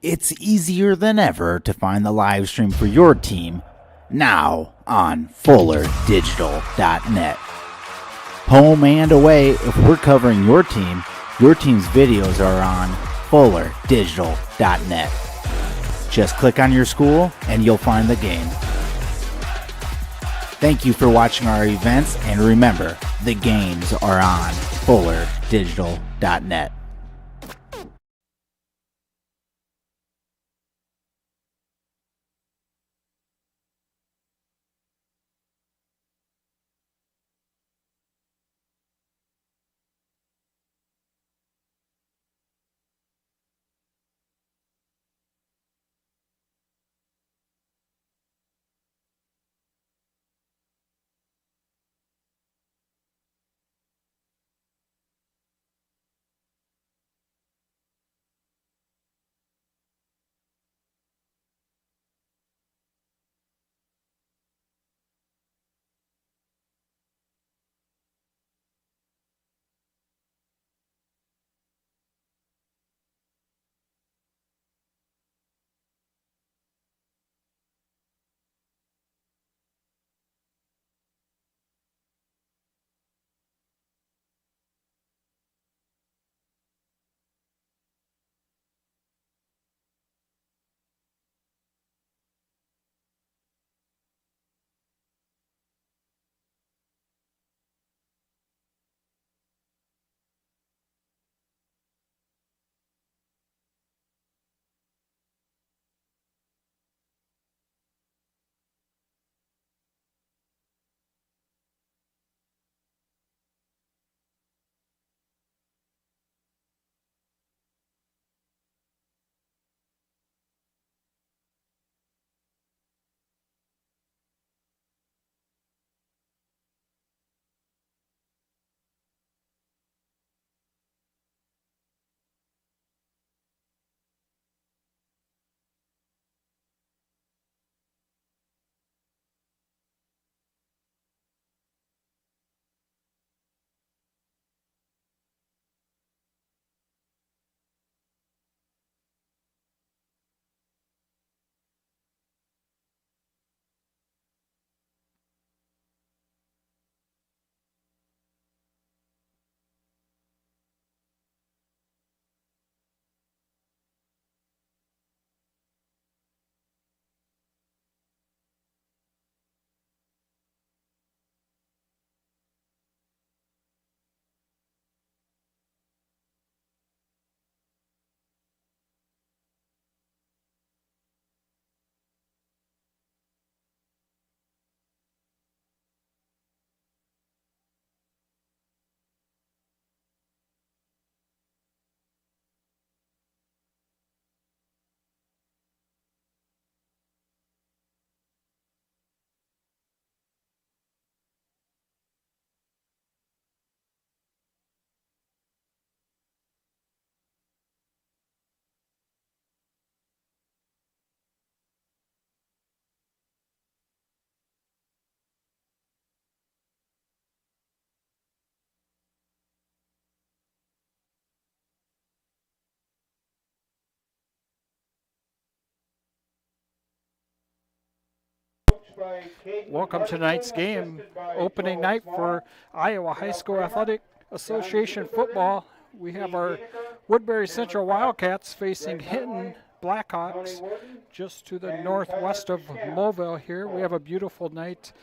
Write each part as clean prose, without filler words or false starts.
It's easier than ever to find the live stream for your team now on FullerDigital.net. Home and away, if we're covering your team's videos are on FullerDigital.net. Just click on your school and you'll find the game. Thank you for watching our events, and remember, the games are on FullerDigital.net. Welcome to tonight's game, opening night for Iowa High School Athletic Association football. We have our Woodbury Central Wildcats facing Hinton Blackhawks just to the northwest of Mobile here. We have a beautiful night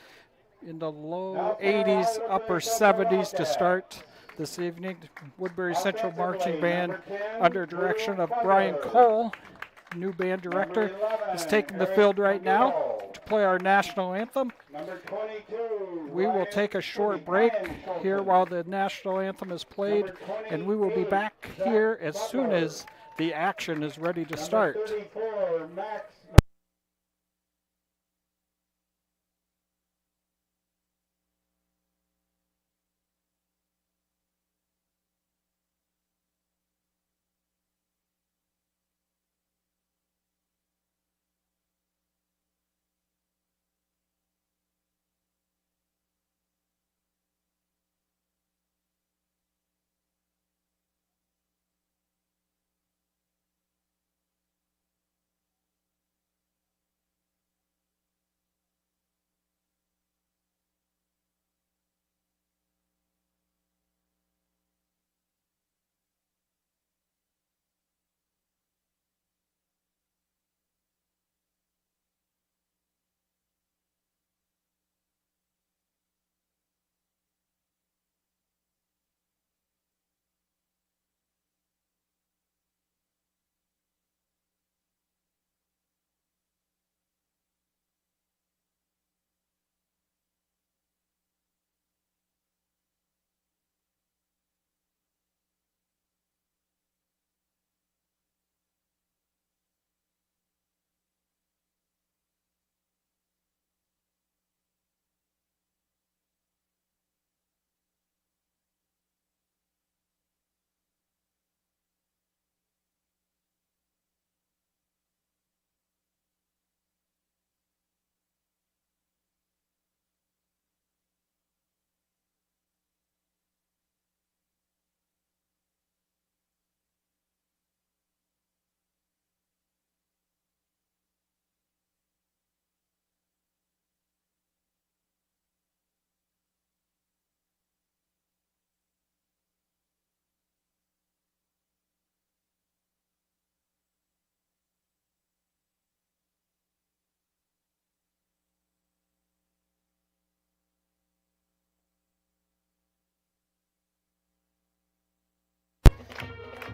in the low 80s, upper 70s to start this evening. Woodbury Central Marching Band under direction of Brian Cole, new band director, is taking the field right now to play our national anthem. We will take a short break here while the national anthem is played, and we will be back here as soon as the action is ready to start.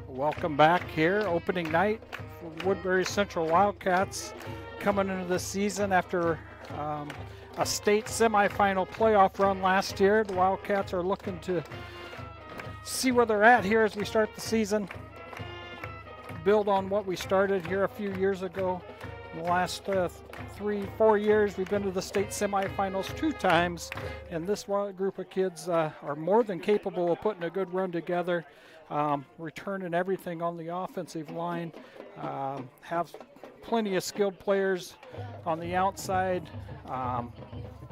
Welcome back here, opening night for Woodbury Central Wildcats, coming into the season after a state semifinal playoff run last year. The Wildcats are looking to see where they're at here as we start the season, build on what we started here a few years ago. In the last 3-4 years, we've been to the state semifinals 2 times, and this group of kids are more than capable of putting a good run together. Returning everything on the offensive line, have plenty of skilled players on the outside.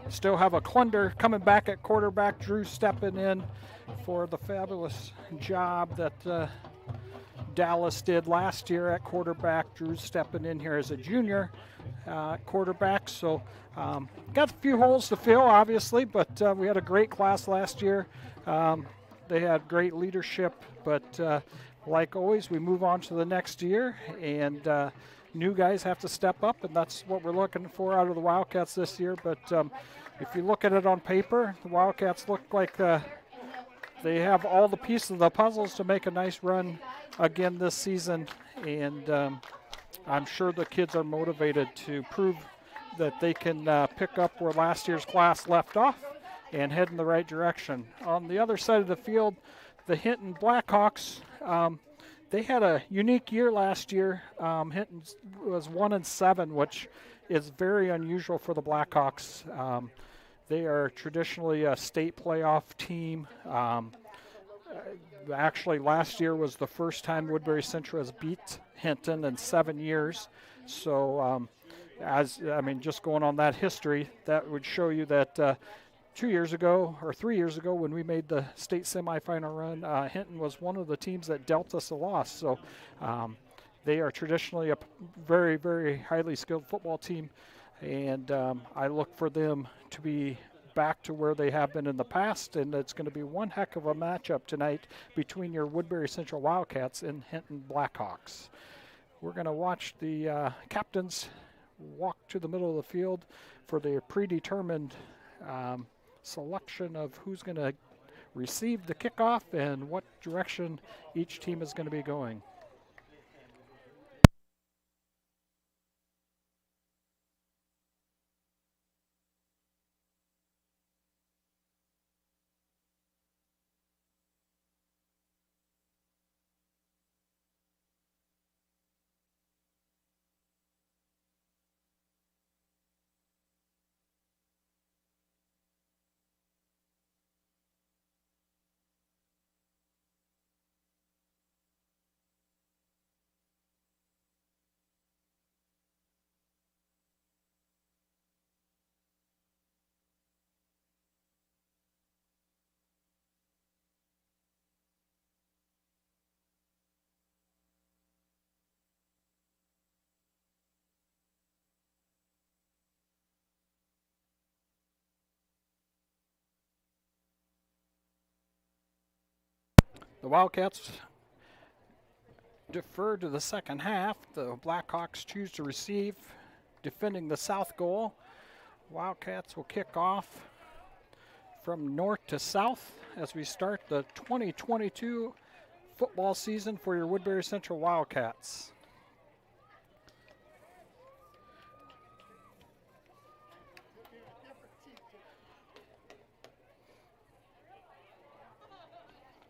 Still have a Clunder coming back at quarterback, Drew stepping in for the fabulous job that Dallas did last year at quarterback. Drew's stepping in here as a junior quarterback. So got a few holes to fill, obviously, but we had a great class last year. They had great leadership, but like always, we move on to the next year, and new guys have to step up, and that's what we're looking for out of the Wildcats this year. But if you look at it on paper, the Wildcats look like they have all the pieces of the puzzles to make a nice run again this season, and I'm sure the kids are motivated to prove that they can pick up where last year's class left off and head in the right direction. On the other side of the field, the Hinton Blackhawks, they had a unique year last year. Hinton was 1-7, which is very unusual for the Blackhawks. They are traditionally a state playoff team. Actually, last year was the first time Woodbury Central has beat Hinton in 7 years. So, just going on that history, that would show you that 2 years ago or 3 years ago when we made the state semifinal run, Hinton was one of the teams that dealt us a loss. So they are traditionally a very, very highly skilled football team, and I look for them to be back to where they have been in the past, and it's going to be one heck of a matchup tonight between your Woodbury Central Wildcats and Hinton Blackhawks. We're going to watch the captains walk to the middle of the field for their predetermined selection of who's going to receive the kickoff and what direction each team is going to be going. The Wildcats defer to the second half. The Blackhawks choose to receive, defending the south goal. Wildcats will kick off from north to south as we start the 2022 football season for your Woodbury Central Wildcats.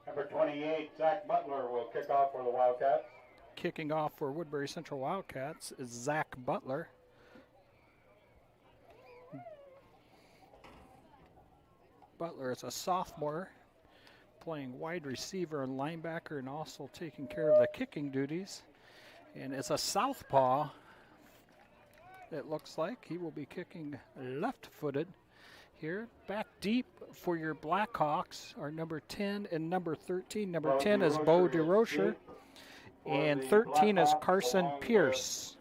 Number 28, Zach Butler will kick off for the Wildcats. Kicking off for Woodbury Central Wildcats is Zach Butler. Butler is a sophomore, playing wide receiver and linebacker and also taking care of the kicking duties. And is a southpaw, it looks like. He will be kicking left-footed here. Back deep for your Blackhawks are number 10 and number 13. Number 10 is Bo DeRocher, and 13 is Carson Pierce.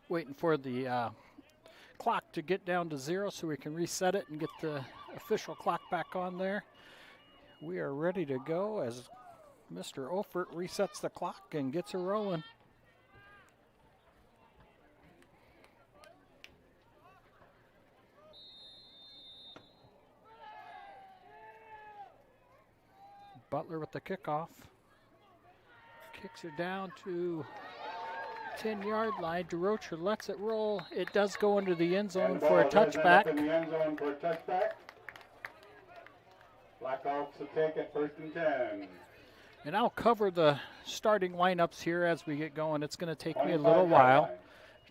Waiting for the clock to get down to 0 so we can reset it and get the official clock back on there. We are ready to go as Mr. Ophert resets the clock and gets her rolling. Butler with the kickoff. Kicks her down to 10-yard line. DeRocher lets it roll. It does go into the end zone for a touchback. In the end zone for a touchback. Blackhawks will take it 1st and 10. And I'll cover the starting lineups here as we get going. It's going to take me a little while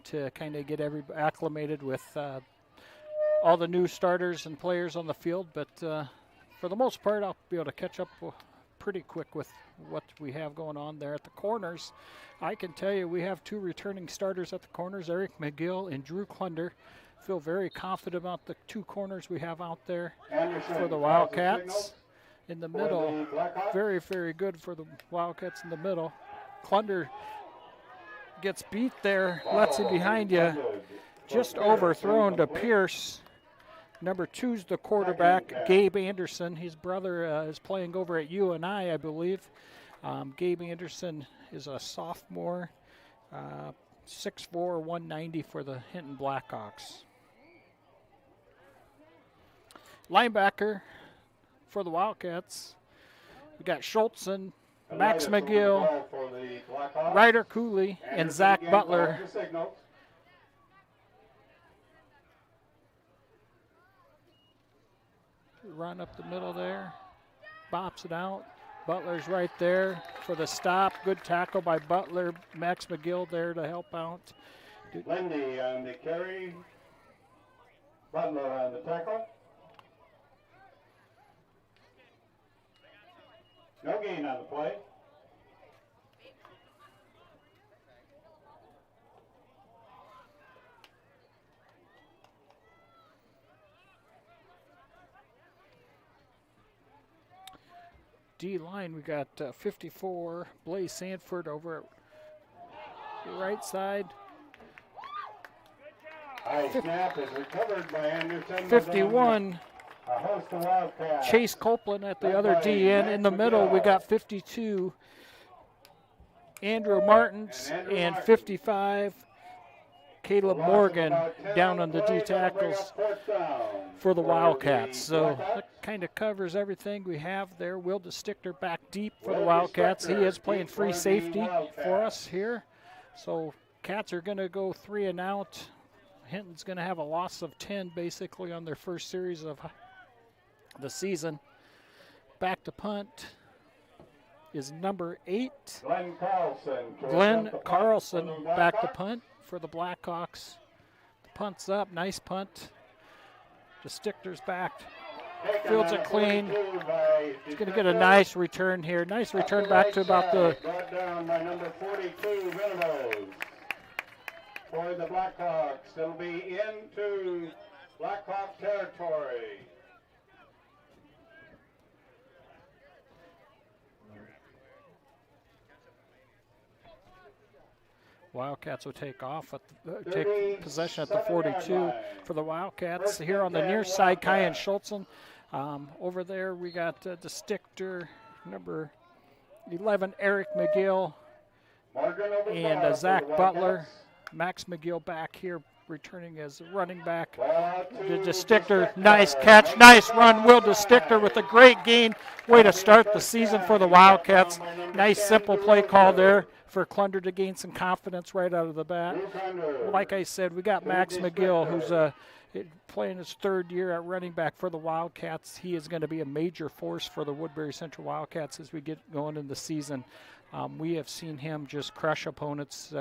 to kind of get everybody acclimated with all the new starters and players on the field, but for the most part, I'll be able to catch up pretty quick with what we have going on there at the corners. I can tell you we have 2 returning starters at the corners, Eric McGill and Drew Klunder. Feel very confident about the 2 corners we have out there for the Wildcats. In the middle, very, very good for the Wildcats in the middle. Klunder gets beat there, lets him behind you, just overthrown to Pierce. Number 2's the quarterback, Gabe Anderson. His brother is playing over at UNI, I believe. Gabe Anderson is a sophomore, 6'4", 190 for the Hinton Blackhawks. Linebacker for the Wildcats, we got Schultzen, Max McGill, Ryder Cooley, and Zach Butler. Run up the middle there, bops it out. Butler's right there for the stop. Good tackle by Butler. Max McGill there to help out. Lindy on the carry. Butler on the tackle. No gain on the play. D-line, we got 54, Blaze Sanford over at the right side. High snap is recovered by Anderson. 51, Chase Copeland at the other DN. In the middle, we got 52, Andrew Martins, and 55, Caleb Morgan down on the D tackles for the Wildcats. So that kind of covers everything we have there. Will DeStichter back deep for the Wildcats. He is playing free safety for us here. So Cats are going to go 3 and out. Hinton's going to have a loss of 10 basically on their first series of the season. Back to punt is number 8. Glenn Carlson back to punt for the Blackhawks. The punt's up, nice punt. DeStichter's back, fields it clean. He's going to get a nice return here. Nice return back to about the. Brought down by number 42, Venables. For the Blackhawks, it'll be into Blackhawk territory. Wildcats will take off, take possession at the 42 for the Wildcats. Here on the near side, Kyan Schultzen. Over there, we got DeStichter, number 11, Eric McGill, and Zach Butler. Max McGill back here, returning as a running back. DeStichter, nice catch, nice run. Will DeStichter with a great gain. Way to start the season for the Wildcats. Nice simple play call there for Klunder to gain some confidence right out of the bat. Like I said, we got Max McGill, who's playing his 3rd year at running back for the Wildcats. He is going to be a major force for the Woodbury Central Wildcats as we get going in the season. We have seen him just crush opponents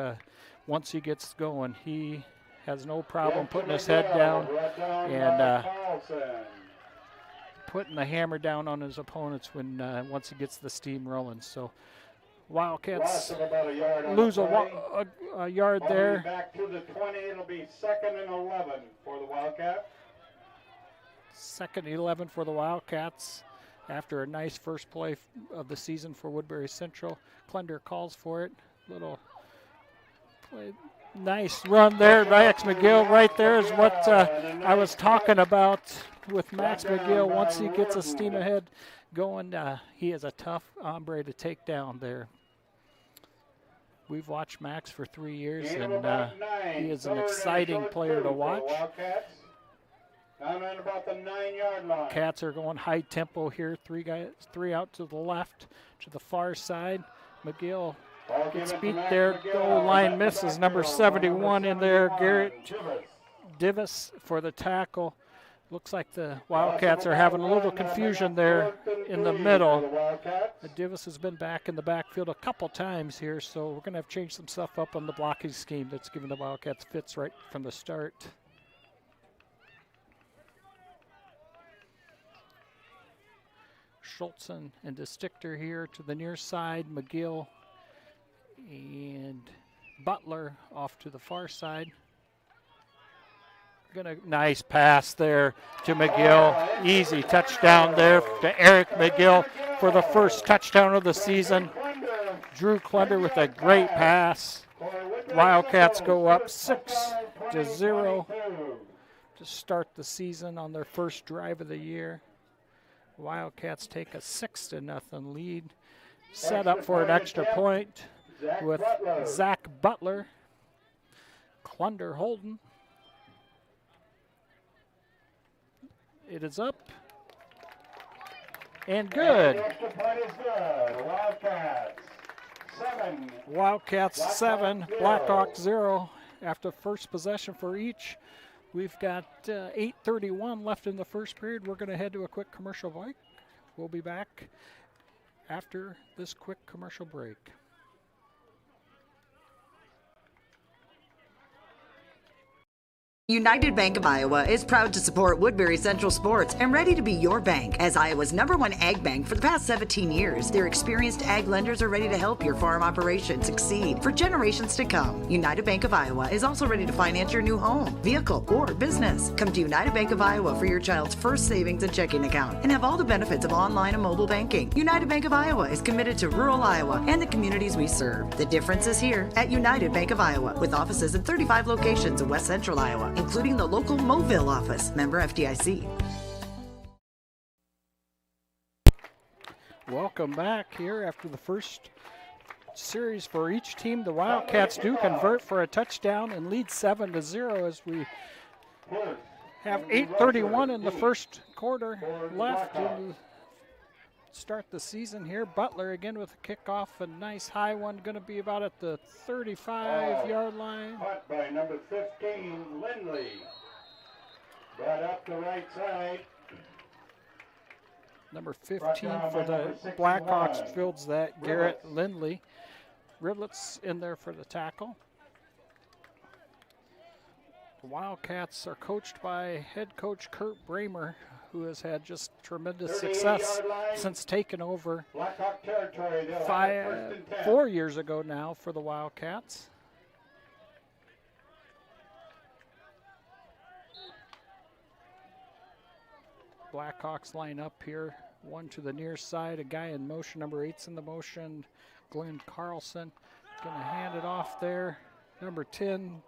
once he gets going. He has no problem putting his head down and putting the hammer down on his opponents when once he gets the steam rolling. So Wildcats lose a yard there. Back to the 20, it'll be 2nd and 11 for the Wildcats. 2nd and 11 for the Wildcats after a nice first play of the season for Woodbury Central. Klunder calls for it. Little play Nice run there, Max McGill. Right there is what I was talking about with Max McGill. Once he gets a steam ahead going, he is a tough hombre to take down there. We've watched Max for 3 years, and he is an exciting player to watch. About the 9-yard line. Cats are going high tempo here. Three out to the left, to the far side. McGill gets beat there. The goal line misses. Number 71 in there, Garrett Divis for the tackle. Looks like the Wildcats are having a little confusion there in the middle. Divis has been back in the backfield a couple times here, so we're going to have to change some stuff up on the blocking scheme that's giving the Wildcats fits right from the start. Schultzen and DeStichter here to the near side. McGill and Butler off to the far side. Nice pass there to McGill. Easy touchdown there to Eric McGill for the first touchdown of the season. Drew Klunder with a great pass. Wildcats go up 6-0 to start the season on their first drive of the year. Wildcats take a 6-0 lead. Set up for an extra point with Zach Butler. Klunder holding. It is up and good. Wildcats 7, Blackhawks 0 after first possession for each. We've got 8:31 left in the first period. We're going to head to a quick commercial break. We'll be back after this quick commercial break. United Bank of Iowa is proud to support Woodbury Central Sports and ready to be your bank. As Iowa's #1 ag bank for the past 17 years, their experienced ag lenders are ready to help your farm operation succeed for generations to come. United Bank of Iowa is also ready to finance your new home, vehicle, or business. Come to United Bank of Iowa for your child's first savings and checking account and have all the benefits of online and mobile banking. United Bank of Iowa is committed to rural Iowa and the communities we serve. The difference is here at United Bank of Iowa, with offices in 35 locations in West Central Iowa, including the local Mobile office, member FDIC. Welcome back here after the first series for each team. The Wildcats do convert for a touchdown and lead 7-0 as we have 8:31 in the first quarter left to start the season here. Butler again with a kickoff, a nice high one, going to be about at the 35-yard line. Caught by number 15, Lindley. Brought up the right side. Number 15 for the Blackhawks fields that, Garrett Lindley. Riblets in there for the tackle. The Wildcats are coached by head coach Kurt Bramer, who has had just tremendous success since taking over 4 years ago now for the Wildcats. Blackhawks line up here. One to the near side, a guy in motion. Number 8's in the motion. Glenn Carlson going to hand it off there. Number 10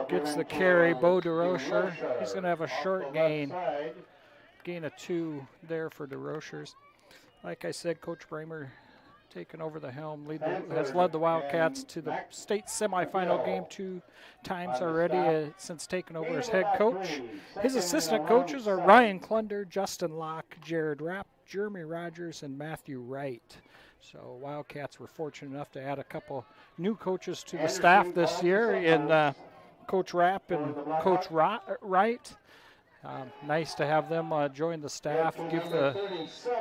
gets the carry. Bo DeRocher. He's going to have a short gain. Gain of 2 there for DeRochers. Like I said, Coach Bramer taking over the helm, has led the Wildcats to the state semifinal game 2 times already since taking over as head coach. His assistant coaches are Ryan Klunder, Justin Locke, Jared Rapp, Jeremy Rogers, and Matthew Wright. So Wildcats were fortunate enough to add a couple new coaches to the staff this year in Coach Rapp and Coach Wright. Nice to have them join the staff, give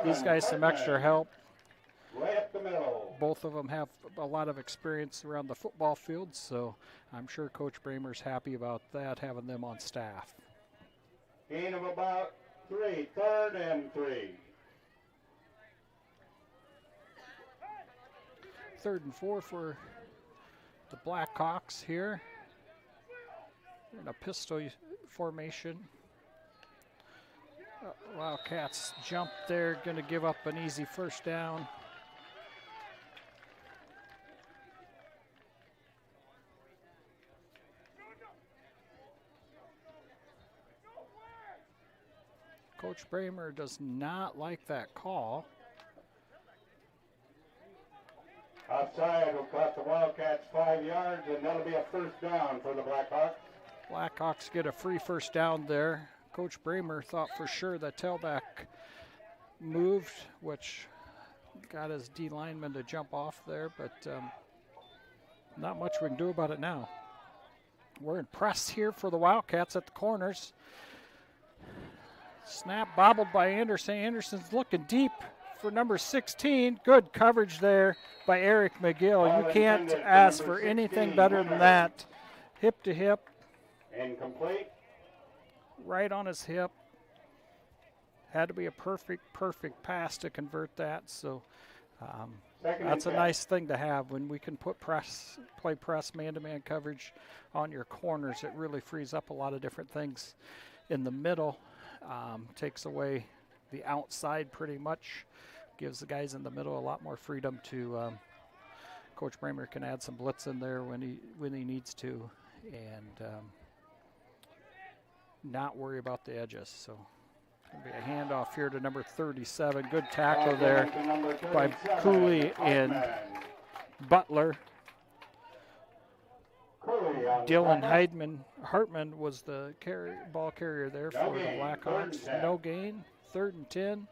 these guys some extra help. Both of them have a lot of experience around the football field, so I'm sure Coach Bramer's happy about that, having them on staff. Gain of about 3, 3rd and 3. 3rd and 4 for the Blackhawks here. In a pistol formation. Wildcats jump there, going to give up an easy first down. Coach Bramer does not like that call. Outside will cost the Wildcats 5 yards, and that'll be a first down for the Blackhawks. Blackhawks get a free first down there. Coach Bramer thought for sure that tailback moved, which got his D lineman to jump off there, but not much we can do about it now. We're in press here for the Wildcats at the corners. Snap bobbled by Anderson. Anderson's looking deep for number 16. Good coverage there by Eric McGill. You can't ask for anything better than that. Hip to hip. Incomplete. Right on his hip. Had to be a perfect pass to convert that. So that's a nice thing to have when we can play press man-to-man coverage on your corners. It really frees up a lot of different things in the middle. Takes away the outside pretty much. Gives the guys in the middle a lot more freedom to. Coach Bramer can add some blitz in there when he needs to, and not worry about the edges. So going to be a handoff here to number 37. Good tackle there by Cooley and Butler. Dylan Hartman was the ball carrier there for the Blackhawks. No gain, 3rd and 10.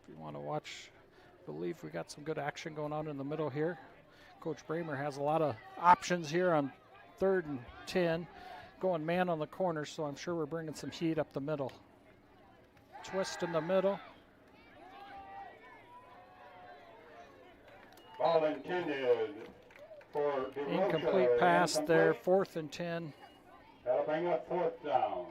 If you want to watch, believe we got some good action going on in the middle here. Coach Bramer has a lot of options here on 3rd and 10, going man on the corner, so I'm sure we're bringing some heat up the middle. Twist in the middle. Ball intended for incomplete pass there, 4th and 10. That'll bring up 4th down.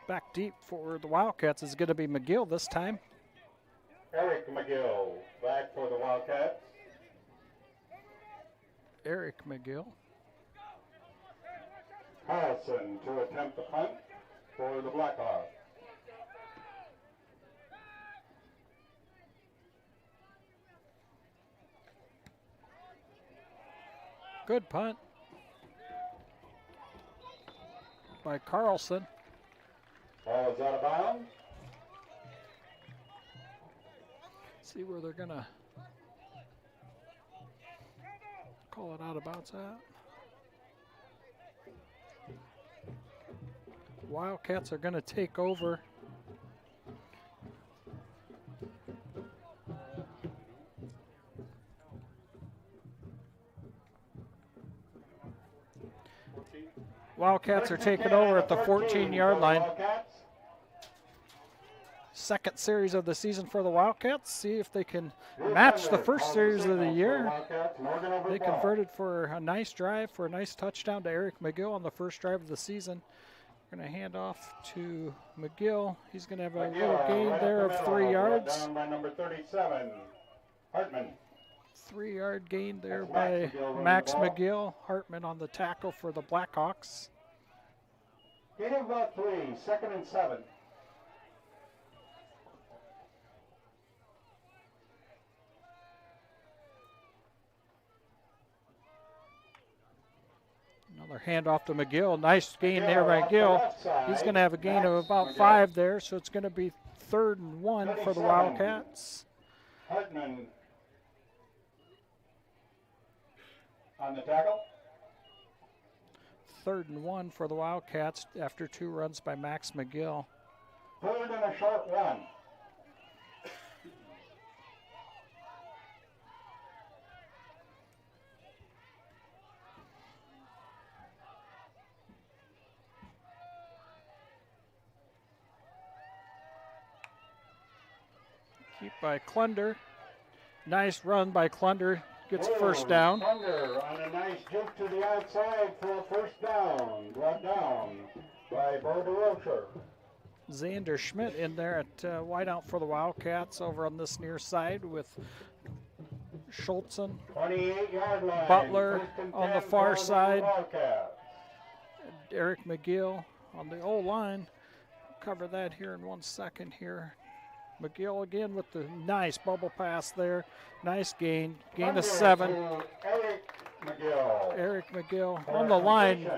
Back deep for the Wildcats is going to be McGill this time. Eric McGill back for the Wildcats. Eric McGill. Carlson to attempt the punt for the Blackhawks. Good punt by Carlson. Ball is out of bounds. See where they're going to call it out of bounds at. Wildcats are going to take over. Wildcats are taking over at the 14-yard line. Second series of the season for the Wildcats. See if they can match the first series of the year. They converted for a nice drive, for a nice touchdown to Eric McGill on the first drive of the season. We're going to hand off to McGill. He's going to have a little gain there of 3 yards. Down by number 37, Hartman. 3-yard gain there by Max McGill. Hartman on the tackle for the Blackhawks. Gain of about 3, 2nd and 7. Another handoff to McGill. Nice gain there by McGill. He's going to have a gain of about 5 there, so it's going to be 3rd and 1 for the Wildcats. Hartman on the tackle. 3rd and 1 for the Wildcats after 2 runs by Max McGill. 3rd and a short 1. Keep by Klunder. Nice run by Klunder. Gets first down. Klunder on a nice juke to the outside for a first down. Brought down by Bo DeRocher. Xander Schmidt in there at wideout for the Wildcats over on this near side with Schultzen. 28-yard line. Butler on the far side. Eric McGill on the O-line. Cover that here in 1 second here. McGill again with the nice bubble pass there. Nice gain. Gain of 7. Eric McGill on the line.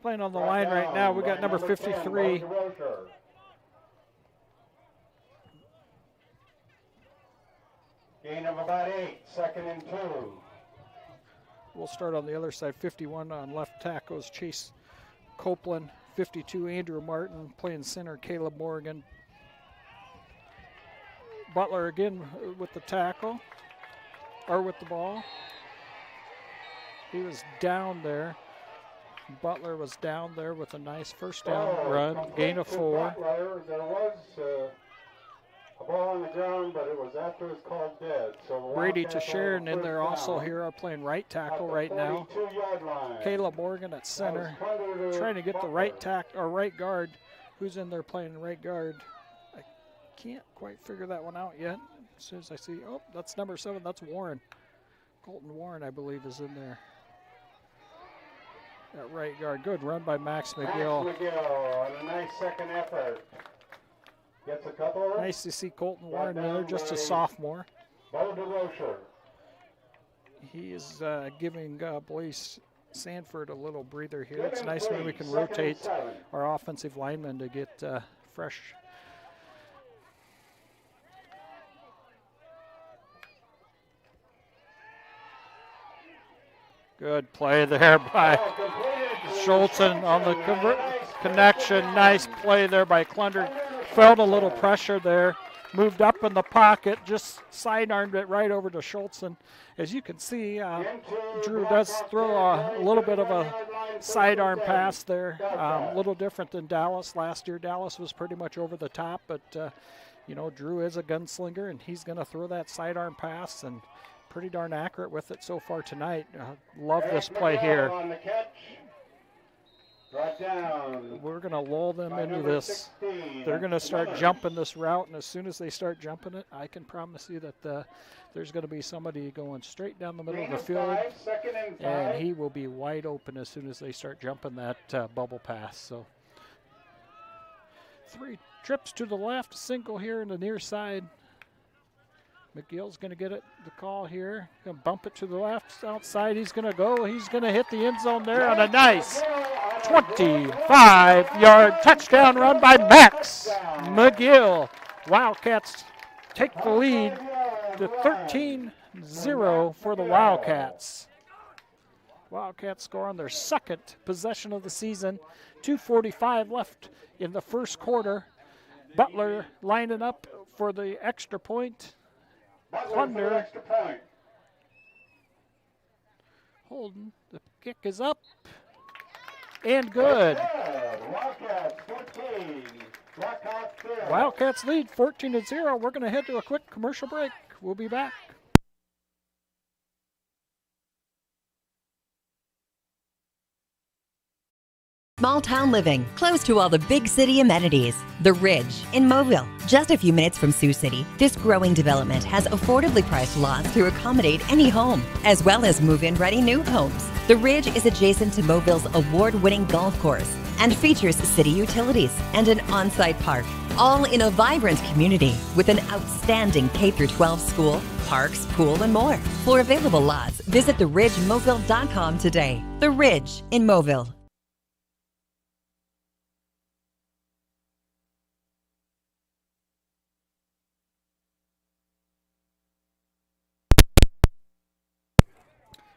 Playing on the line right now. We got number 53. Gain of about 8, 2nd and 2. We'll start on the other side. 51 on left tackle is Chase Copeland. 52, Andrew Martin. Playing center, Caleb Morgan. Butler again with the tackle, or with the ball. He was down there. Butler was down there with a nice first down run. Gain of 4. Butler, there was a ball on the ground, but it was after it was called dead. So Brady Tesharon in there also here are playing right tackle right now. 42-yard line. Caleb Morgan at center, trying to get the right right guard. Who's in there playing right guard? I can't quite figure that one out yet. As soon as I see, oh, that's number 7. That's Warren. Colton Warren, I believe, is in there. That right guard. Good run by Max McGill. Max McGill on a nice second effort. Gets a couple. Nice to see Colton Warren there, just a sophomore. Bo DeRocher. He is giving Blaise Sanford a little breather here. It's nice when we can rotate our offensive linemen to get fresh. Good play there by Schultzen on the connection. Nice play there by Klunder. Felt a little pressure there. Moved up in the pocket, just sidearmed it right over to Schultzen. As you can see, Drew does throw a little bit of a sidearm pass there. A little different than Dallas last year. Dallas was pretty much over the top, but you know, Drew is a gunslinger, and he's going to throw that sidearm pass, and pretty darn accurate with it so far tonight. Love this play here. We're going to lull them into this. They're going to start jumping this route, and as soon as they start jumping it, I can promise you that there's going to be somebody going straight down the middle of the field, and he will be wide open as soon as they start jumping that bubble pass. So 3 trips to the left, single here in the near side. McGill's going to get it, the call here. Going to bump it to the left, outside. He's going to go. He's going to hit the end zone there on a nice 25-yard touchdown run by Max McGill. Wildcats take the lead to 13-0 for the Wildcats. Wildcats score on their 2nd possession of the season. 2:45 left in the first quarter. Butler lining up for the extra point. Klunder. Holden, the kick is up and good. Wildcats lead 14-0. We're going to head to a quick commercial break. We'll be back. Small town living, close to all the big city amenities. The Ridge in Mobile. Just a few minutes from Sioux City, this growing development has affordably priced lots to accommodate any home, as well as move-in ready new homes. The Ridge is adjacent to Mobile's award-winning golf course and features city utilities and an on-site park, all in a vibrant community with an outstanding K-12 school, parks, pool, and more. For available lots, visit theridgemobile.com today. The Ridge in Mobile.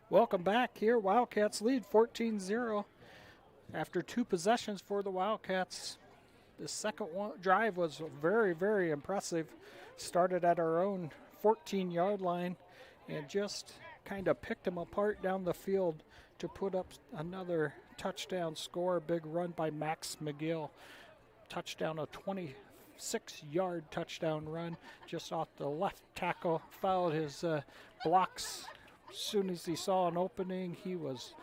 Welcome back here. Wildcats lead 14-0 after 2 possessions for the Wildcats. The second drive was very, very impressive. Started at our own 14-yard line and just kind of picked them apart down the field to put up another touchdown score. Big run by Max McGill. Touchdown, a 26-yard touchdown run just off the left tackle. Fouled his blocks. As soon as he saw an opening, he was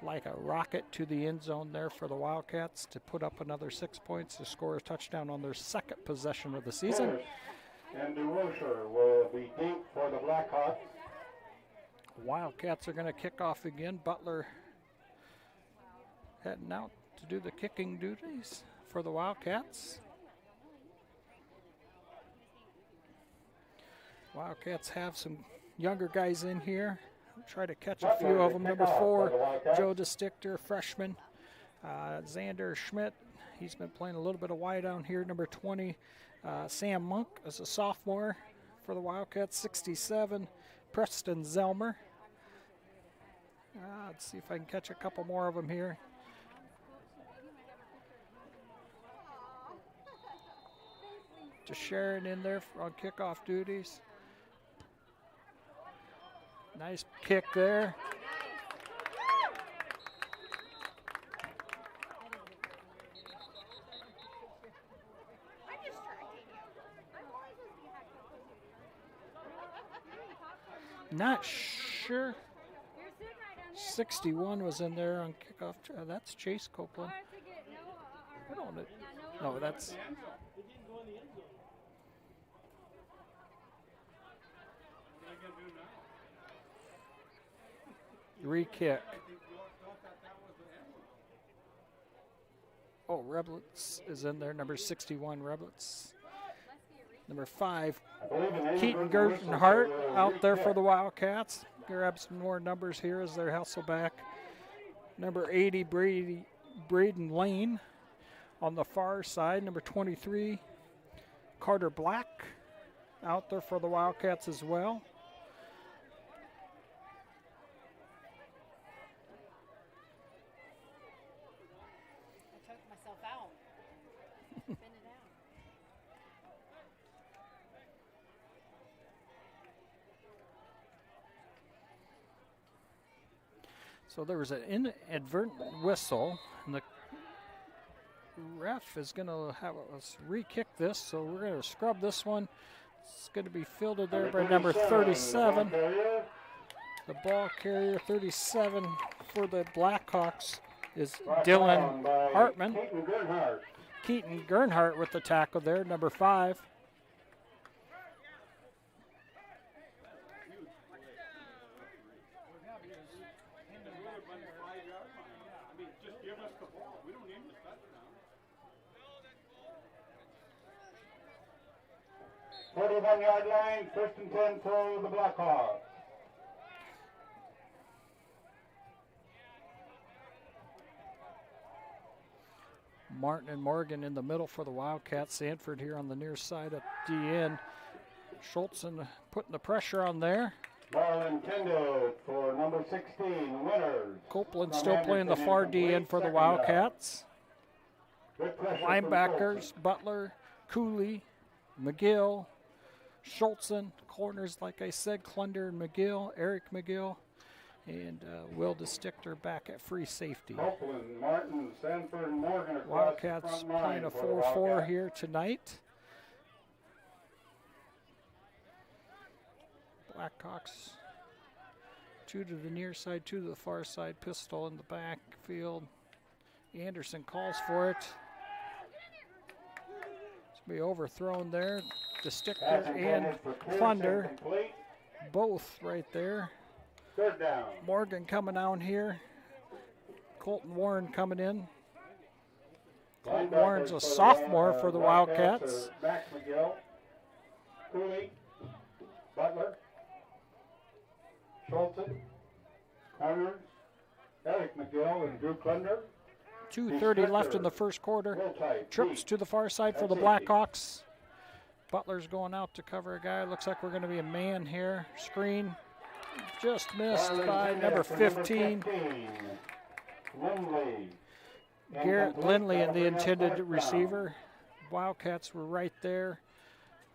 like a rocket to the end zone there for the Wildcats to put up another 6 points to score a touchdown on their 2nd possession of the season. And DeRocher will be deep for the Blackhawks. Wildcats are going to kick off again. Butler heading out to do the kicking duties for the Wildcats. Wildcats have some younger guys in here. I'll try to catch a few of them. Number 4, Joe DeStichter, freshman. Xander Schmidt, he's been playing a little bit of wide down here. Number 20, Sam Monk is a sophomore for the Wildcats. 67, Preston Zelmer. Let's see if I can catch a couple more of them here. Just Sharon in there on kickoff duties. Nice kick there. Not sure. 61 was in there on kickoff. That's Chase Copeland. I don't know. No, that's. Re-kick. Oh, Reblitz is in there. Number 61, Reblitz. Number 5, Keaton Gertenhart out there for the Wildcats. Grab some more numbers here as they hustle back. Number 80, Braden Lane on the far side. Number 23, Carter Black out there for the Wildcats as well. I took myself out. Spin it out. So there was an inadvertent whistle, and the ref is going to have us re-kick this, so we're going to scrub this one. It's going to be fielded there by number 37. The ball carrier, 37 for the Blackhawks, is Dylan Hartman. Keaton Gernhardt with the tackle there, number 5. Yard line, 1st and 10 for the Blackhawks. Martin and Morgan in the middle for the Wildcats. Sanford here on the near side at DN. Schultzen putting the pressure on there. Marlon Kendo for number 16, winners. Copeland still playing the far DN for the Wildcats. Linebackers, Butler, Cooley, McGill, Schultzen. Corners, like I said, Klunder and McGill, Eric McGill, and Will DeStichter back at free safety. Copeland, Martin, Sanford, and Morgan across Wildcats the front playing a line for the 4-4 Wildcats. here tonight. Blackhawks, 2 to the near side, 2 to the far side. Pistol in the backfield. Anderson calls for it. It's going to be overthrown there. DeStichter and Klunder, both right there. Third down. Morgan coming down here. Colton Warren coming in. Colton Warren's a sophomore for the Wildcats. Max McGill, Cooley, Butler, Schultzen, Connors, Eric McGill, and Drew Klunder. 2:30 left in the first quarter. Trips to the far side for the Blackhawks. Butler's going out to cover a guy. Looks like we're going to be a man here. Screen just missed by number 15. Garrett Lindley and the intended receiver. Wildcats were right there.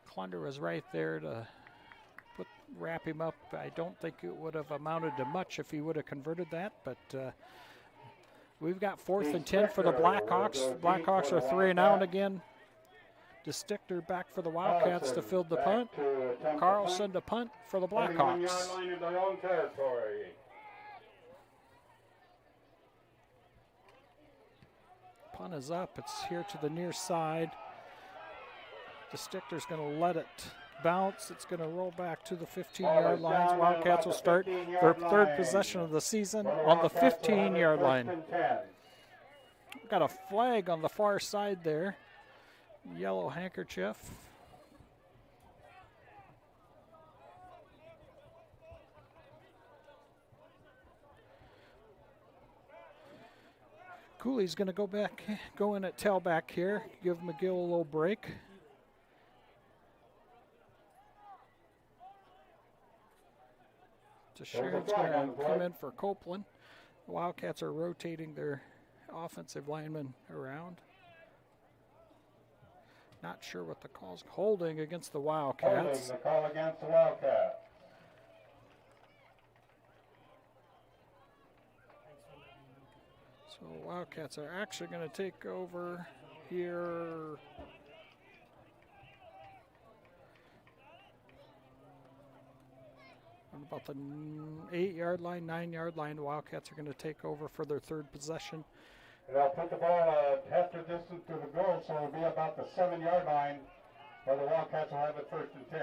Klunder was right there to wrap him up. I don't think it would have amounted to much if he would have converted that, but we've got 4th and 10 for the Blackhawks. Blackhawks are 3 and out again. DeStichter back for the Wildcats to field the punt. Carlson to punt for the Blackhawks. Punt is up. It's here to the near side. DeStichter's going to let it bounce. It's going to roll back to the 15-yard lines. Wildcats will start their 3rd possession of the season on the 15-yard line. Got a flag on the far side there. Yellow handkerchief. Cooley's going to go in at tailback here, give McGill a little break. Sharon's going to come in for Copeland. The Wildcats are rotating their offensive linemen around. Not sure what the call's holding against the Wildcats. Holding, the call against the Wildcats. So Wildcats are actually going to take over here. About the 8-yard line, 9-yard line. The Wildcats are going to take over for their third possession. They'll put the ball a hefty distance to the goal, so it'll be about the 7-yard line where the Wildcats will have it 1st and 10.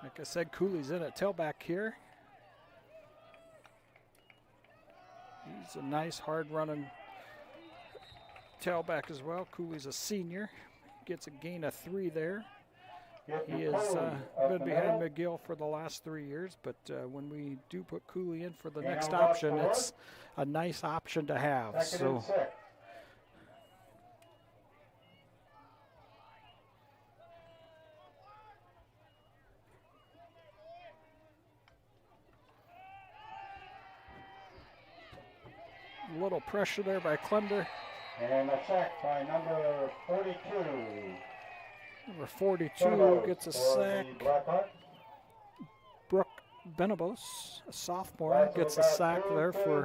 Like I said, Cooley's in at tailback here. He's a nice, hard-running tailback as well. Cooley's a senior. Gets a gain of 3 there. He has been behind McGill for the last 3 years, but when we do put Cooley in for the next option, it's a nice option to have. So. A little pressure there by Klunder. And a sack by number 42. Number 42 gets a sack. Brooke Benabos, a sophomore, gets a sack there for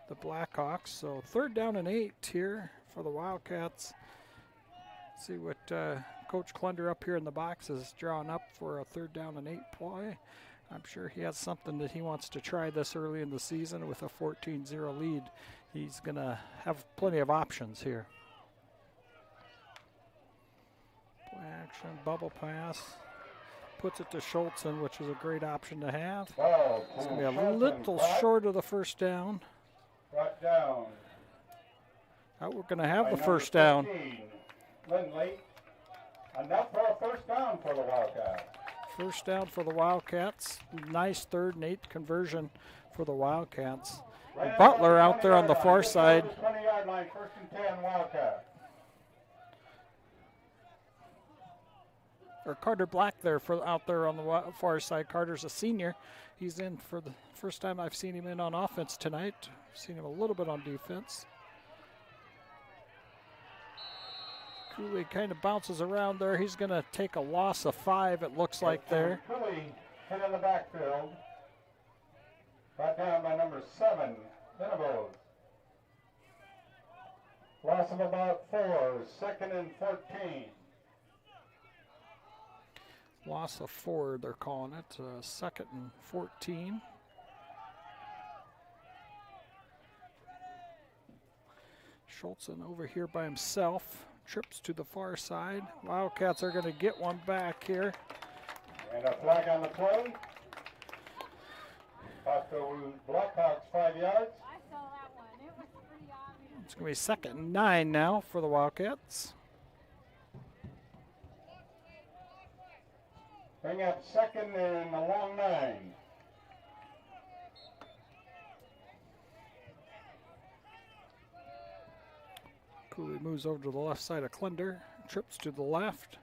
the Blackhawks. So 3rd down and 8 here for the Wildcats. See what Coach Klunder up here in the box is drawing up for a 3rd down and 8 play. I'm sure he has something that he wants to try this early in the season with a 14-0 lead. He's going to have plenty of options here. Play action, bubble pass. Puts it to Schultzen, which is a great option to have. It's going to be a little short of the 1st down. Brought down. We're going to have the 1st down. Lindley. Enough for a 1st down for the Wildcats. 1st down for the Wildcats. Nice 3rd and 8 conversion for the Wildcats. Butler out there on the far side. 20-yard line, 1st and 10 Wildcats. Or Carter Black there out there on the far side. Carter's a senior. He's in for the first time I've seen him in on offense tonight. I've seen him a little bit on defense. Cooley kind of bounces around there. He's going to take a loss of 5, it looks like there. Cooley hit in the backfield. Brought down by number 7, Benabos. Loss of about 4, 2nd and 14. Loss of 4, they're calling it. 2nd and 14. Schultzen over here by himself. Trips to the far side. Wildcats are going to get one back here. And a flag on the play. Cost the Blackhawks 5 yards. I saw that one. It was pretty obvious. It's going to be 2nd and 9 now for the Wildcats. Bring up 2nd and a long 9. Cooley moves over to the left side of Klunder. Trips to the left.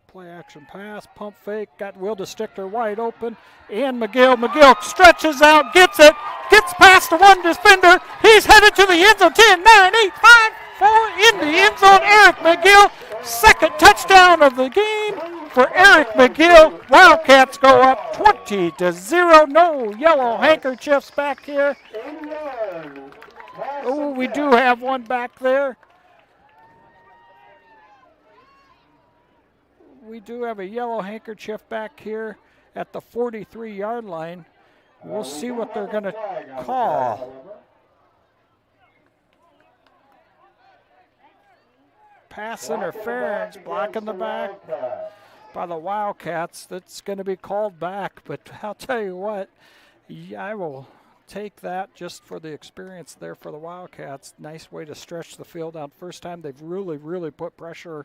Play action pass. Pump fake. Got Will DeStickler wide open. And McGill. McGill stretches out. Gets it. Gets past the one defender. He's headed to the end zone. 10, 9, 8, 5, 4 in the end zone. Eric McGill. 2nd touchdown of the game for Eric McGill. Wildcats go up 20-0. No yellow handkerchiefs back here. Oh, we do have one back there. We do have a yellow handkerchief back here at the 43-yard line. We'll see what they're going to call. pass interference, blocking the back by the Wildcats. That's going to be called back, but I'll tell you what, I will take that just for the experience there for the Wildcats. Nice way to stretch the field out. First time they've really put pressure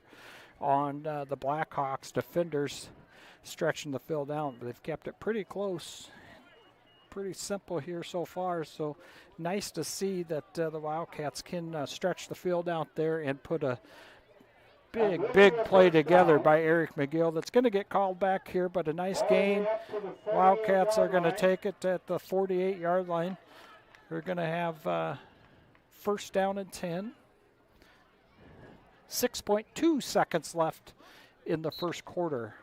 on the Blackhawks defenders, stretching the field out. But they've kept it pretty close, pretty simple here so far. So nice to see that the Wildcats can stretch the field out there and put a big play together by Eric McGill. That's going to get called back here, but a nice gain. Wildcats are going to take it at the 48-yard line. They're going to have first down and 10. 6.2 seconds left in the first quarter.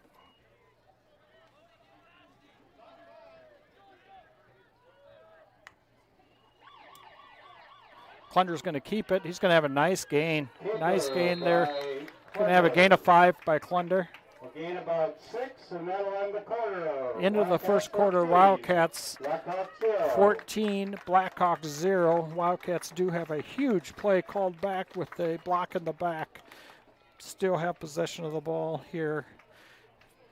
Klunder's going to keep it. He's going to have a nice gain. Nice gain there. Going to have a gain of 5 by Klunder. We'll gain about 6, and that'll end the quarter. Into the first quarter, Wildcats 14, Blackhawks 0. Wildcats do have a huge play called back with a block in the back. Still have possession of the ball here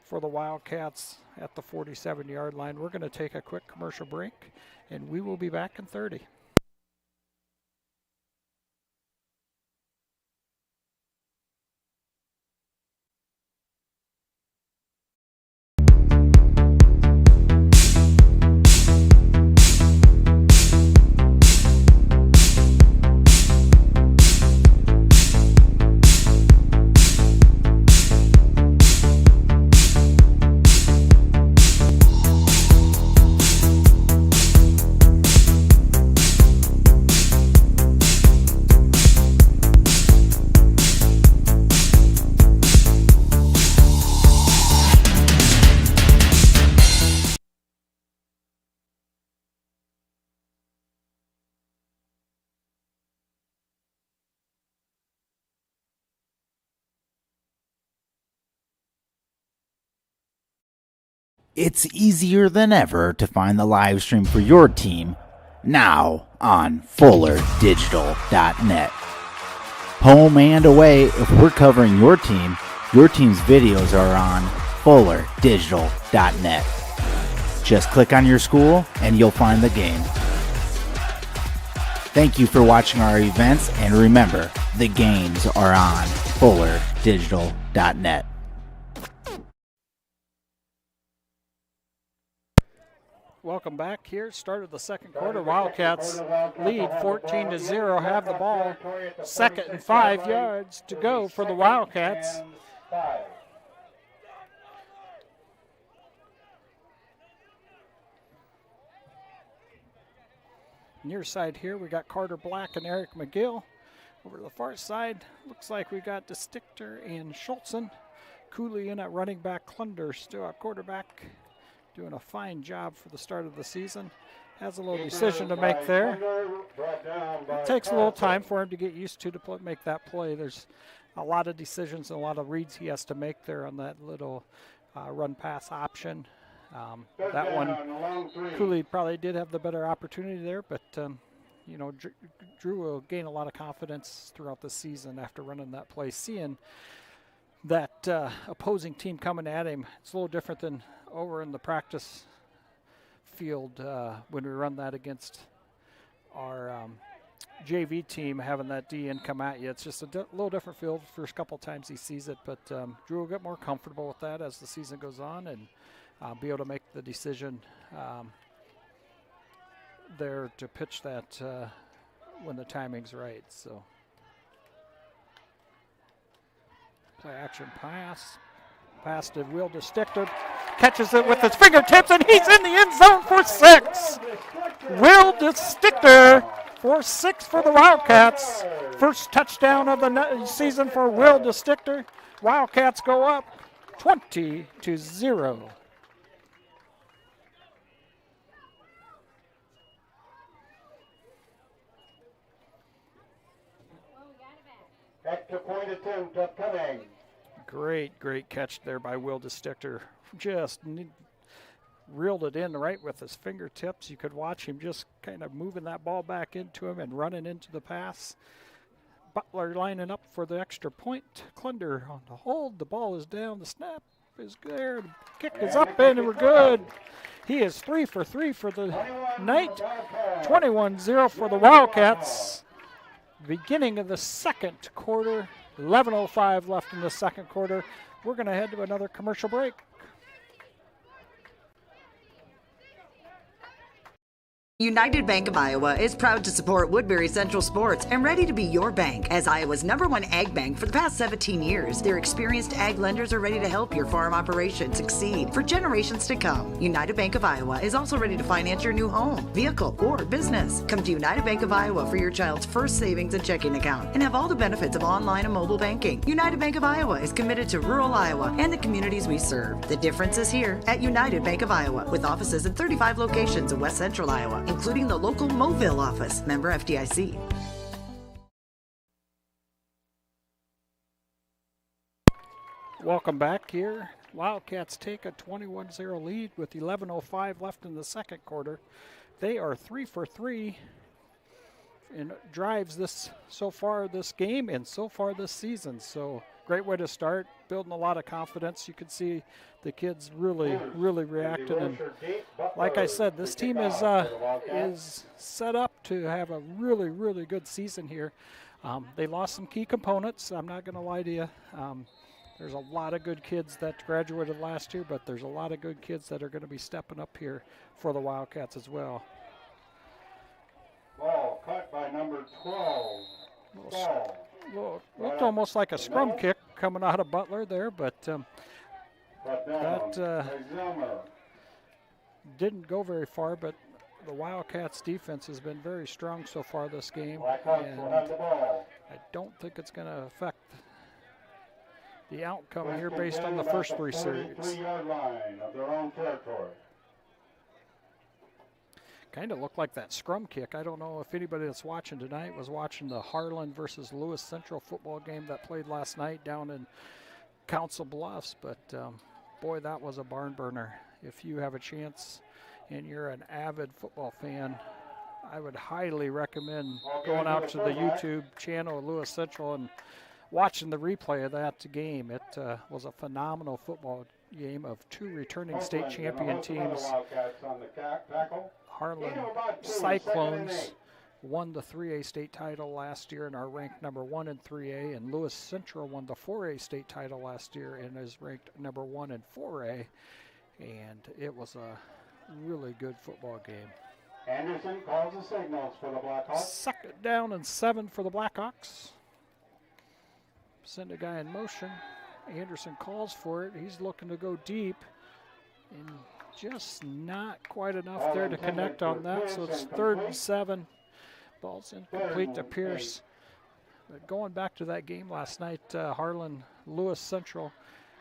for the Wildcats at the 47-yard line. We're going to take a quick commercial break, and we will be back in 30. It's easier than ever to find the live stream for your team now on FullerDigital.net. Home and away, if we're covering your team's videos are on FullerDigital.net. Just click on your school and you'll find the game. Thank you for watching our events, and remember, the games are on FullerDigital.net. Welcome back here. Start of the second quarter. Wildcats lead 14-0, have the ball. 2nd and 5 yards to go for the Wildcats. Near side here, we got Carter Black and Eric McGill. Over to the far side, looks like we got DeStichter and Schultzen. Cooley in at running back, Klunder still at quarterback. Doing a fine job for the start of the season. Has a little decision to make there. It takes a little time for him to get used to make that play. There's a lot of decisions and a lot of reads he has to make there on that little run-pass option. That one, Cooley probably did have the better opportunity there, but Drew will gain a lot of confidence throughout the season after running that play, seeing that opposing team coming at him. It's a little different than over in the practice field when we run that against our JV team, having that DN come at you. It's just a little different field. First couple times he sees it, but Drew will get more comfortable with that as the season goes on and be able to make the decision there to pitch that when the timing's right. So play action pass to Will DeStichter, catches it with his fingertips, and he's in the end zone for 6. Will DeStichter for 6 for the Wildcats. First touchdown of the season for Will DeStichter. Wildcats go up 20-0. Extra point attempt upcoming. Great catch there by Will DeStichter. Just reeled it in right with his fingertips. You could watch him just kind of moving that ball back into him and running into the pass. Butler lining up for the extra point. Klunder on the hold. The ball is down. The snap is there. The kick is up and we're good. He is 3 for 3 for the night. 21-0 for the Wildcats. Beginning of the second quarter. 11:05 left in the second quarter. We're going to head to another commercial break. United Bank of Iowa is proud to support Woodbury Central Sports and ready to be your bank as Iowa's #1 ag bank for the past 17 years. Their experienced ag lenders are ready to help your farm operation succeed for generations to come. United Bank of Iowa is also ready to finance your new home, vehicle, or business. Come to United Bank of Iowa for your child's first savings and checking account and have all the benefits of online and mobile banking. United Bank of Iowa is committed to rural Iowa and the communities we serve. The difference is here at United Bank of Iowa with offices in 35 locations in West Central Iowa, including the local Mobile office, member FDIC. Welcome back here. Wildcats take a 21-0 lead with 11:05 left in the second quarter. They are 3 for 3 in drives this game and so far this season. So great way to start, building a lot of confidence. You can see the kids really reacting. And like I said, this team is set up to have a really good season here. They lost some key components. I'm not going to lie to you. There's a lot of good kids that graduated last year, but there's a lot of good kids that are going to be stepping up here for the Wildcats as well. Ball cut by number 12. Well, looked almost like a scrum kick coming out of Butler there, but that didn't go very far. But the Wildcats' defense has been very strong so far this game, and I don't think it's going to affect the outcome here based on the first three series. 3-yard line of their own territory. Kind of looked like that scrum kick. I don't know if anybody that's watching tonight was watching the Harlan versus Lewis Central football game that played last night down in Council Bluffs, but boy, that was a barn burner. If you have a chance and you're an avid football fan, I would highly recommend going out to the YouTube channel of Lewis Central and watching the replay of that game. It was a phenomenal football game of two returning state champion teams. Harlan Cyclones won the 3A state title last year and are ranked #1 in 3A, and Lewis Central won the 4A state title last year and is ranked #1 in 4A, and it was a really good football game. Anderson calls the signals for the Blackhawks. Second down and 7 for the Blackhawks. Send a guy in motion. Anderson calls for it. He's looking to go deep, and just not quite enough there to connect on that, so it's 3rd and 7. Ball's incomplete to Pierce. But going back to that game last night, Harlan Lewis Central,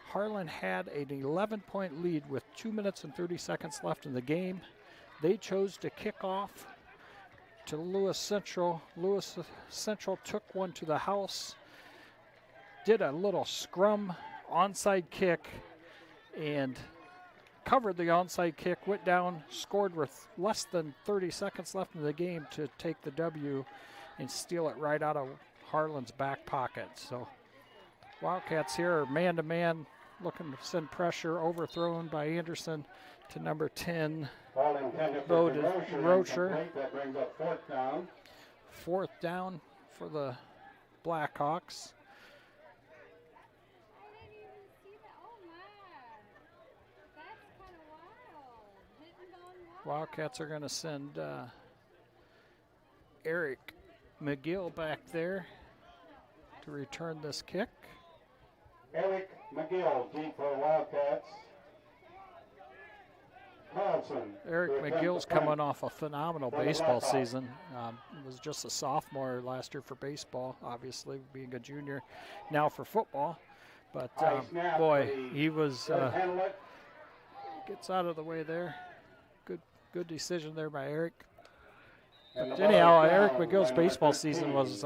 Harlan had an 11-point lead with 2 minutes and 30 seconds left in the game. They chose to kick off to Lewis Central. Lewis Central took one to the house, did a little scrum onside kick, and covered the onside kick, went down, scored with less than 30 seconds left in the game to take the W and steal it right out of Harlan's back pocket. So Wildcats here are man-to-man, looking to send pressure, overthrown by Anderson to number 10, Bode Rocher. That brings up 4th down. 4th down for the Blackhawks. Wildcats are going to send Eric McGill back there to return this kick. Eric McGill, deep for Wildcats. Carlson. Eric McGill's coming off a phenomenal baseball season. Was just a sophomore last year for baseball, obviously being a junior now for football. But boy, he was gets out of the way there. Good decision there by Eric. But anyhow, Eric McGill's baseball season was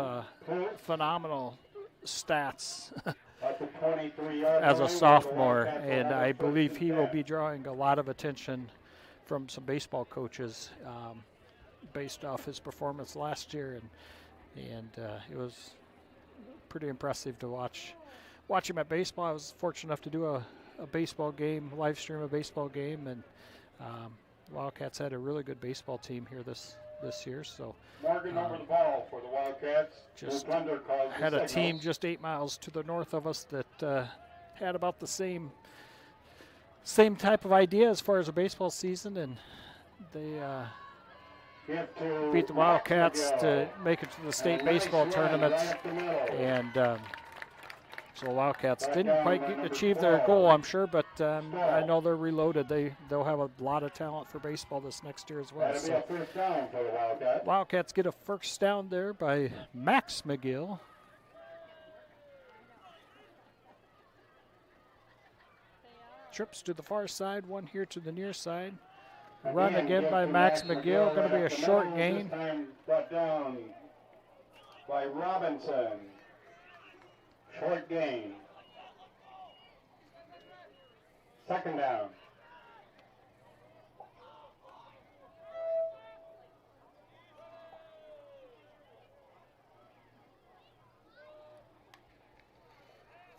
phenomenal stats as a sophomore, and I believe he will be drawing a lot of attention from some baseball coaches based off his performance last year, and it was pretty impressive to watch him at baseball. I was fortunate enough to do a baseball game, live stream a baseball game, and Wildcats had a really good baseball team here this year. So Morgan over the ball for the Wildcats. just Thunder calls the had a team signals. just 8 miles to the north of us that had about the same type of idea as far as a baseball season, and they Give to beat the Max Wildcats McGill. to make it to the state And a nice baseball run tournaments. right up the middle. And so the Wildcats Back didn't down quite by number achieve their 12. goal, I'm sure, but I know they're reloaded. They'll have a lot of talent for baseball this next year as well. That'll be So a first down for the Wildcats. Wildcats get a first down there by Max McGill. Trips to the far side, one here to the near side. Run again give by to Max McGill, going to be right a up the short middle. gain. This time brought down by Robinson. Short gain. Second down.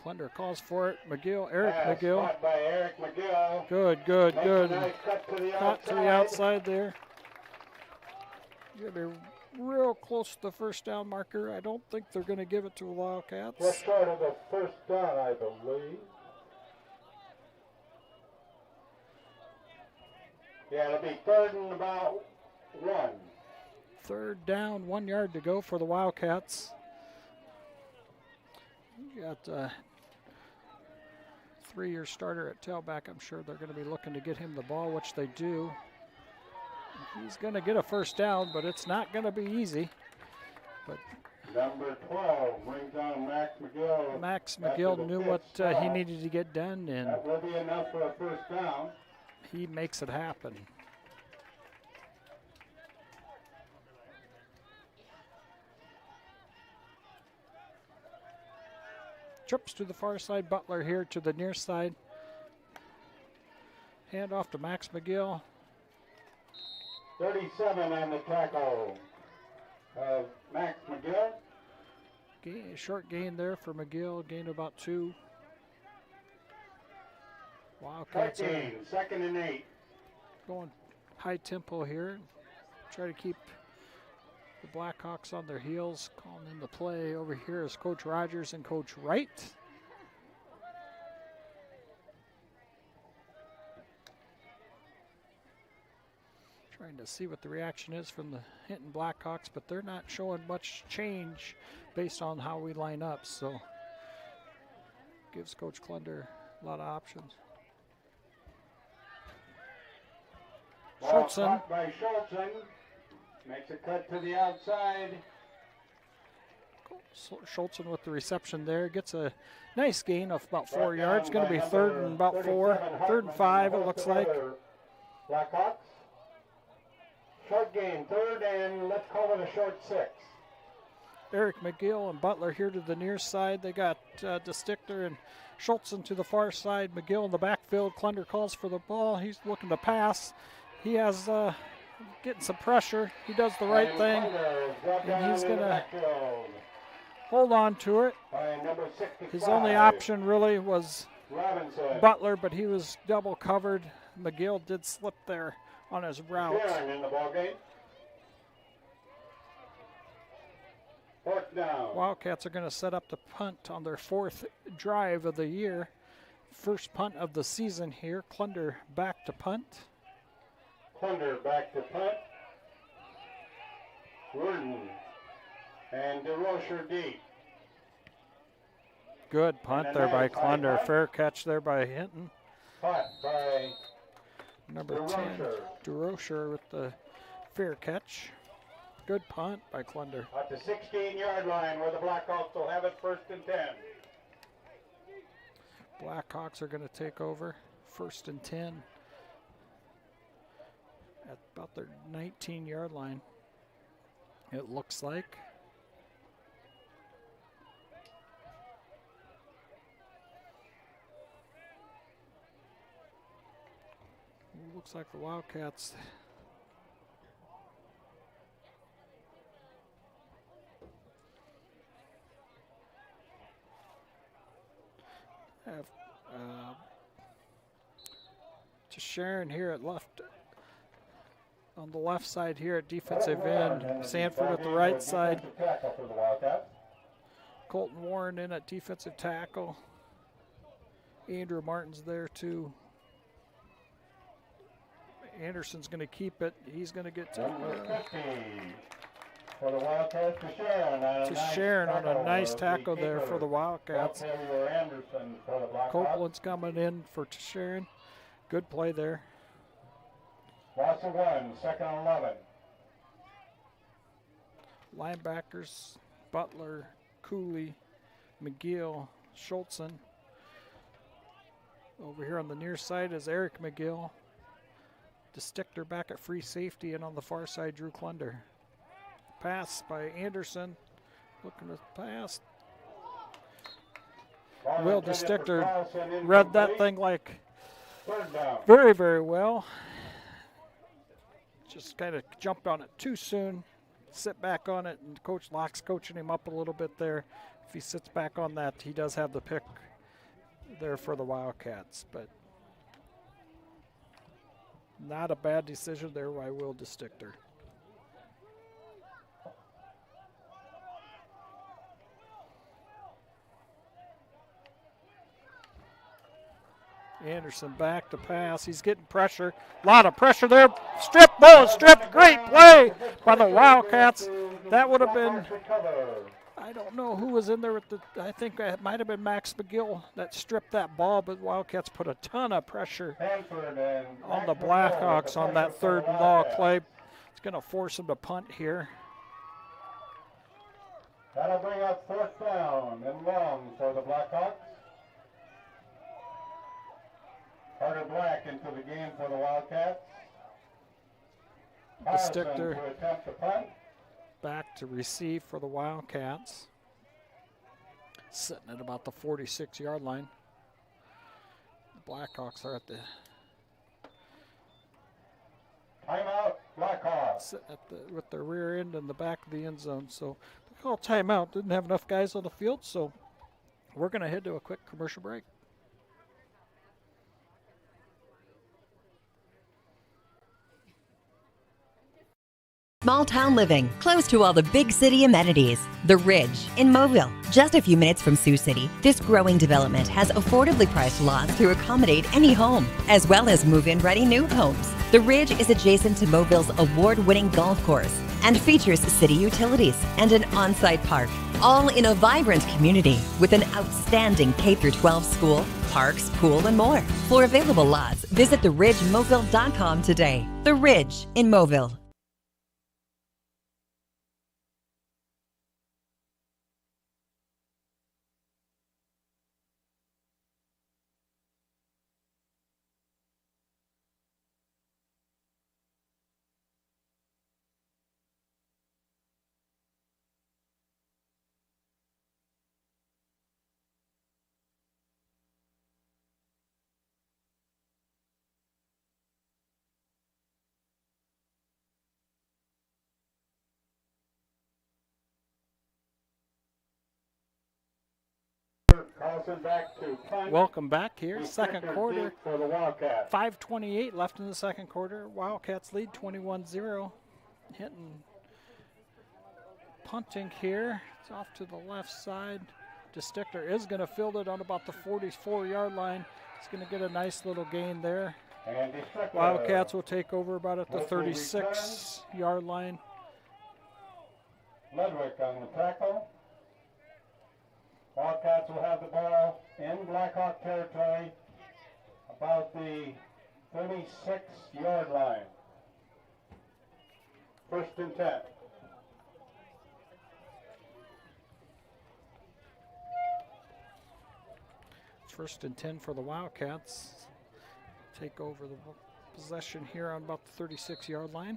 Clunder calls for it. Eric Pass McGill. caught by Eric McGill. Good. Makes a nice cut to the Cut to the outside there. Going to be real close to the first down marker. I don't think they're going to give it to the Wildcats. Just short of the first down, I believe. Yeah, it'll be third and about 1. Third down, 1 yard to go for the Wildcats. You got a 3-year starter at tailback. I'm sure they're going to be looking to get him the ball, which they do. He's going to get a first down, but it's not going to be easy. But Number 12 brings on Max McGill. Max after McGill the knew fifth what he stop. needed to get done, and That will be enough for a first down. he makes it happen. Trips to the far side. Butler here to the near side. Hand off to Max McGill. 37 on the tackle of Max McGill. Short gain there for McGill. Gain about 2. Cut Wildcats are gain, 2nd and 8. going high tempo here. Try to keep the Blackhawks on their heels. Calling in the play over here is Coach Rogers and Coach Wright. Trying to see what the reaction is from the Hinton Blackhawks, but they're not showing much change based on how we line up, so gives Coach Clunder a lot of options. Ball Schultzen. caught by Schultzen. Makes a cut to the outside. Schultzen with the reception there. Gets a nice gain of about 4 Brought yards. down Going to by be third number and about 4. 37 Third and Hartman, 5, it both looks like. together. Blackhawks. Short gain, third, and let's call it a short 6. Eric McGill and Butler here to the near side. They got DeStickler and Schultzen to the far side. McGill in the backfield. Clunder calls for the ball. He's looking to pass. He has getting some pressure. He does the right thing, and he's going to hold on to it. His only option really was Robinson. Butler, but he was double covered. McGill did slip there on his route. Sharon in the ballgame. Fourth down. Wildcats are going to set up the punt on their 4th drive of the year. First punt of the season here. Clunder back to punt. Clunder back to punt. Worden and DeRocher deep. Good punt And a there by nice high Clunder. punt. Fair catch there by Hinton. Caught by Number 10, DeRocher with the fair catch. Good punt by Clunder. at the 16-yard line where the Blackhawks will have it 1st and 10. Blackhawks are going to take over 1st and 10 at about their 19-yard line, it looks like. Looks like the Wildcats Have to Sharon here at left, on the left side here at defensive end. Sanford at the right side. Colton Warren in at defensive tackle. Andrew Martin's there too. Anderson's going to keep it. He's going to get to Sharon on a nice tackle there for the Wildcats. Copeland's coming in for Sharon. Good play there. Loss of 1, second and 11. Linebackers, Butler, Cooley, McGill, Schultzen. Over here on the near side is Eric McGill. DeStichter back at free safety, and on the far side, Drew Klunder. Pass by Anderson. Looking to pass. Will DeStichter read that thing like very, very well. Just kind of jumped on it too soon. Sit back on it, and Coach Locke's coaching him up a little bit there. If he sits back on that, he does have the pick there for the Wildcats, but not a bad decision there by Will DeStichter. Anderson back to pass. He's getting pressure. A lot of pressure there. Strip, ball stripped. Great play by the Wildcats. That would have been, I don't know who was in there with the, I think it might have been Max McGill that stripped that ball, but Wildcats put a ton of pressure on the Blackhawks on that third and long play. It's going to force them to punt here. That'll bring up fourth down and long for the Blackhawks. Carter Black into the game for the Wildcats. DeStichter to attempt the punt. Back to receive for the Wildcats. Sitting at about the 46-yard line. The Blackhawks are at the timeout. Blackhawks sitting at the with their rear end in the back of the end zone. So they call timeout. Didn't have enough guys on the field, so we're going to head to a quick commercial break. Small town living, close to all the big city amenities. The Ridge in Mobile, just a few minutes from Sioux City. This growing development has affordably priced lots to accommodate any home, as well as move-in ready new homes. The Ridge is adjacent to Mobile's award-winning golf course and features city utilities and an on-site park, all in a vibrant community with an outstanding K-12 school, parks, pool, and more. For available lots, visit theridgemobile.com today. The Ridge in Mobile. Welcome back here. Second quarter. For the Wildcats. 5:28 left in the second quarter. Wildcats lead 21-0. Hinton punting here. It's off to the left side. DeStichter is going to field it on about the 44-yard line. He's going to get a nice little gain there. Wildcats will take over about at the 36-yard line. Ludwig on the tackle. Wildcats will have the ball in Blackhawk territory about the 36-yard line. First and 10. First and 10 for the Wildcats. Take over the possession here on about the 36-yard line.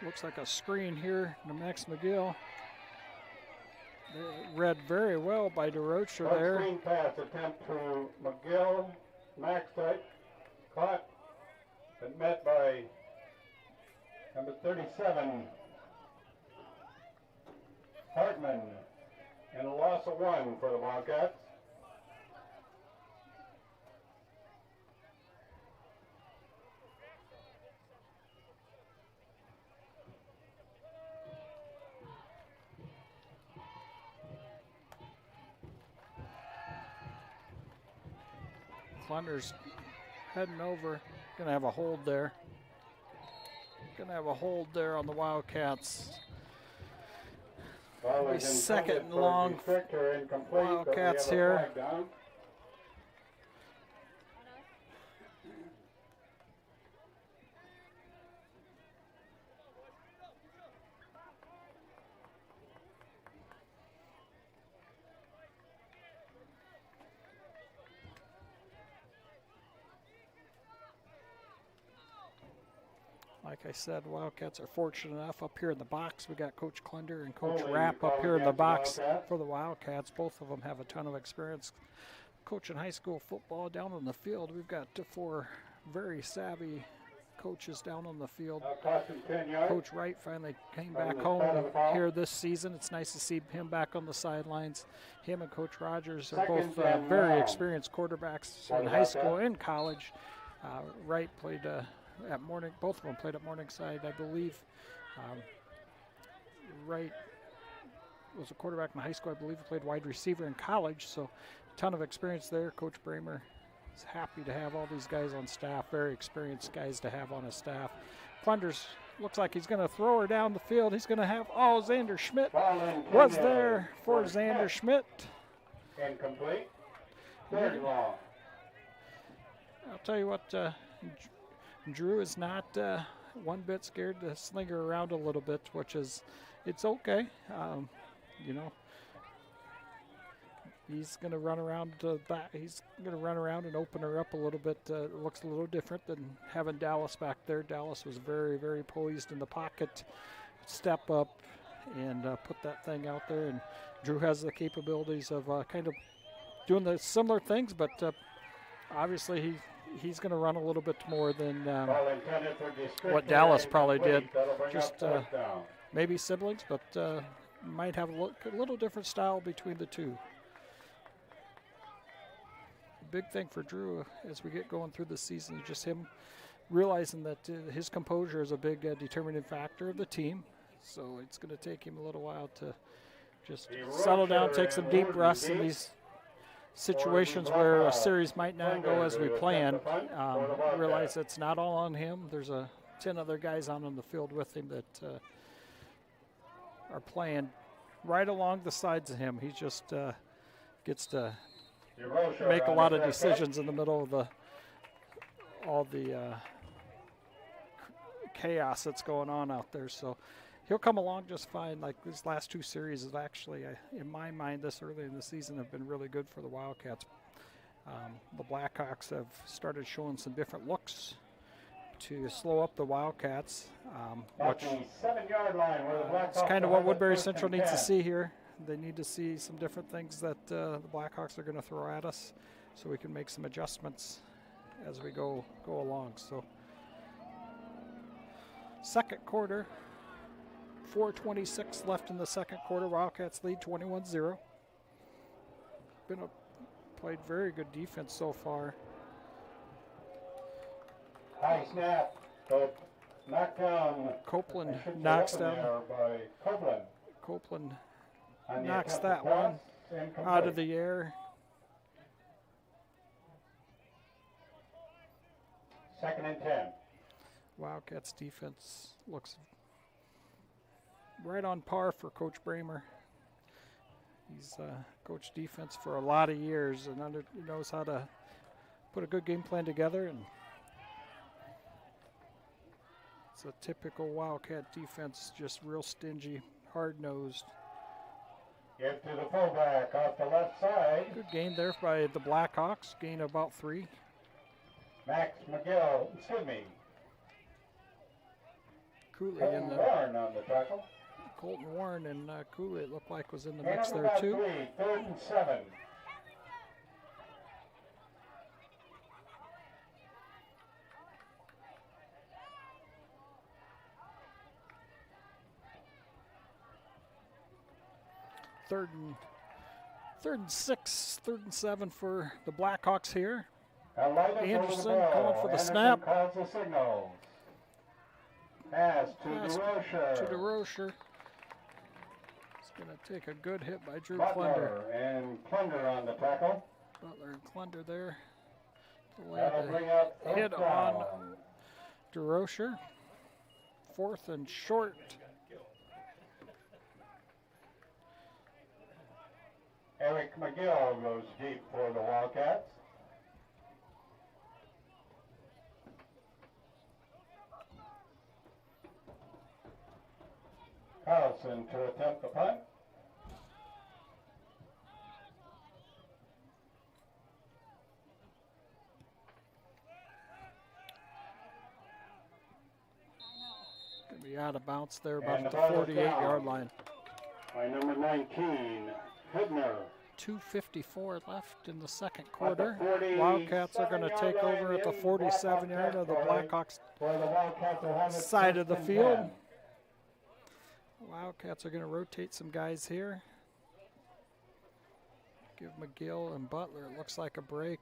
Looks like a screen here to Max McGill. Read very well by DeRocher there. Screen pass attempt to McGill. Max caught and met by Number 37, Hartman, and a loss of 1 for the Wildcats. Flunder's heading over. Gonna have a hold there. Gonna have a hold there on the Wildcats. Ball is Second intended and for long district or incomplete, but we Wildcats have a here. flag down. Like I said, Wildcats are fortunate enough up here in the box. We got Coach Klunder and Coach Holding Rapp up call here in the against box the Wildcats. for the Wildcats. Both of them have a ton of experience coaching high school football down on the field. We've got 4 very savvy coaches down on the field. Caution 10 yards. Coach Wright finally came From back the home start of the ball. here this season. It's nice to see him back on the sidelines. Him and Coach Rogers are Second both and very long. experienced quarterbacks For in the high school Wildcats. and college. Wright played at Morning. Both of them played at Morningside, I believe. Wright was a quarterback in high school. I believe he played wide receiver in college, so a ton of experience there. Coach Bramer is happy to have all these guys on staff, very experienced guys to have on his staff. Plunders looks like he's going to throw her down the field. He's going to have, Xander Schmidt Ball intended was there for Xander Schmidt. Schmidt. Incomplete. Third and long. I'll tell you what, Drew is not one bit scared to sling her around a little bit, which is, it's okay. You know, he's going to run around he's going to run around and open her up a little bit. It looks a little different than having Dallas back there. Dallas was very, very poised in the pocket, step up and put that thing out there. And Drew has the capabilities of kind of doing the similar things, but obviously he's going to run a little bit more than Ball intended for district what or Dallas probably did. incomplete. That'll bring Just up fourth down. maybe siblings, but might have a little different style between the two. Big thing for Drew as we get going through the season is just him realizing that his composure is a big determining factor of the team. So it's going to take him a little while to just settle down, take some deep breaths in these situations where a series might not go as we plan. Realize it's not all on him. There's 10 other guys on the field with him that are playing right along the sides of him. He just gets to make a lot of decisions in the middle of all the chaos that's going on out there. So he'll come along just fine. Like these last 2 series is actually, in my mind, this early in the season have been really good for the Wildcats. The Blackhawks have started showing some different looks to slow up the Wildcats, which it's kind of what Woodbury Central needs to see here. They need to see some different things that the Blackhawks are going to throw at us so we can make some adjustments as we go along. So second quarter, 4:26 left in the second quarter. Wildcats lead 21-0. Played very good defense so far. High snap, but knocked down. Copeland I should say knocks up in the down. air by Copeland. Copeland On the knocks attempted that pass, one incomplete. out of the air. Second and 10. Wildcats defense looks right on par for Coach Bramer. He's coached defense for a lot of years and knows how to put a good game plan together. And it's a typical Wildcat defense, just real stingy, hard-nosed. Give to the fullback off the left side. Good gain there by the Blackhawks, gain of about 3. Max McGill, excuse me. Cooley in Colton the Warren on the tackle. Colton Warren and Cooley, it looked like, was in the Gain mix of there about too. 3, third and 7. third and 6, 3rd and 7 for the Blackhawks here. Anderson calling for the snap. Calls the signals. Pass to Pass DeRocher. to DeRocher. It's going to take a good hit by Drew Butler Clunder. and Clunder on the tackle. Butler and Clunder there. To lay That'll bring up the hit fourth on down. DeRocher. 4th and short. Eric McGill goes deep for the Wildcats. Carlson to attempt the punt. Going to be out of bounds there, And about the the ball is 48-yard down. line. By number 19, Hibner. 2:54 left in the second At the quarter. 47 Wildcats are going to take yard over at the line in 47-yard of the Blackhawks Blackhawks where the Wildcats will have it side of the 1st and field. 10. Wildcats are going to rotate some guys here. Give McGill and Butler, it looks like a break.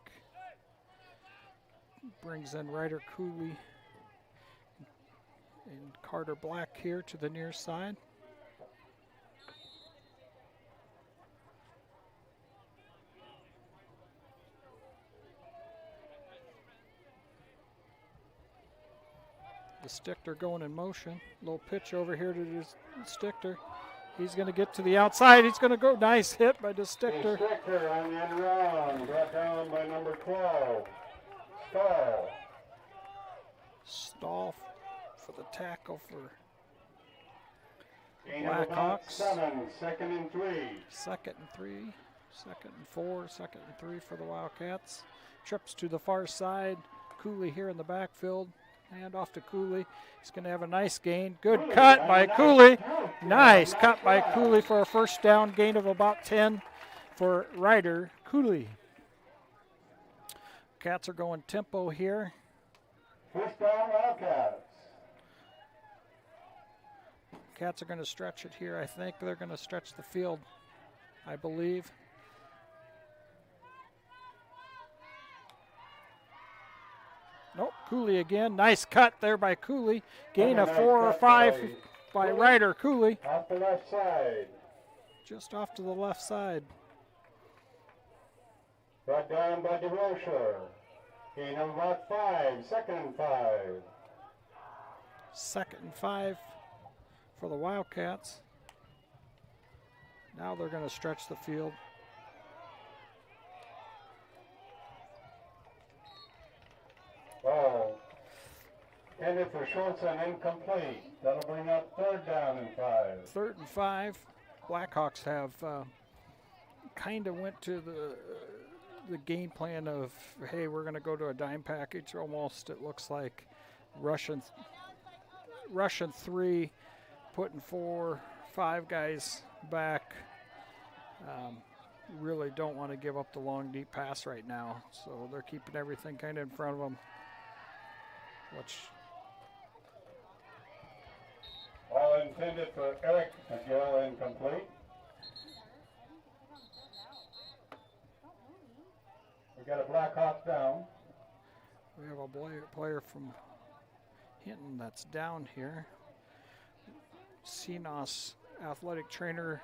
Brings in Ryder Cooley and Carter Black here to the near side. The Stichter going in motion. Little pitch over here to Stichter. He's going to get to the outside. He's going to go. Nice hit by the Stichter. Stichter on the end run, brought down by number 12, Stahl. Stahl for the tackle for Gain of about Blackhawks. 7, 2nd and 3. 2nd and 3, 2nd and 4, 2nd and 3 for the Wildcats. Trips to the far side. Cooley here in the backfield. Hand off to Cooley. He's going to have a nice gain. Good cut by Cooley. Nice cut by Cooley for a first down, gain of about 10 for Ryder Cooley. Cats are going tempo here. First down, Wildcats. Cats are going to stretch it here. I think they're going to stretch the field, I believe. Nope, Cooley again. Nice cut there by Cooley. Gain of 4 or 5 by Ryder Cooley. Off the left side. Just off to the left side. Brought down by DeRocher. Gain of about 5, 2nd and 5. 2nd and 5 for the Wildcats. Now they're going to stretch the field. Oh, intended for shorts and incomplete. That'll bring up 3rd down and 5. 3rd and 5. Blackhawks have kind of went to the game plan of, hey, we're going to go to a dime package almost. It looks like Russian 3, putting 4, 5 guys back. Really don't want to give up the long, deep pass right now. So they're keeping everything kind of in front of them. Which All intended for Eric McGill, incomplete. We got a Blackhawk down. we have a player from Hinton that's down here. CNOS athletic trainer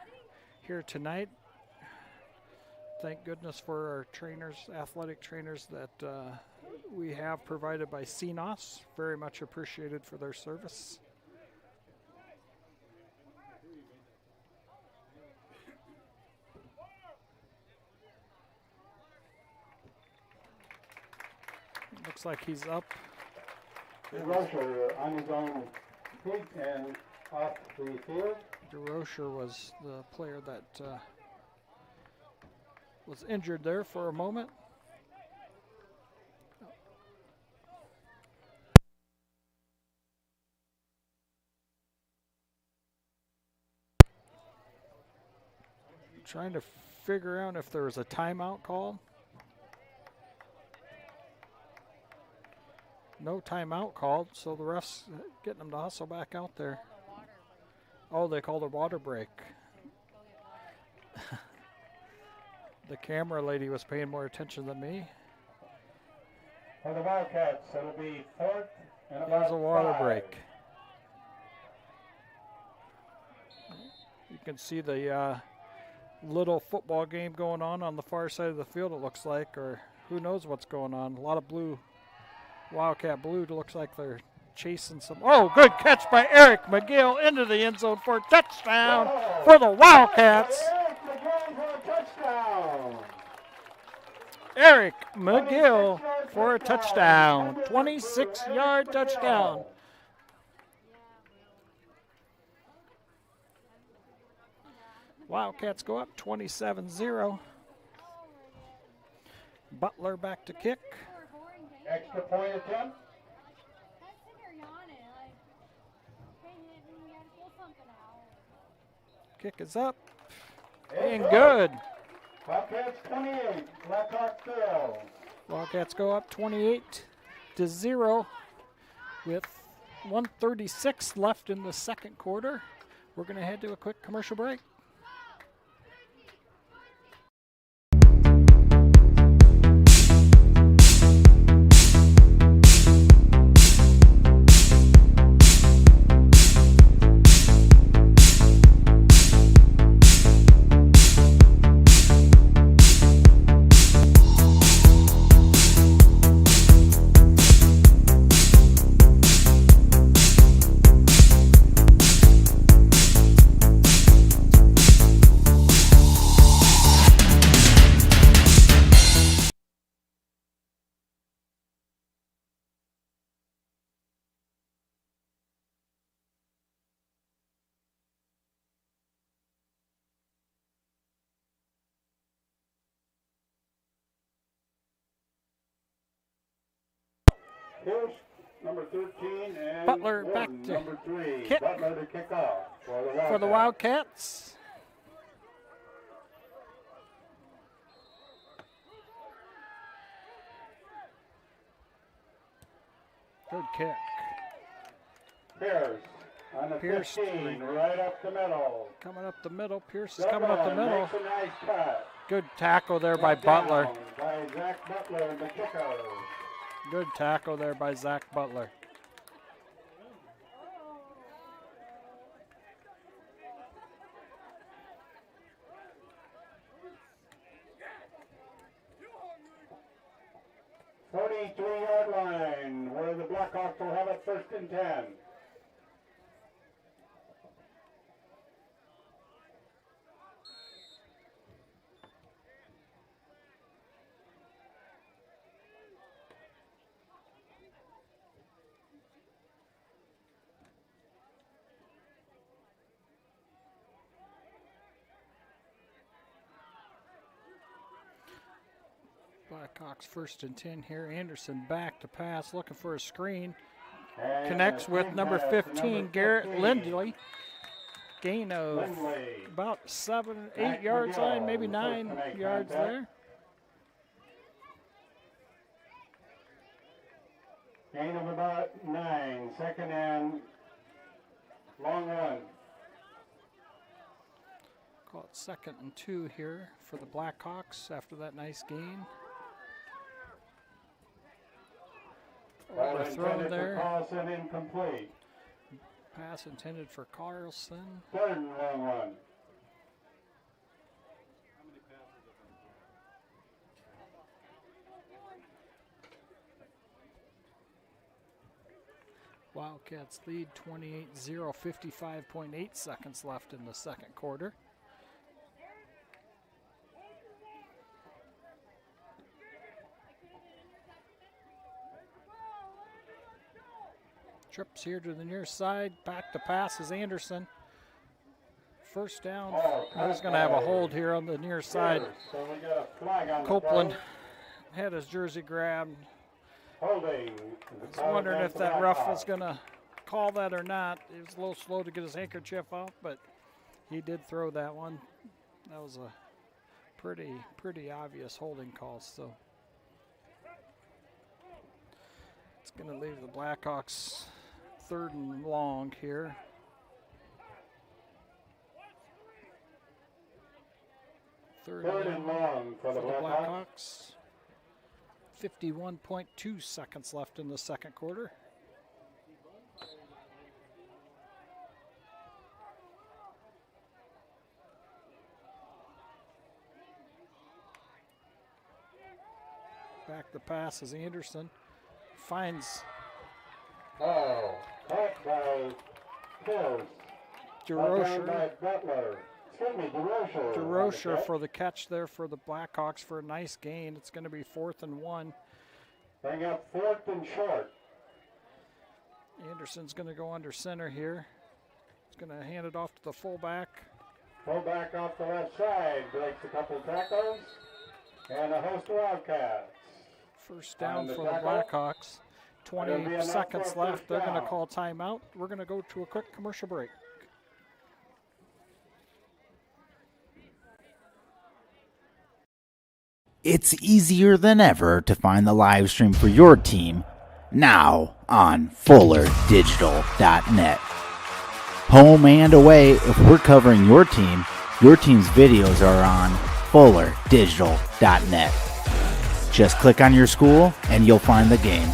here tonight. Thank goodness for our trainers, athletic trainers that we have provided by CNOS. Very much appreciated for their service. Looks like he's up. DeRocher on his own feet and off the field. DeRocher was the player that was injured there for a moment. Trying to figure out if there was a timeout called. No timeout called, so the refs getting them to hustle back out there. Oh, they called a water break. The camera lady was paying more attention than me. For the Wildcats, it'll be 4th and about There's a water 5. break. You can see the little football game going on the far side of the field, it looks like, or who knows what's going on. A lot of blue, Wildcat blue. It looks like they're chasing some. Oh, good catch by Eric McGill into the end zone for a touchdown for the Wildcats. Eric McGill for a touchdown. Eric McGill for a touchdown. 26-yard touchdown. Wildcats go up 27-0. Butler back to kick. Extra point attempt. Kick is up and good. Wildcats 28, Blackhawks 0. Wildcats go up 28-0 with 1:36 left in the second quarter. We're going to head to a quick commercial break. Here's number 13 and Butler back Warden, to number 3. kick Butler to kick off for the Wildcats. Good kick. Pierce on the Pierce 15, right up the middle. Coming up the middle. Pierce is coming up the middle. Makes a nice cut. Good tackle there by Down Butler. By Zach Butler, the kicker. Good tackle there by Zach Butler. Yard line where the Blackhawks will have it 1st and 10. Blackhawks 1st and 10 here. Anderson back to pass, looking for a screen. And Connects with screen number pass to 15, number Garrett 15. Lindley. Gain of Lindley. about 7, 8 Back yards McGill. line, maybe First 9 to make yards contact. there. Gain of about 9. 2nd and long one. Call it 2nd and 2 here for the Blackhawks after that nice gain. Ball They're thrown intended for there. Carlson, incomplete. Pass intended for Carlson. 3rd and long one. Wildcats lead 28-0, 55.8 seconds left in the second quarter. Trips here to the near side. Back to pass is Anderson. First down. He's going to have a hold here on the near side. So we got a flag on Copeland the play. had his jersey grabbed. Holding. I was wondering if that ref was going to call that or not. He was a little slow to get his handkerchief off, but he did throw that one. That was a pretty obvious holding call. So it's going to leave the Blackhawks 3rd and long here. Third Third and and long for the Blackhawks. Blackhawks. 51.2 seconds left in the second quarter. Back the pass as Anderson finds Oh, caught by Pierce. DeRocher. By Butler. Excuse me, DeRocher. DeRocher for the catch there for the Blackhawks for a nice gain. It's going to be 4th and 1. Bring up 4th and short. Anderson's going to go under center here. He's going to hand it off to the fullback. Fullback off the left side. Breaks a couple tackles. And a host of Wildcats. First down the for the tackle. Blackhawks. 20 It'll be enough seconds for a left. first They're going to down. call timeout. We're going to go to a quick commercial break. It's easier than ever to find the live stream for your team now on FullerDigital.net. Home and away, if we're covering your team's videos are on FullerDigital.net. Just click on your school and you'll find the game.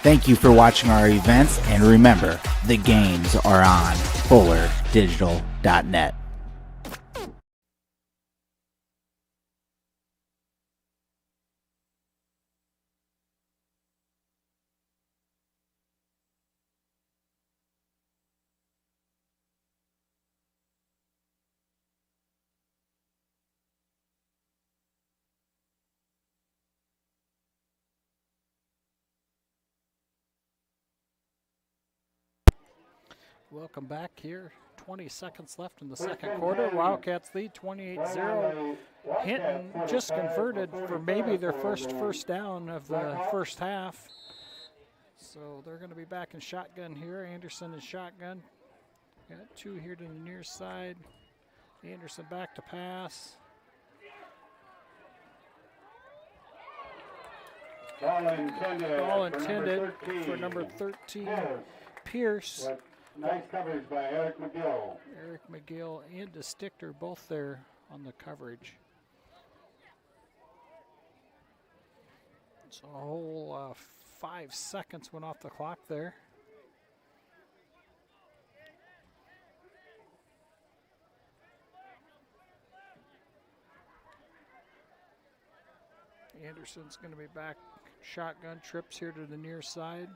Thank you for watching our events, and remember, the games are on FullerDigital.net. Welcome back here. 20 seconds left in the second quarter. Wildcats lead 28-0. Hinton just converted for maybe their first down of the first half. So they're going to be back in shotgun here. Anderson in shotgun. Got two here to the near side. Anderson back to pass. Ball intended for number 13, Pierce. Nice coverage by Eric McGill. Eric McGill and DeStichter both there on the coverage. So a whole 5 seconds went off the clock there. Anderson's going to be back. Shotgun trips here to the near side.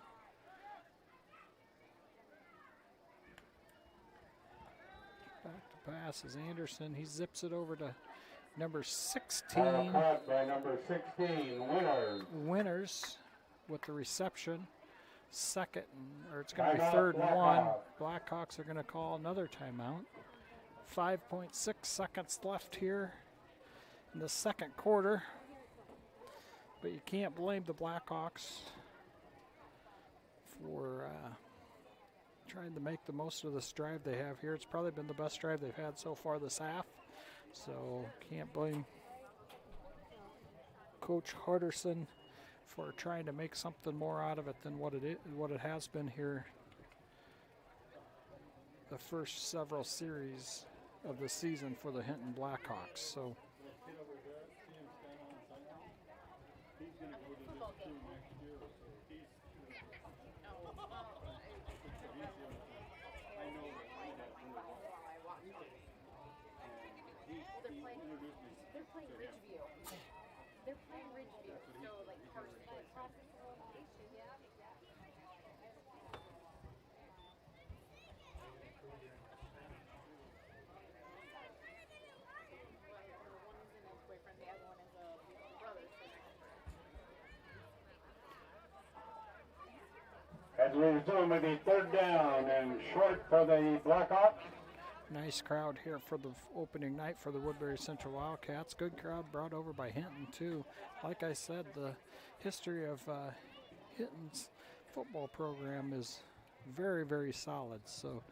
Back to pass is Anderson. He zips it over to number 16. Caught by number 16, Winners with the reception. Second, or it's going to be third and 1. Blackhawks are going to call another timeout. 5.6 seconds left here in the second quarter. But you can't blame the Blackhawks for trying to make the most of this drive they have here. It's probably been the best drive they've had so far this half. So can't blame Coach Harderson for trying to make something more out of it than what it has been here the first several series of the season for the Hinton Blackhawks. So as we resume with the third down and short for the Blackhawks. nice crowd here for the opening night for the Woodbury Central Wildcats. Good crowd brought over by Hinton too. Like I said, the history of Hinton's football program is very, very solid. So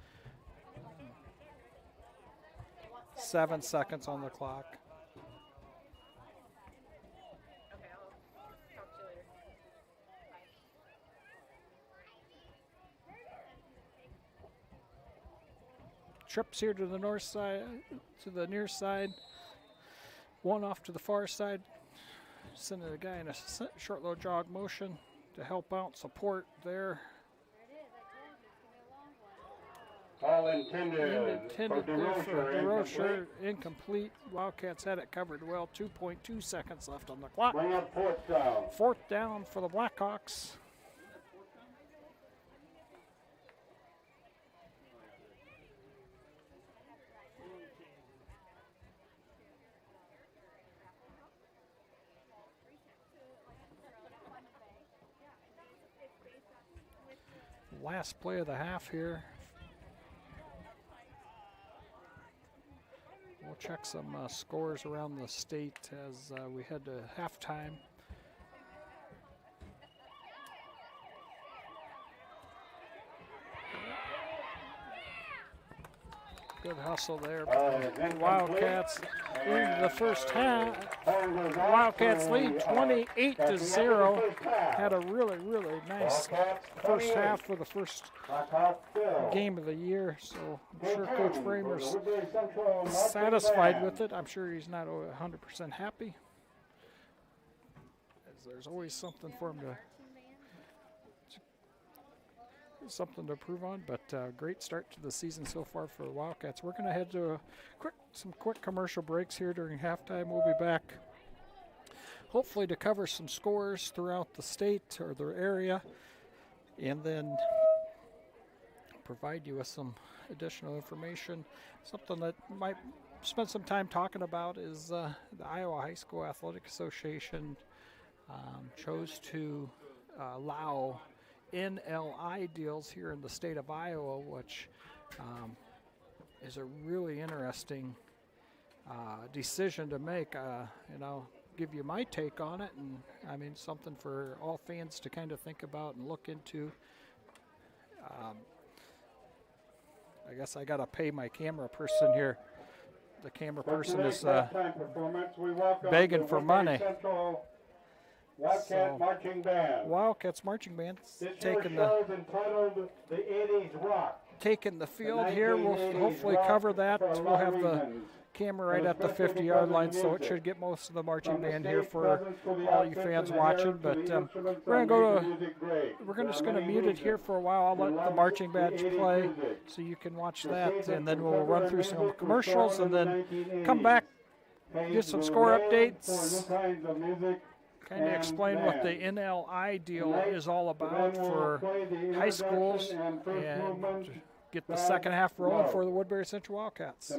7 seconds on the clock. trips here to the north side, to the near side. One off to the far side. Sending a guy in a short little jog motion to help out, support there. All intended for DeRocher, incomplete. Wildcats had it covered well. 2.2 seconds left on the clock. Bring up fourth down. Fourth down for the Blackhawks. Last play of the half here. We'll check some scores around the state as we head to halftime. Good hustle there by the Wildcats in the first half. The Wildcats lead 28-0. Had a really, really nice first half for the first game of the year. So I'm sure Coach Framer's satisfied with it. I'm sure he's not 100% happy, as there's always something for him to improve on, but great start to the season so far for the Wildcats. We're going to head to some quick commercial breaks here during halftime. We'll be back hopefully to cover some scores throughout the state or the area, and then provide you with some additional information. Something that might spend some time talking about is the Iowa High School Athletic Association chose to allow NLI deals here in the state of Iowa, which is a really interesting decision to make. And I'll give you my take on it, and I mean something for all fans to kind of think about and look into. I guess I got to pay my camera person here. The camera person is begging for money. Wildcat Marching Band. Wildcats Marching Band taking the field here. We'll hongfully cover that. We'll have the camera right at the 50-yard line, so it should get most of the marching band here for all you fans watching. But we're just going to mute it here for a while. I'll let the marching band play so you can watch that, and then we'll run through some commercials and then come back, get some score updates, kind of explain what the NLI deal is all about for high schools, and get the second half rolling for the Woodbury Central Wildcats.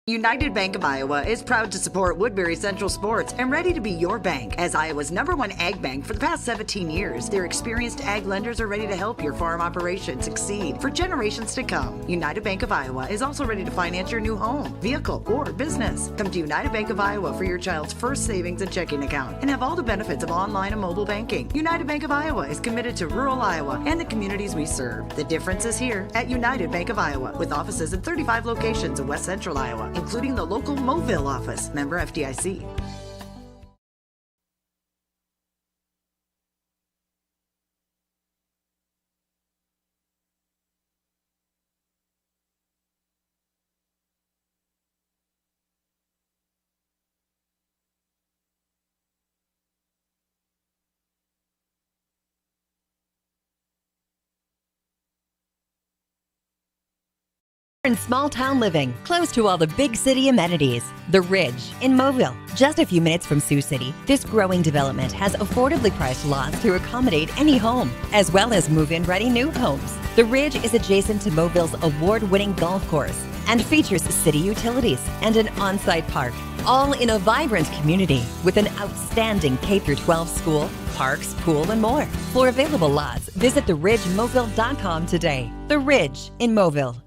United Bank of Iowa is proud to support Woodbury Central Sports and ready to be your bank. As Iowa's #1 ag bank for the past 17 years, their experienced ag lenders are ready to help your farm operation succeed for generations to come. United Bank of Iowa is also ready to finance your new home, vehicle, or business. Come to United Bank of Iowa for your child's first savings and checking account and have all the benefits of online and mobile banking. United Bank of Iowa is committed to rural Iowa and the communities we serve. The difference is here at United Bank of Iowa, with offices in 35 locations in West Central Iowa, including the local Mobile office. Member FDIC. In small town living, close to all the big city amenities. The Ridge in Mobile, just a few minutes from Sioux City. This growing development has affordably priced lots to accommodate any home, as well as move-in ready new homes. The Ridge is adjacent to Mobille's award-winning golf course and features city utilities and an on-site park, all in a vibrant community with an outstanding K-12 school, parks, pool, and more. For available lots, visit theridgemobile.com today. The Ridge in Mobile.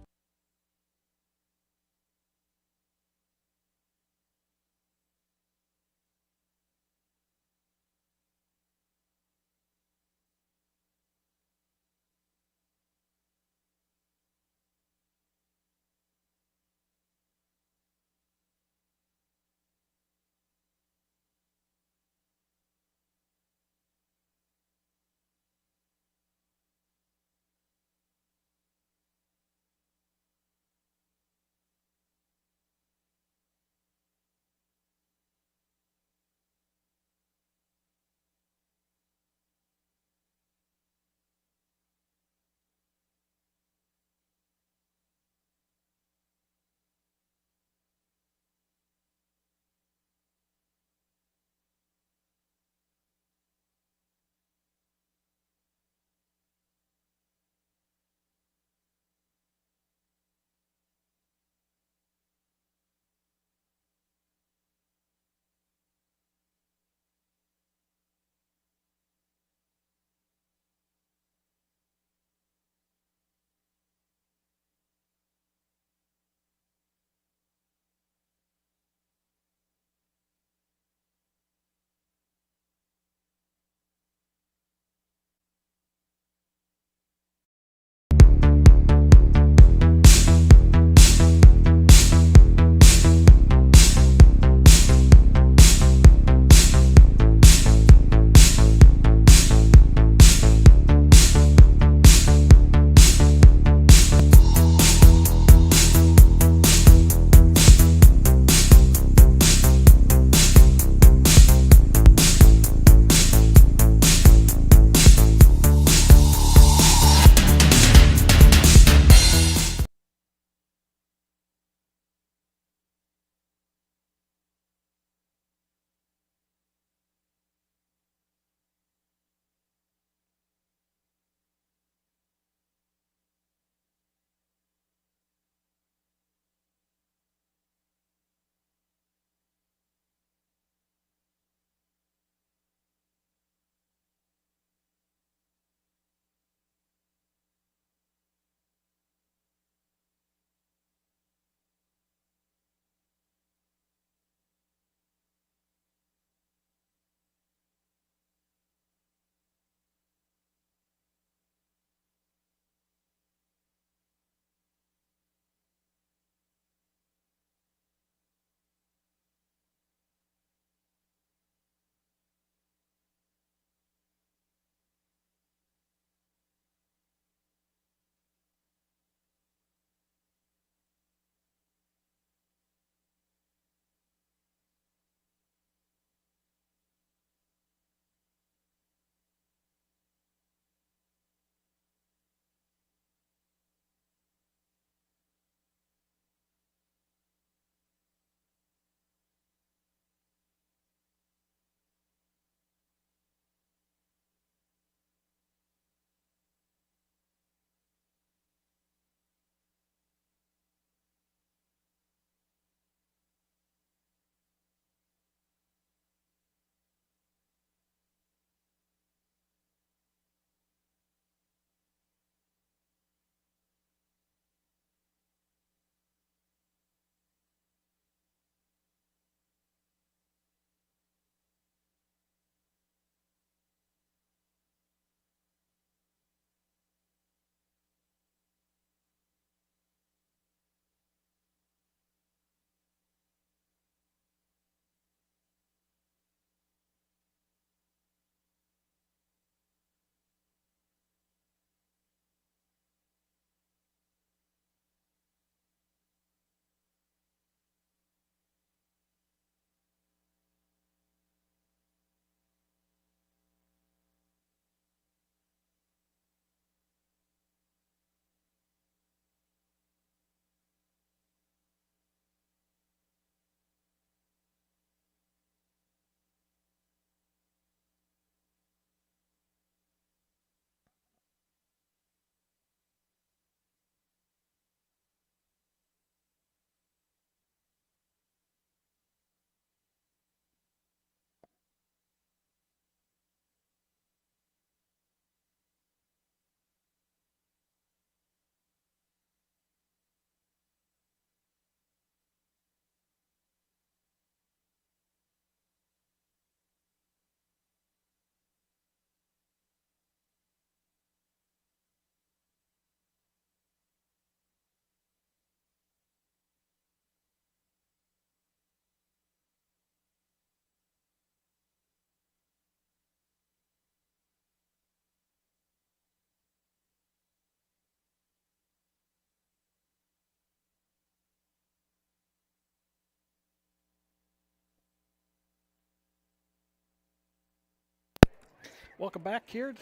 Welcome back here.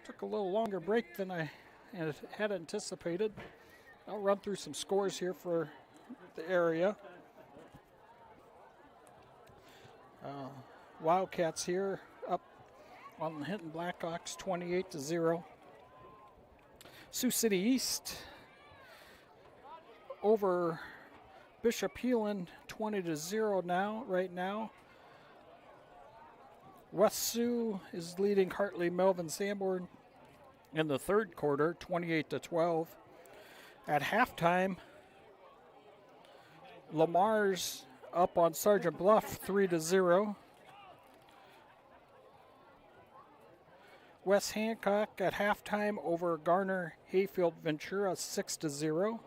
Took a little longer break than I had anticipated. I'll run through some scores here for the area. Wildcats here up on the Hinton Blackhawks 28-0. Sioux City East over Bishop Heelan 20-0 now, right now. West Sioux is leading Hartley Melvin Sanborn in the third quarter, 28-12. At halftime, Lamar's up on Sergeant Bluff 3-0. West Hancock at halftime over Garner Hayfield Ventura 6-0.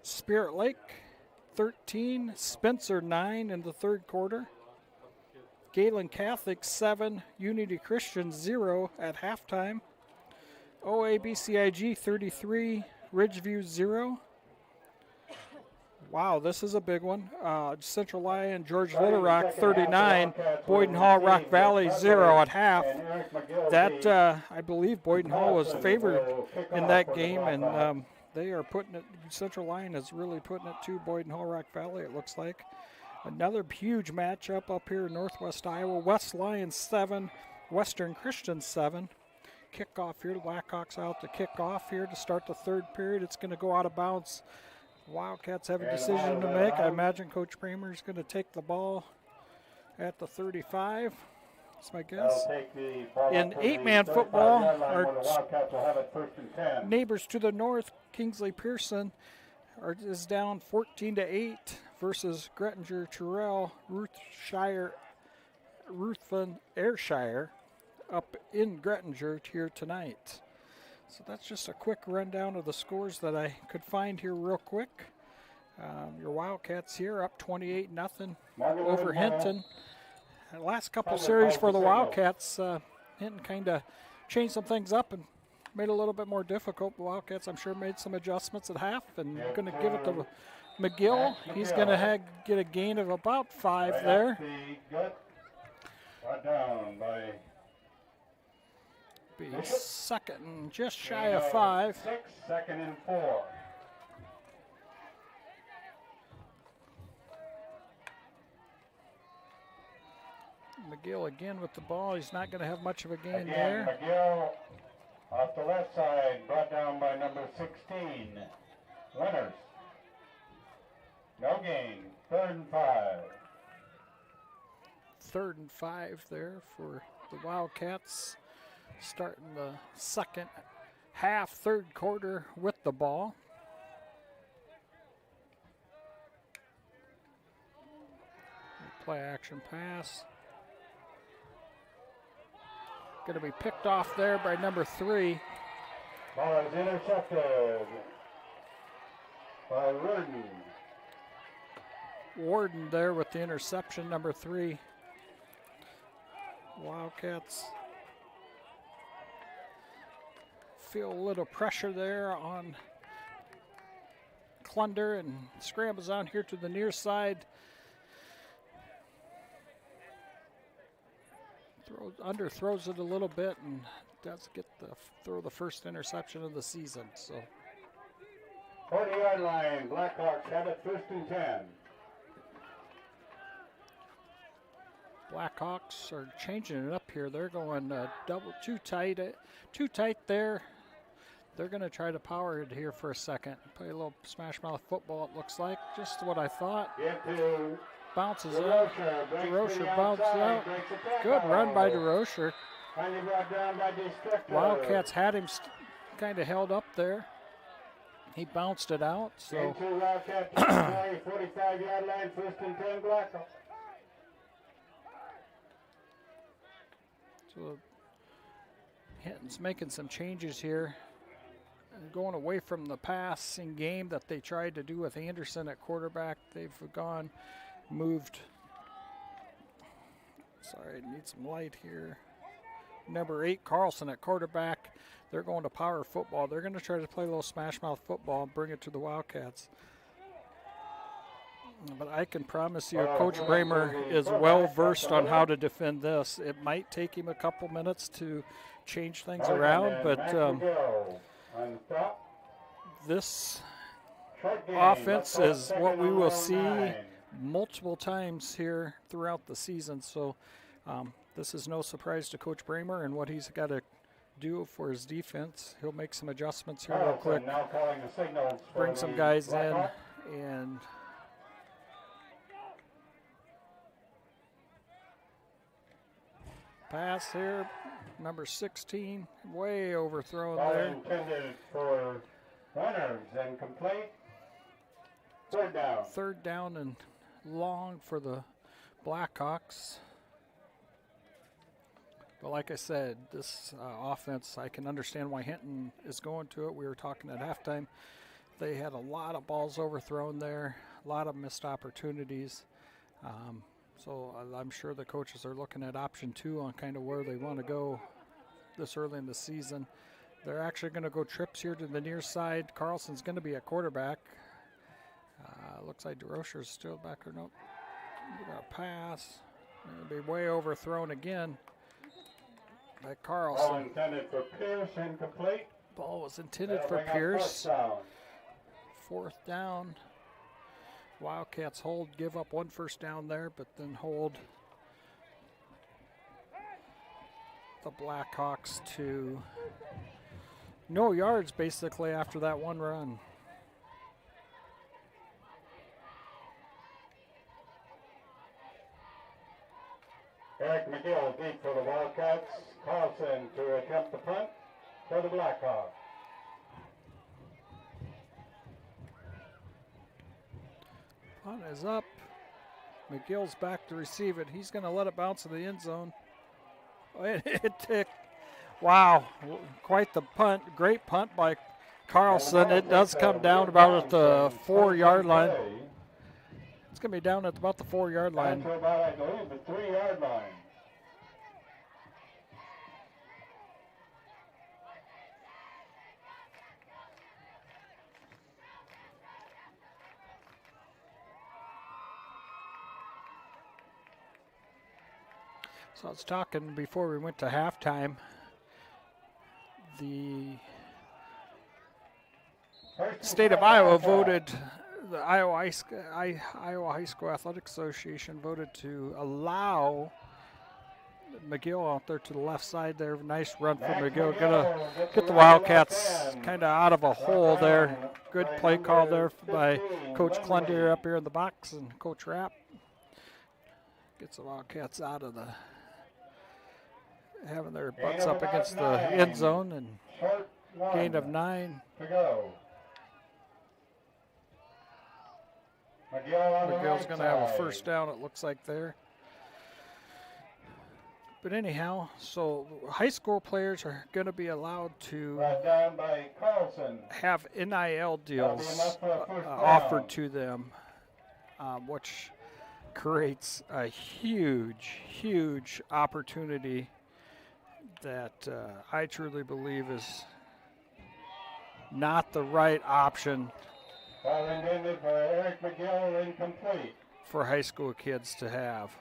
Spirit Lake 13, Spencer 9 in the third quarter. Galen Catholic 7, Unity Christian 0 at halftime. OABCIG 33, Ridgeview 0. Wow, this is a big one. Central Lyon, George Little Rock 39, Boyden Hall, Rock Valley 0 at half. That, I believe Boyden Hall was favored in that game, and they are putting it, Central Lyon is really putting it to Boyden Hall, Rock Valley, it looks like. Another huge matchup up here in Northwest Iowa. West Lyon 7, Western Christian 7. Kickoff here, the Blackhawks out to kick off here to start the third period. It's going to go out of bounds. Wildcats have a decision to make. I imagine Coach Kramer is going to take the ball at the 35. That's my guess. In 8-man football, our neighbors to the north, Kingsley Pearson, is down 14-8 versus Grettinger Terrell, Ruthven Ayrshire up in Grettinger here tonight. So that's just a quick rundown of the scores that I could find here real quick. Your Wildcats here up 28-0 over Hinton. The last couple series for the Wildcats, Hinton kind of changed some things up and made it a little bit more difficult. The Wildcats, I'm sure, made some adjustments at half and going to give it to McGill. He's going to get a gain of about 5 there. Down by Be second and just shy of 5. 6, second and 4. McGill again with the ball. He's not going to have much of a gain Again, there. McGill off the left side, brought down by number 16. Winners. No gain. 3rd and 5. 3rd and 5 there for the Wildcats. Starting the second half, third quarter with the ball. Play action pass. Going to be picked off there by number 3. Ball is intercepted by Warden. Warden there with the interception, number 3. Wildcats feel a little pressure there on Clunder and scrambles on here to the near side. Underthrows it a little bit and does get throw the first interception of the season. So 40-yard line, Blackhawks have it 1st and 10. Blackhawks are changing it up here. They're going too tight there. They're going to try to power it here for a second. Play a little smash mouth football, it looks like. Just what I thought. Bounces out. DeRocher bounces out. Good run by DeRocher. Wildcats had him kind of held up there. He bounced it out. So 45-yard line, 1st and 10, Blackhawks. So Hinton's making some changes here. Going away from the passing game that they tried to do with Anderson at quarterback. They've moved. Sorry, I need some light here. Number 8, Carlson at quarterback. They're going to power football. They're going to try to play a little smash mouth football and bring it to the Wildcats. But I can promise you, Coach Bramer is well versed on how to defend this. It might take him a couple minutes to change things around, but this offense is what we will see multiple times here throughout the season. So this is no surprise to Coach Bramer and what he's got to do for his defense. He'll make some adjustments here real quick, bring some guys in, and pass here, number 16, way overthrown there. Intended for runners and complete. Third down. Third down and long for the Blackhawks. But like I said, this offense, I can understand why Hinton is going to it. We were talking at halftime. They had a lot of balls overthrown there, a lot of missed opportunities. So I'm sure the coaches are looking at option 2 on kind of where they want to go this early in the season. They're actually going to go trips here to the near side. Carlson's going to be at quarterback. Looks like DeRocher's still back or nope. We got a pass. It'll be way overthrown again by Carlson. Ball intended for Pierce, incomplete. Ball was intended for Pierce. Fourth down. Wildcats hold, give up one first down there, but then hold the Blackhawks to no yards basically after that one run. Eric McGill deep for the Wildcats. Carlson to attempt the punt for the Blackhawks. Punt is up. McGill's back to receive it. He's going to let it bounce in the end zone. Wow, quite the punt. Great punt by Carlson. It does come down about at the 4-yard line. It's going to be down at about the 4-yard line. Down to about, I believe, the 3-yard line. So I was talking before we went to halftime. The state of Iowa voted, the Iowa High School Athletic Association voted to allow McGill out there to the left side there. Nice run from McGill. Gonna get the Wildcats kind of out of a hole there. Good play call there by Coach Clunder up here in the box, and Coach Rapp gets the Wildcats out of the having their butts up against the end zone, and gain of 9. To go. McGill's going to have a first down, it looks like there. But anyhow, so high school players are going to be allowed to have NIL deals offered to them, which creates a huge, huge opportunity that I truly believe is not the right option for high school kids to have.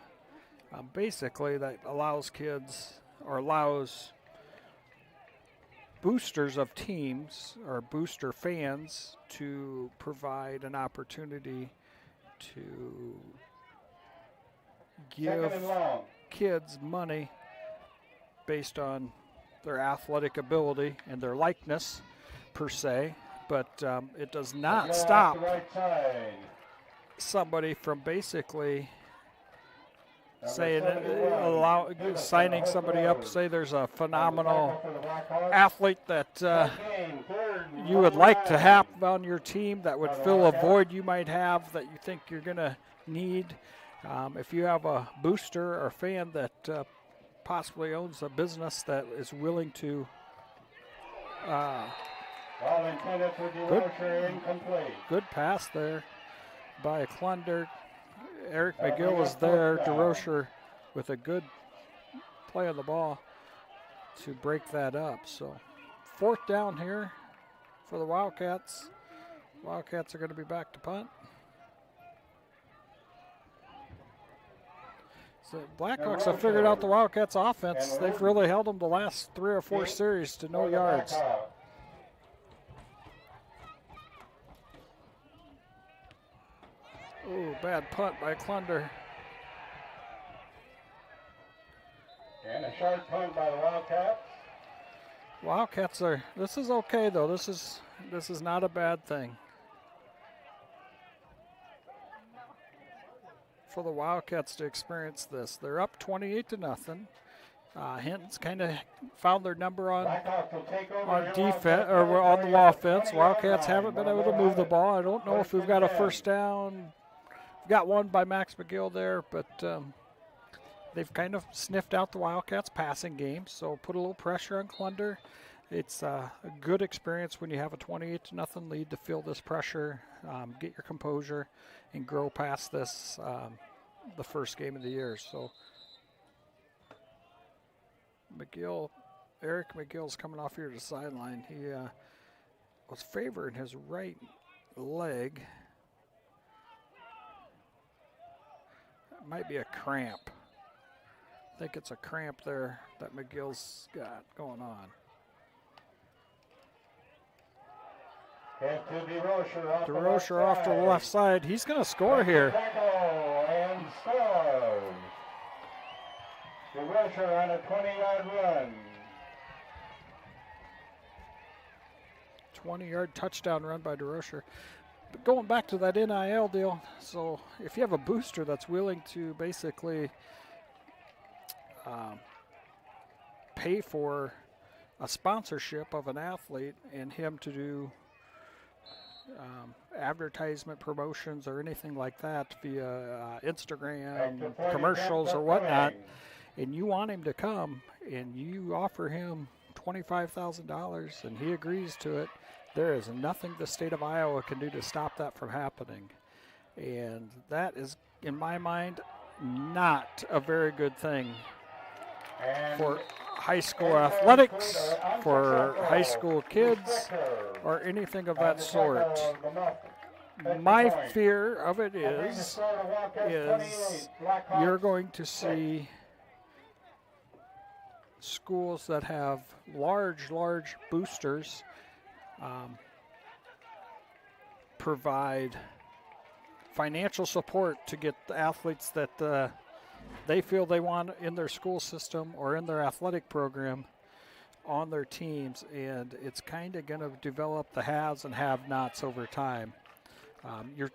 Basically, that allows kids or allows boosters of teams or booster fans to provide an opportunity to give kids money based on their athletic ability and their likeness per se, but it does not stop somebody from basically saying, signing somebody up, say there's a phenomenal athlete that you would like to have on your team that would fill a void you might have that you think you're going to need. If you have a booster or fan that possibly owns a business that is willing to good pass there by Klunder. Eric McGill was there. DeRocher with a good play on the ball to break that up. So 4th down here for the Wildcats. Wildcats are going to be back to punt. So Blackhawks have figured out the Wildcats' offense. They've really held them the last 3 or 4 series to no yards. Ooh, bad punt by Klunder. And a short punt by the Wildcats. Wildcats are. This is okay though. This is not a bad thing for the Wildcats to experience this. They're up 28-0. Hinton's kind of found their number on defense or on the offense. Wildcats haven't been able to move the ball. I don't know if we've got a first down. We've got one by Max McGill there, but they've kind of sniffed out the Wildcats' passing game. So put a little pressure on Klunder. It's a good experience when you have a 28-0 lead to feel this pressure, get your composure, and grow past this the first game of the year. So Eric McGill's coming off here to the sideline. He was favoring his right leg. That might be a cramp. I think it's a cramp there that McGill's got going on. DeRocher off to the left side. He's going to score here. And scores. DeRocher on a 20-yard run. 20-yard touchdown run by DeRocher. But going back to that NIL deal, so if you have a booster that's willing to basically pay for a sponsorship of an athlete and him to do advertisement promotions or anything like that via Instagram commercials or whatnot, and you want him to come and you offer him $25,000 and he agrees to it, there is nothing the state of Iowa can do to stop that from happening. And that is, in my mind, not a very good thing for high school athletics, for high school kids, or anything of that sort. My fear of it is you're going to see schools that have large boosters provide financial support to get the athletes that they feel they want in their school system or in their athletic program on their teams, and it's kind of going to develop the haves and have-nots over time. You're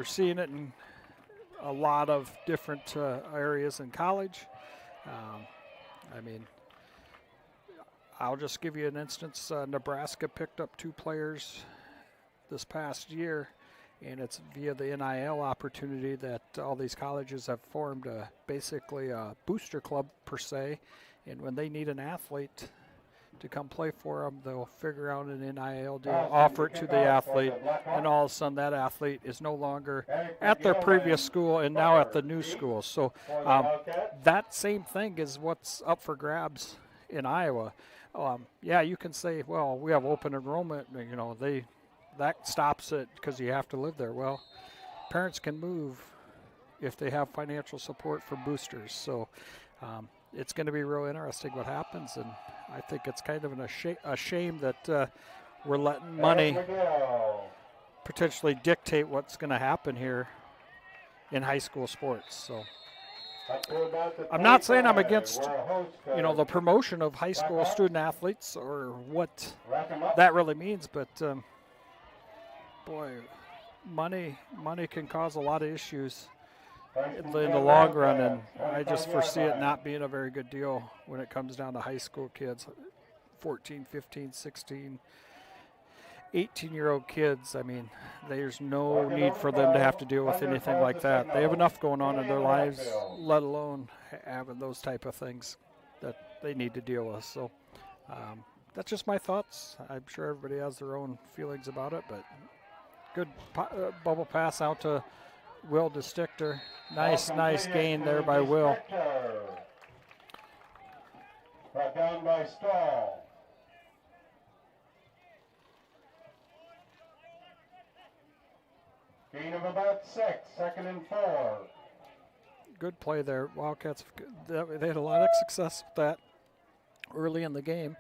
seeing it in a lot of different areas in college. I mean, I'll just give you an instance. Nebraska picked up 2 players this past year, and it's via the NIL opportunity that all these colleges have formed basically a booster club per se. And when they need an athlete to come play for them, they'll figure out an NIL deal, offer it to the athlete, and all of a sudden that athlete is no longer at their previous school and now at the new school. So that same thing is what's up for grabs in Iowa. Yeah, you can say, well, we have open enrollment, you know, that stops it because you have to live there. Well, parents can move if they have financial support for boosters. So it's going to be real interesting what happens, and I think it's kind of a shame that we're letting money potentially dictate what's going to happen here in high school sports. So I'm not saying I'm against, the promotion of high school student athletes or what that really means, but boy, money can cause a lot of issues in the long run, and I just foresee it not being a very good deal when it comes down to high school kids, 14, 15, 16, 18-year-old kids. I mean, there's no need for them to have to deal with anything like that. They have enough going on in their lives, let alone having those type of things that they need to deal with. So that's just my thoughts. I'm sure everybody has their own feelings about it, but good bubble pass out to Will DeStichter. Nice gain there by Will. Brought down by Stahl. Gain of about 6, 2nd and 4. Good play there. Wildcats, they had a lot of success with that early in the game.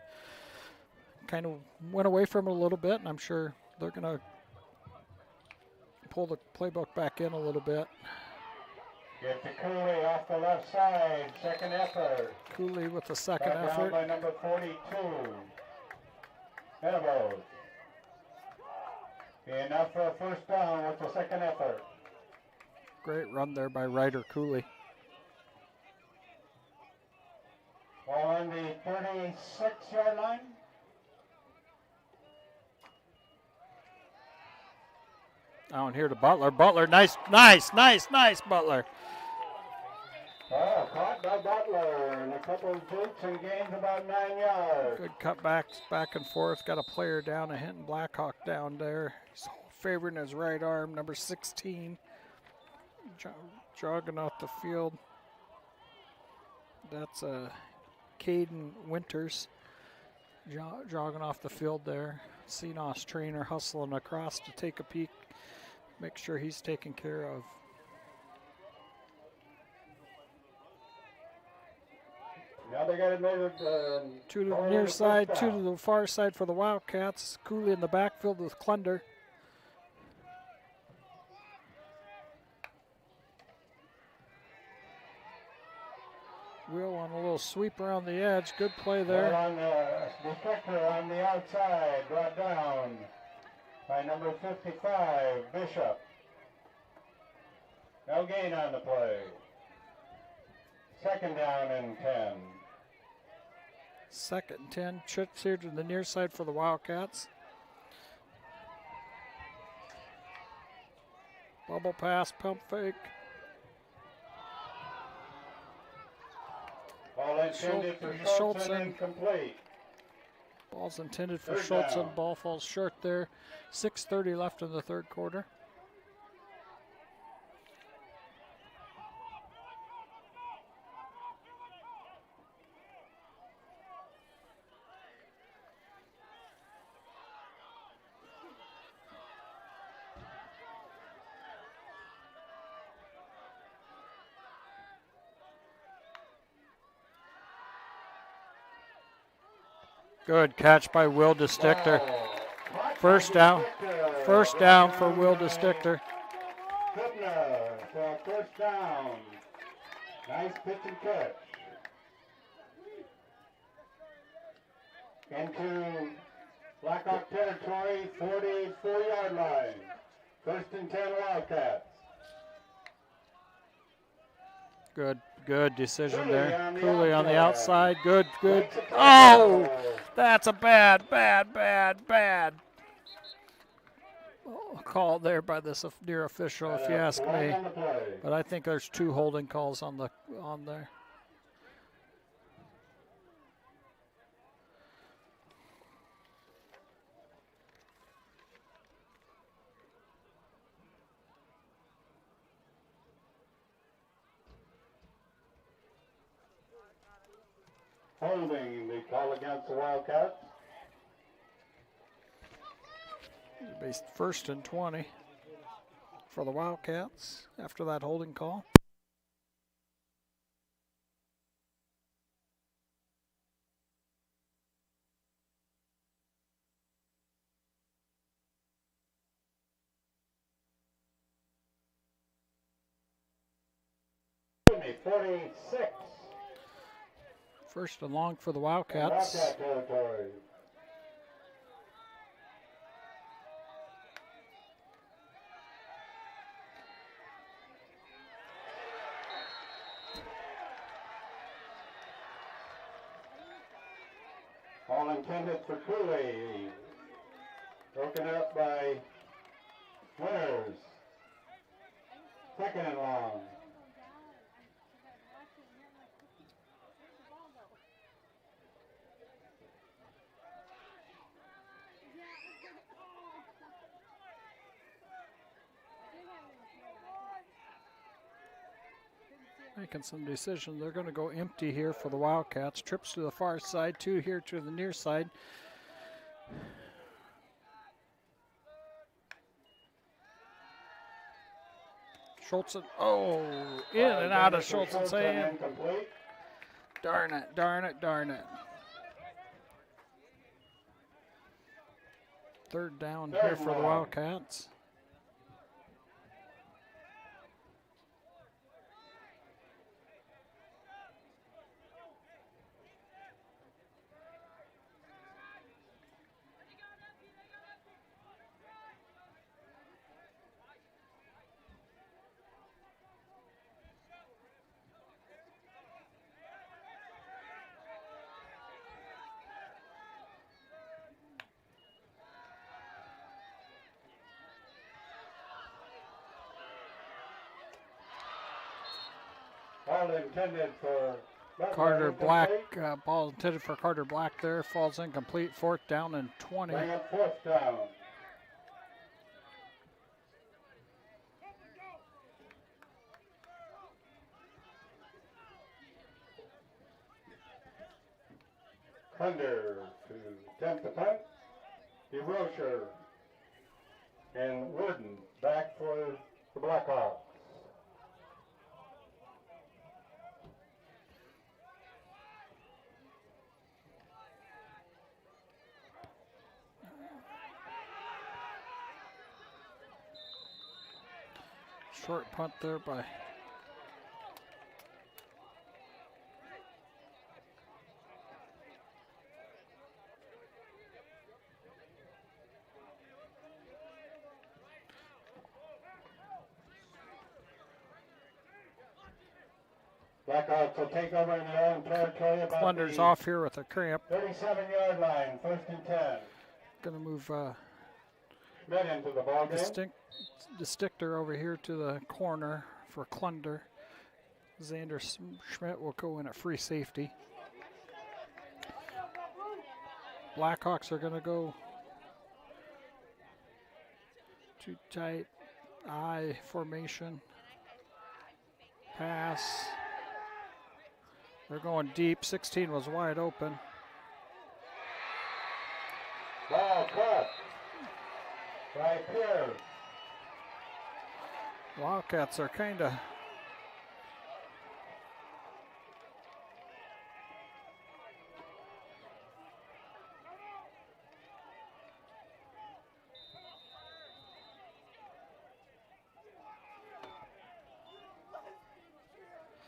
Kind of went away from it a little bit, and I'm sure they're going to pull the playbook back in a little bit. Get to Cooley off the left side, second effort. Cooley with the second Brought down effort. by number 42. Venables. Enough for a first down with the second effort. Great run there by Ryder Cooley. Ball on the 36-yard line. Down here to Butler. Butler, nice, Butler. Oh, caught by Butler, and a couple of jukes and gains about 9 yards. Good cutbacks back and forth. Got a player down, a Hinton Blackhawk down there. He's favoring his right arm, number 16. Jogging off the field. That's Caden Winters jogging off the field there. CNOS trainer hustling across to take a peek, make sure he's taken care of. Now they got it made it. Two to the near side, two to the far side for the Wildcats. Cooley in the backfield with Klunder. Will on a little sweep around the edge. Good play there. Well on the deflector on the outside, brought down by number 55, Bishop. No gain on the play. Second down and 10. Second and 10. Trips here to the near side for the Wildcats. Bubble pass, pump fake. Ball intended for Schultz and incomplete. Ball's intended for Third Schultz down. and ball falls short there. 6:30 left in the third quarter. Good catch by Will DeStichter. First down for Will DeStichter. Kibner for first down. Nice pitch and catch. Into Blackhawk territory, 44-yard line. First and 10 Wildcats. Good decision Cooley there. on the Cooley on the outside. outside. Good. Makes it Oh, tackle. that's a bad call there by this near official, if you ask Flag me. on the play. But I think there's two holding calls on there. Holding the call against the Wildcats. It'll be first and 20 for the Wildcats after that holding call. Sydney, 46. First and long for the Wildcats. Wildcat territory. All intended for Cooley. Broken up by Winners. Second and long. Making some decisions. They're going to go empty here for the Wildcats. Trips to the far side, two here to the near side. Schultz, oh, in and out of Schultz's hand. Incomplete. Darn it, darn it, darn it. Third down here for the Wildcats. Ball intended for Carter Black, ball intended for Carter Black there, falls incomplete. 4th down and 20. Bring up 4th down. Thunder to attempt the punt. DeRocher and Wooden back for the Blackhawks. Short punt there by Blackhawks will take over in their own territory. About Blunder's the off here with a cramp. 37-yard line, 1st and 10. Gonna move Schmidt into the ball game. the sticker over here to the corner for Klunder. Xander Schmidt will go in at free safety. Blackhawks are gonna go too tight I formation. Pass. They're going deep. 16 was wide open. Ball cut. Right here. Wildcats are kind of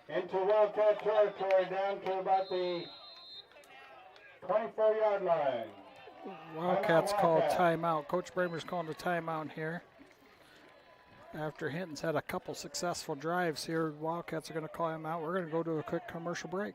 into Wildcat territory down to about the 24-yard line. Wildcats called timeout. Coach Bramer's calling the timeout here. After Hinton's had a couple successful drives here, Wildcats are going to call him out. We're going to go to a quick commercial break.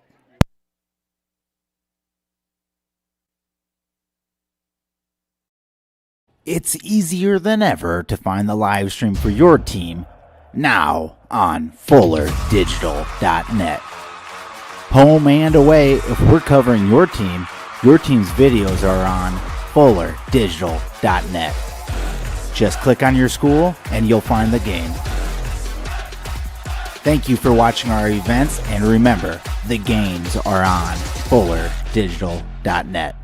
It's easier than ever to find the live stream for your team now on FullerDigital.net. Home and away, if we're covering your team's videos are on FullerDigital.net. Just click on your school and you'll find the game. Thank you for watching our events, and remember, the games are on FullerDigital.net.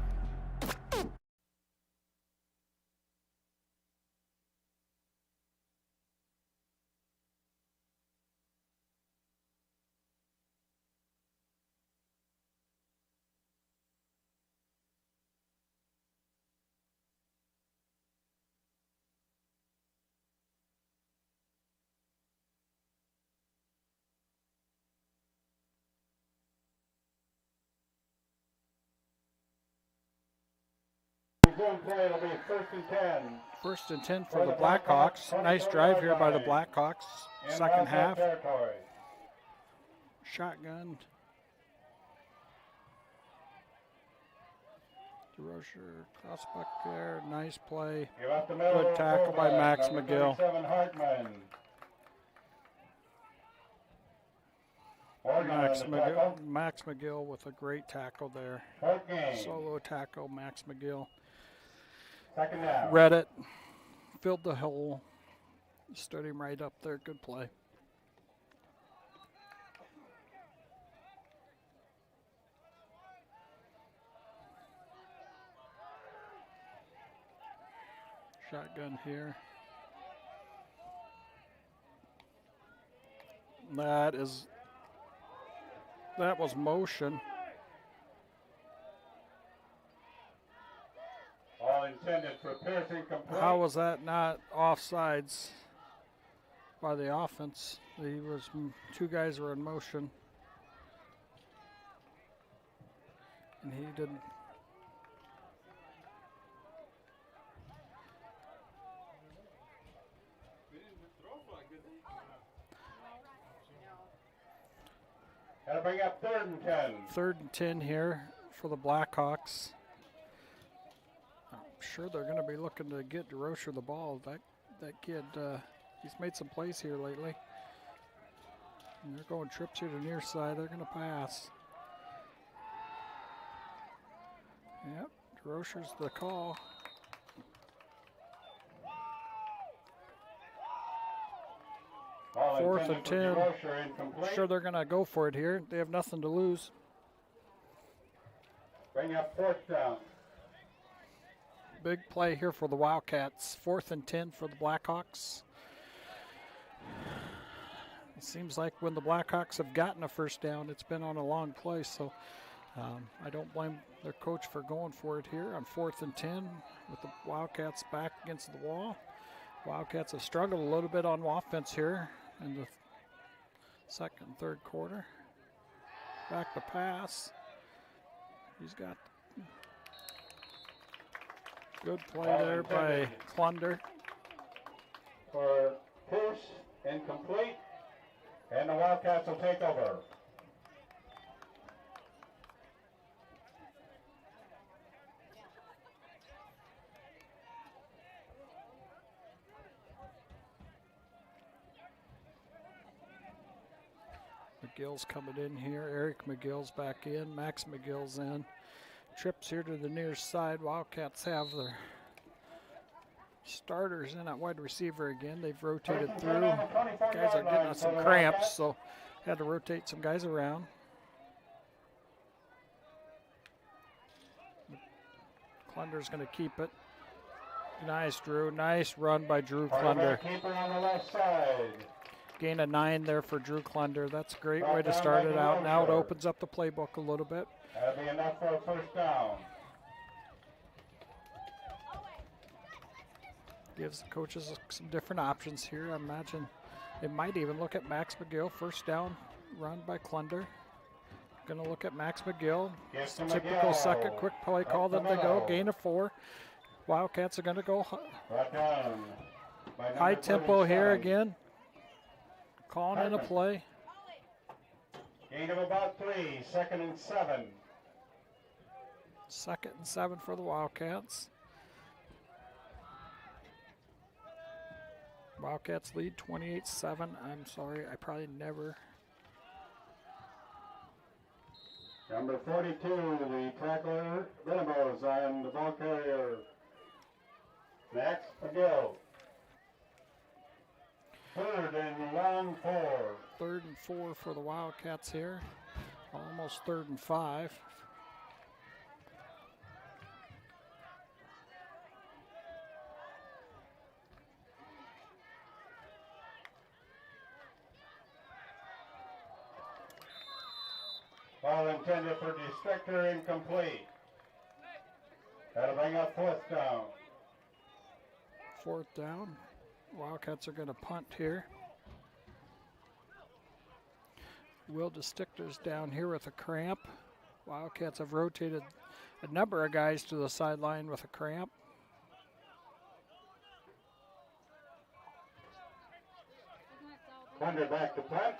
Play, it'll be 1st and 10. 1st and 10 for the Blackhawks. Nice drive here by the Blackhawks. Second half. Shotgun. DeRocher, Klausbeck there. Nice play. Good tackle by Max McGill. Max McGill with a great tackle there. Solo tackle, Max McGill. Read it, filled the hole, stood him right up there. Good play. Shotgun here. That was motion. All intended for Pearson complete. How was that not offsides by the offense? Two guys were in motion, and he didn't. That'll bring up 3rd and 10. 3rd and 10 here for the Blackhawks. I'm sure they're going to be looking to get DeRocher the ball. That kid, he's made some plays here lately. And they're going trips here to near side. They're going to pass. Yep, DeRocher's the call. Ball 4th intended and for 10. DeRocher, incomplete. Sure, they're going to go for it here. They have nothing to lose. Bring up 4th down. Big play here for the Wildcats. 4th and 10 for the Blackhawks. It seems like when the Blackhawks have gotten a first down, it's been on a long play. So I don't blame their coach for going for it here on 4th and 10 with the Wildcats back against the wall. Wildcats have struggled a little bit on offense here in the second and third quarter. Back to pass. He's got good play there by Klunder. For Pierce, incomplete. And the Wildcats will take over. McGill's coming in here. Eric McGill's back in. Max McGill's in. Trips here to the near side. Wildcats have their starters in at wide receiver again. They've rotated through. Guys are getting some cramps, so had to rotate some guys around. Klunder's going to keep it. Nice, Drew. Nice run by Drew Klunder. Keeper on the left side. Gain of 9 there for Drew Klunder. That's a great way to start it out. Now it opens up the playbook a little bit. That'll be enough for a first down. Gives the coaches some different options here. I imagine they might even look at Max McGill. First down run by Klunder. Going to look at Max McGill. It's a typical second quick play call that they go. Gain of 4. Wildcats are going to go high tempo here again. Calling in a play. Gain of about 3. 2nd and 7. 2nd and 7 for the Wildcats. Wildcats lead 28-7. I'm sorry, I probably never. Number 42, the tackler, Villamose on the ball carrier. Max McGill. 3rd and long 4. 3rd and 4 for the Wildcats here. Almost 3rd and 5. Ball intended for Districtor, incomplete. That'll bring up 4th down. 4th down. Wildcats are going to punt here. Will Districtor's down here with a cramp. Wildcats have rotated a number of guys to the sideline with a cramp. Thunder back to punt.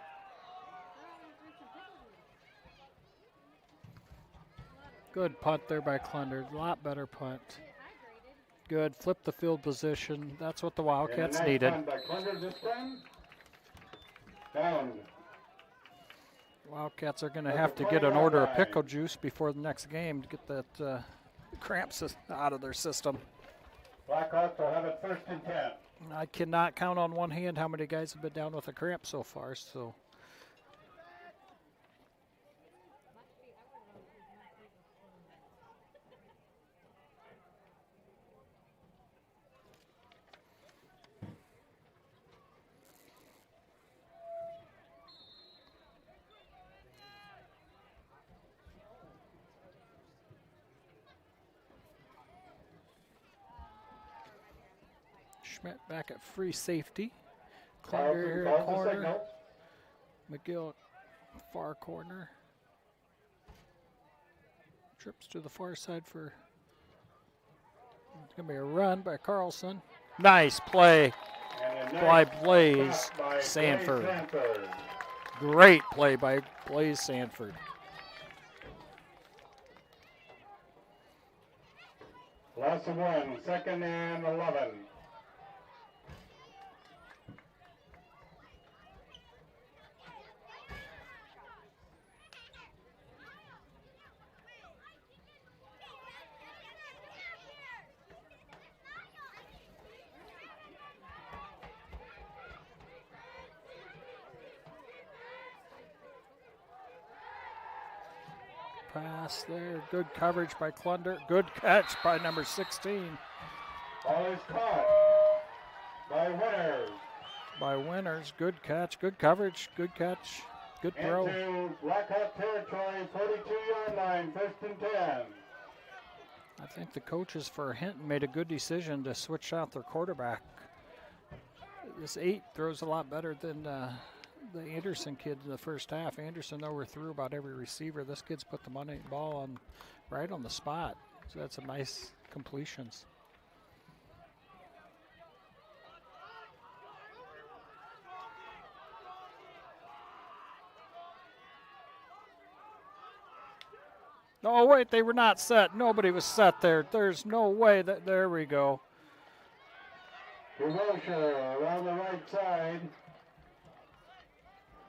Good punt there by Klunder. A lot better punt. Good. Flip the field position. That's what the Wildcats needed. By Klunder this time. Down. Wildcats are going to have to get an order of pickle juice before the next game to get that cramps out of their system. Blackhawks will have it 1st and 10. I cannot count on one hand how many guys have been down with a cramp so far. So. Schmidt back at free safety. Carlson Klunder here calls at the corner. signal. McGill far corner. Trips to the far side for, it's going to be a run by Carlson. Nice play And a by nice Blaze stop by Sanford. Blaze Sanford. Great play by Blaze Sanford. Loss of 1, 2nd and 11. Pass there. Good coverage by Klunder. Good catch by number 16 Ball is caught by Winners. by Winners. Good catch. Good coverage. Good catch. Good throw. Into Blackhawk territory, 42-yard line, 1st and 10. I think the coaches for Hinton made a good decision to switch out their quarterback. This 8 throws a lot better than the Anderson kid in the first half. Anderson overthrew about every receiver. This kid's put the ball on right on the spot. So that's some nice completions. Oh, wait, they were not set. Nobody was set there. There's no way that, there we go. Derosha around the right side.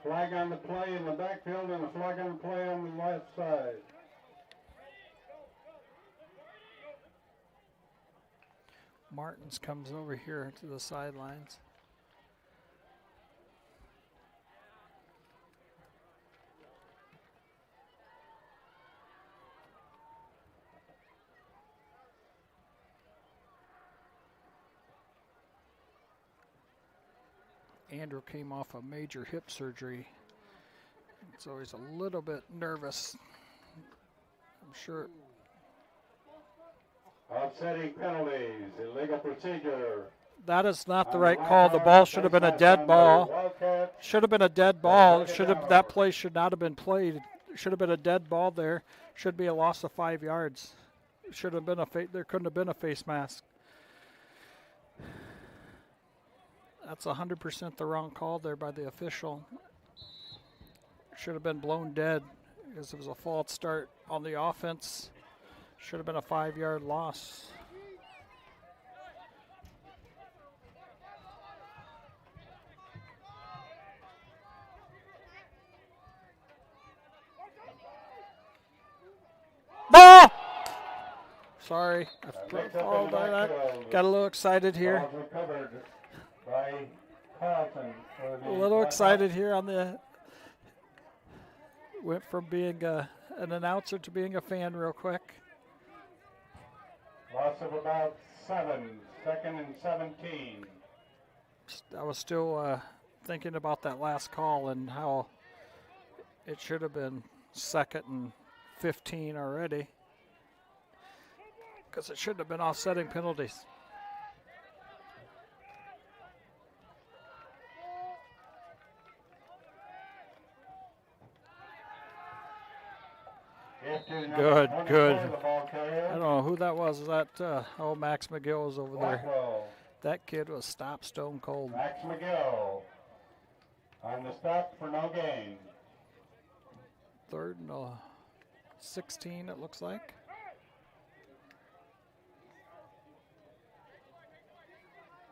Flag on the play in the backfield and a flag on the play on the left side. Martins comes over here to the sidelines. Andrew came off a major hip surgery, so he's a little bit nervous. I'm sure. Offsetting penalties, illegal procedure. That is not the right call. The ball should have been a dead ball. Should have been a dead ball. That play should not have been played. Should have been a dead ball there. Should be a loss of 5 yards. Should have been there couldn't have been a face mask. That's 100% the wrong call there by the official. Should have been blown dead because it was a false start on the offense. Should have been a 5-yard loss. Ball! Sorry, got a little excited here. By Carlson A little excited here on the. Went from being an announcer to being a fan real quick. Loss of about 7, 2nd and 17. I was still thinking about that last call and how it should have been 2nd and 15 already, because it shouldn't have been offsetting penalties. Good. I don't know who that was. Is that, Max McGill was over there. That kid was stopped stone cold. Max McGill on the stop for no gain. 3rd and 16, it looks like.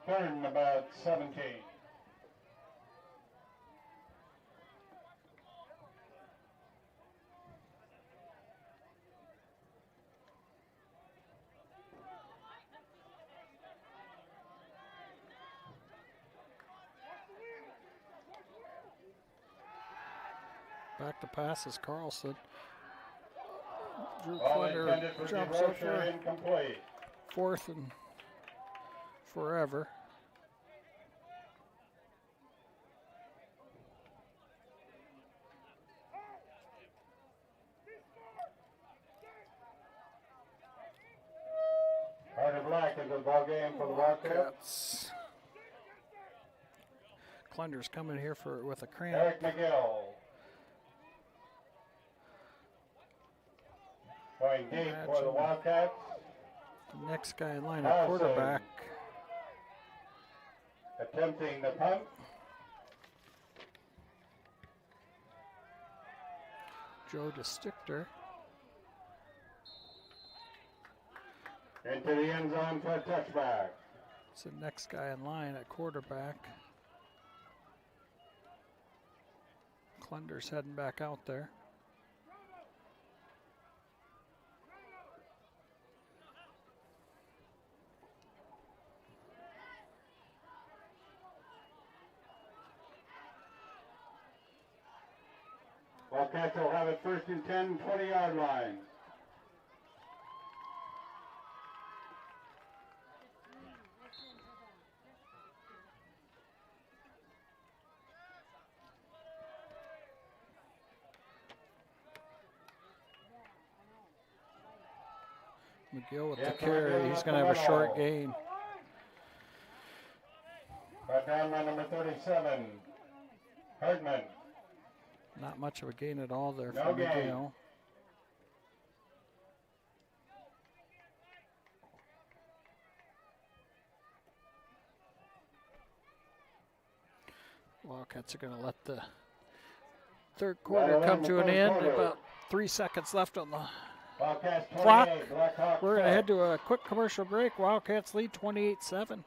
Third and about 17. Back to pass is Carlson. Drew Ball Klunder intended for jumps up DeRocher, for incomplete. 4th and forever. Carter Black is the ball game for the Wildcats. Klunder's coming here with a cramp. Eric McGill. Going deep for the Wildcats. The next guy in line at quarterback. Attempting the punt. Joe DeStichter. Into the end zone for a touchback. It's the next guy in line at quarterback. Klunder's heading back out there. Wildcats will have it first and 10, 20-yard line. McGill with the carry. He's going to have a short gain. Brought down by number 37, Herdman. Not much of a gain at all there No for gain. McGill. Wildcats are going to let the third quarter come to an end. About 3 seconds left on the Wildcats 28, clock. Blackhawks We're going to 12. head to a quick commercial break. Wildcats lead 28-7.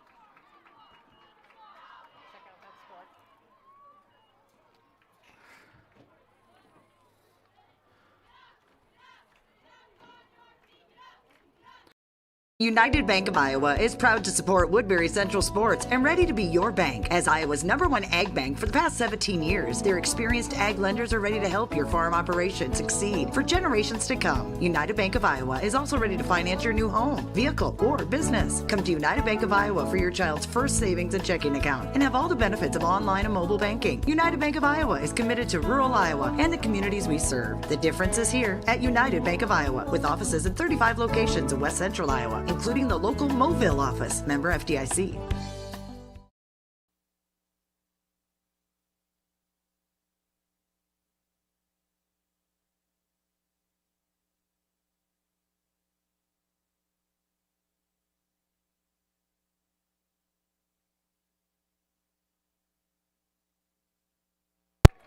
United Bank of Iowa is proud to support Woodbury Central Sports and ready to be your bank as Iowa's #1 ag bank for the past 17 years. Their experienced ag lenders are ready to help your farm operation succeed for generations to come. United Bank of Iowa is also ready to finance your new home, vehicle, or business. Come to United Bank of Iowa for your child's first savings and checking account and have all the benefits of online and mobile banking. United Bank of Iowa is committed to rural Iowa and the communities we serve. The difference is here at United Bank of Iowa, with offices in 35 locations in West Central Iowa, including the local Mobile office. Member FDIC.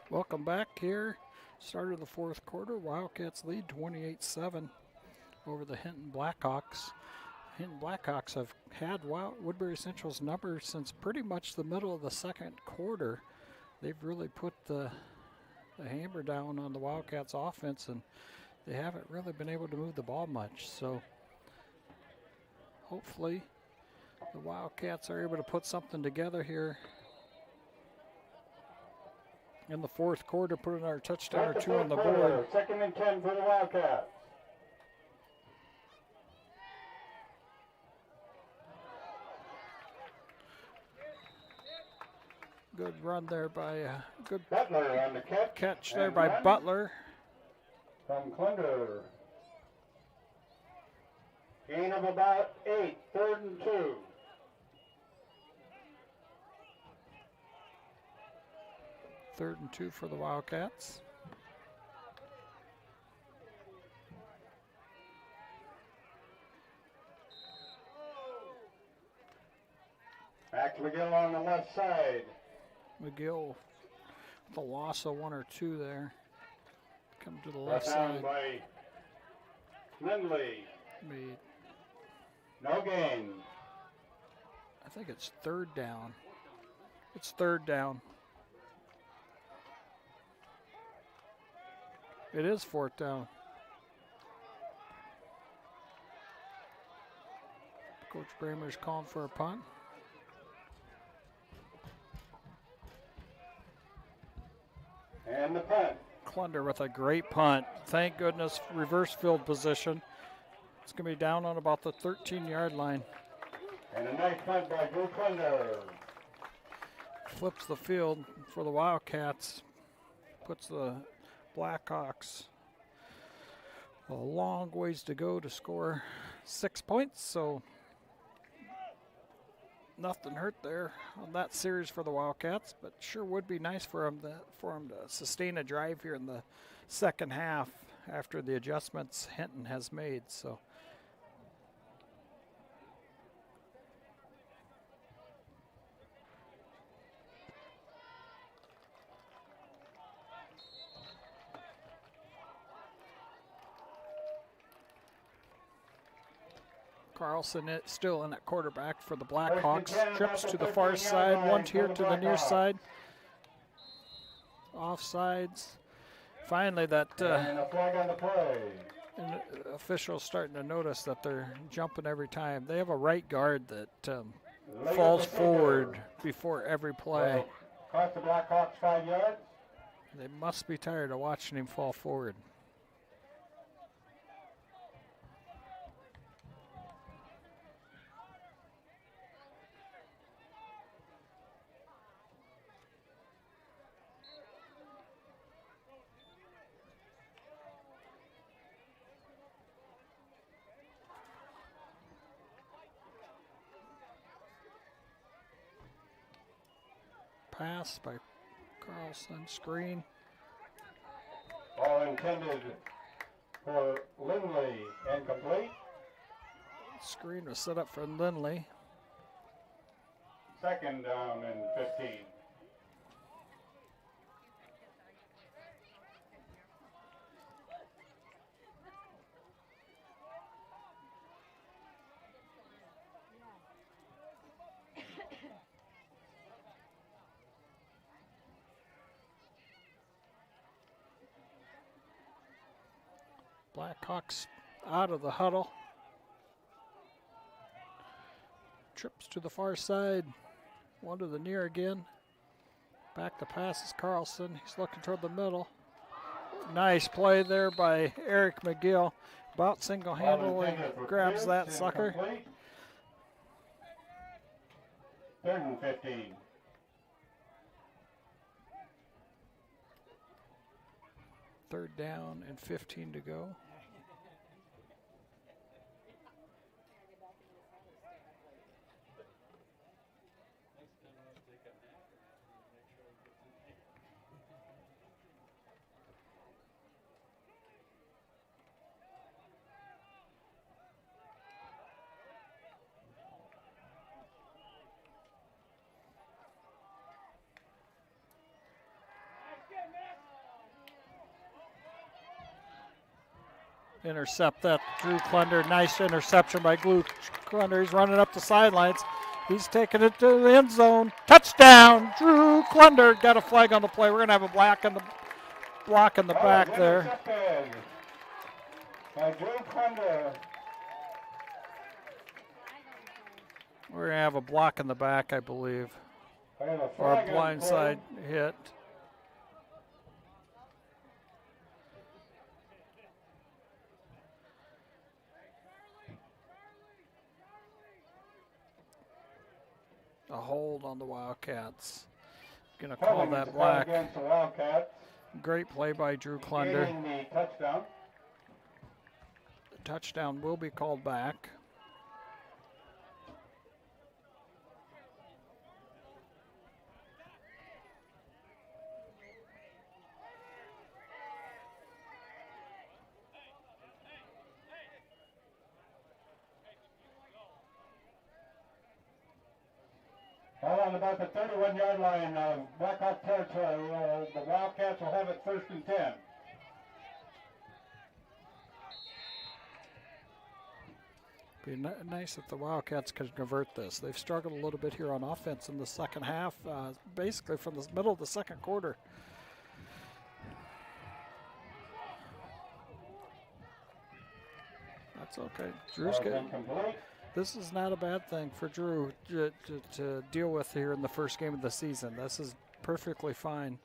Welcome back here. Start of the fourth quarter. Wildcats lead 28-7 over the Hinton Blackhawks. Hinton Blackhawks have had Woodbury Central's number since pretty much the middle of the second quarter. They've really put the hammer down on the Wildcats offense, and they haven't really been able to move the ball much. So hopefully the Wildcats are able to put something together here in the fourth quarter, put another touchdown or two on the board. Second and 10 for the Wildcats. Good run there by good Butler on the catch there and by run Butler. From Klunder. Gain of about 8, 3rd and 2. Third and 2 for the Wildcats. Back to McGill on the left side. McGill with a loss of 1 or 2 there. Come to the Brought left down side. by Lindley. Made, No gain. I think it's third down. It's third down. It is fourth down. Coach Bramer's calling for a punt. And the punt. Klunder with a great punt. Thank goodness, reverse field position. It's going to be down on about the 13-yard line. And a nice punt by Drew Klunder. Flips the field for the Wildcats. Puts the Blackhawks a long ways to go to score 6 points. So Nothing hurt there on that series for the Wildcats, but sure would be nice for them to sustain a drive here in the second half after the adjustments Hinton has made. So. Carlson still in at quarterback for the Blackhawks. Trips to the far side, one here to the near side. Offsides. Finally, that official's starting to notice that they're jumping every time. They have a right guard that falls forward before every play. Cost the Blackhawks 5 yards. They must be tired of watching him fall forward. Pass by Carlson, screen. Ball intended for Lindley, incomplete. Screen was set up for Lindley. Second down and 15. Blackhawks out of the huddle. Trips to the far side. One to the near again. Back to pass is Carlson. He's looking toward the middle. Nice play there by Eric McGill. About single-handedly grabs that sucker. Third and 15. Third down and 15 to go. Intercept that, Drew Klunder. Nice interception by Klunder. He's running up the sidelines. He's taking it to the end zone. Touchdown! Drew Klunder got a flag on the play. We're going to have a block in the back there. By Drew Klunder. We're going to have a block in the back, I believe. Or a blindside hit. A hold on the Wildcats. Gonna call that black. Great play by Drew Klunder. Touchdown. The touchdown will be called back. Well, on about the 31-yard line, Blackhawk territory, the Wildcats will have it 1st and 10. Be nice if the Wildcats could convert this. They've struggled a little bit here on offense in the second half, basically from the middle of the second quarter. That's okay. Drew's good. This is not a bad thing for Drew to deal with here in the first game of the season. This is perfectly fine.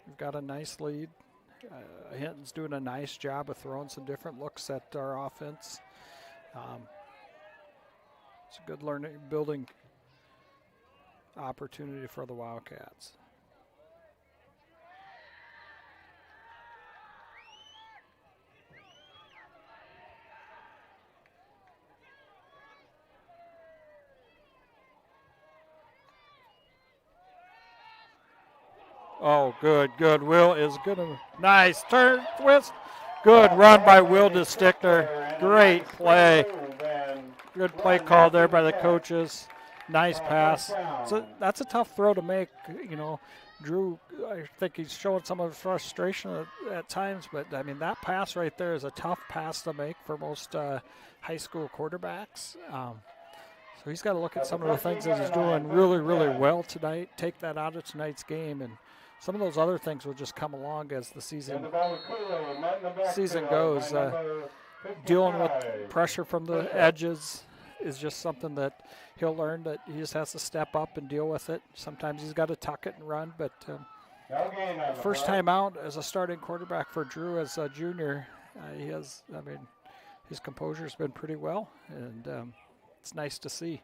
We've got a nice lead. Hinton's doing a nice job of throwing some different looks at our offense. It's a good building opportunity for the Wildcats. Oh, good. Will is going to, nice turn, twist. Good run by Will DeStickler. Great play. Good play call there by the coaches. Nice pass. So that's a tough throw to make. You know, Drew, I think he's showing some of his frustration at times, but I mean, that pass right there is a tough pass to make for most high school quarterbacks. So he's got to look at some of the things that he's doing really, really well tonight, take that out of tonight's game, and some of those other things will just come along as the season goes. Dealing with pressure from the edges is just something that he'll learn, that he just has to step up and deal with it. Sometimes he's got to tuck it and run, but first time out as a starting quarterback for Drew as a junior, his composure's been pretty well, and it's nice to see.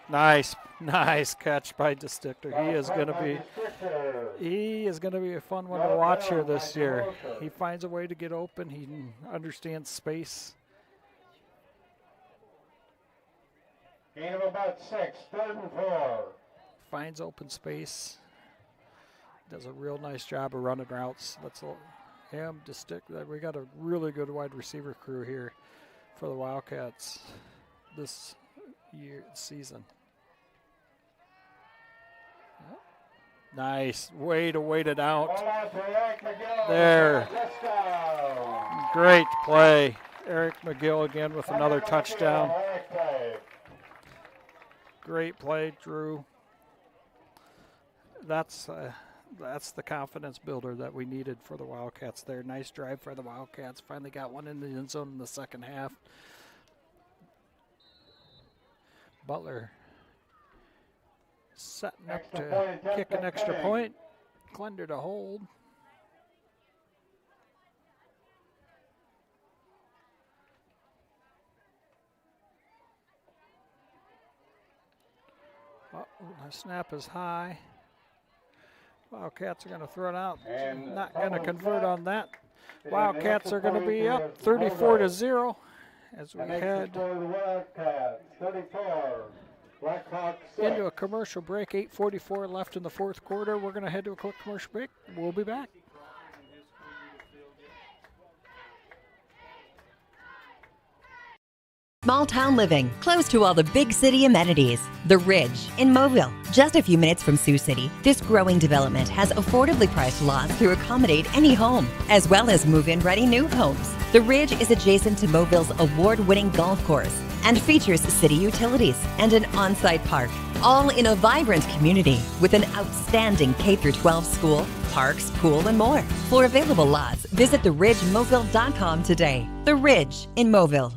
Nice catch by DeStickler. He is going to be a fun one to watch here this year. He finds a way to get open. He understands space. Gain of about 6, 3rd and 4. Finds open space. Does a real nice job of running routes. That's him, DeStickler. We got a really good wide receiver crew here for the Wildcats this season. Nice way to wait it out. There. Great play. Eric McGill again with another touchdown. Great play, Drew. That's the confidence builder that we needed for the Wildcats there. Nice drive for the Wildcats. Finally got one in the end zone in the second half. Butler setting up to kick an extra point. Klender to hold. The snap is high. Wildcats are going to throw it out. Not going to convert on that. Wildcats are going to be up 34-0 as we head into a commercial break. 8:44 left in the fourth quarter. We're going to head to a quick commercial break. We'll be back. Small town living, close to all the big city amenities. The Ridge in Mobile, just a few minutes from Sioux City. This growing development has affordably priced lots to accommodate any home, as well as move-in ready new homes. The Ridge is adjacent to Mobille's award-winning golf course and features city utilities and an on-site park, all in a vibrant community with an outstanding K-12 school, parks, pool, and more. For available lots, visit theridgemobile.com today. The Ridge in Mobile.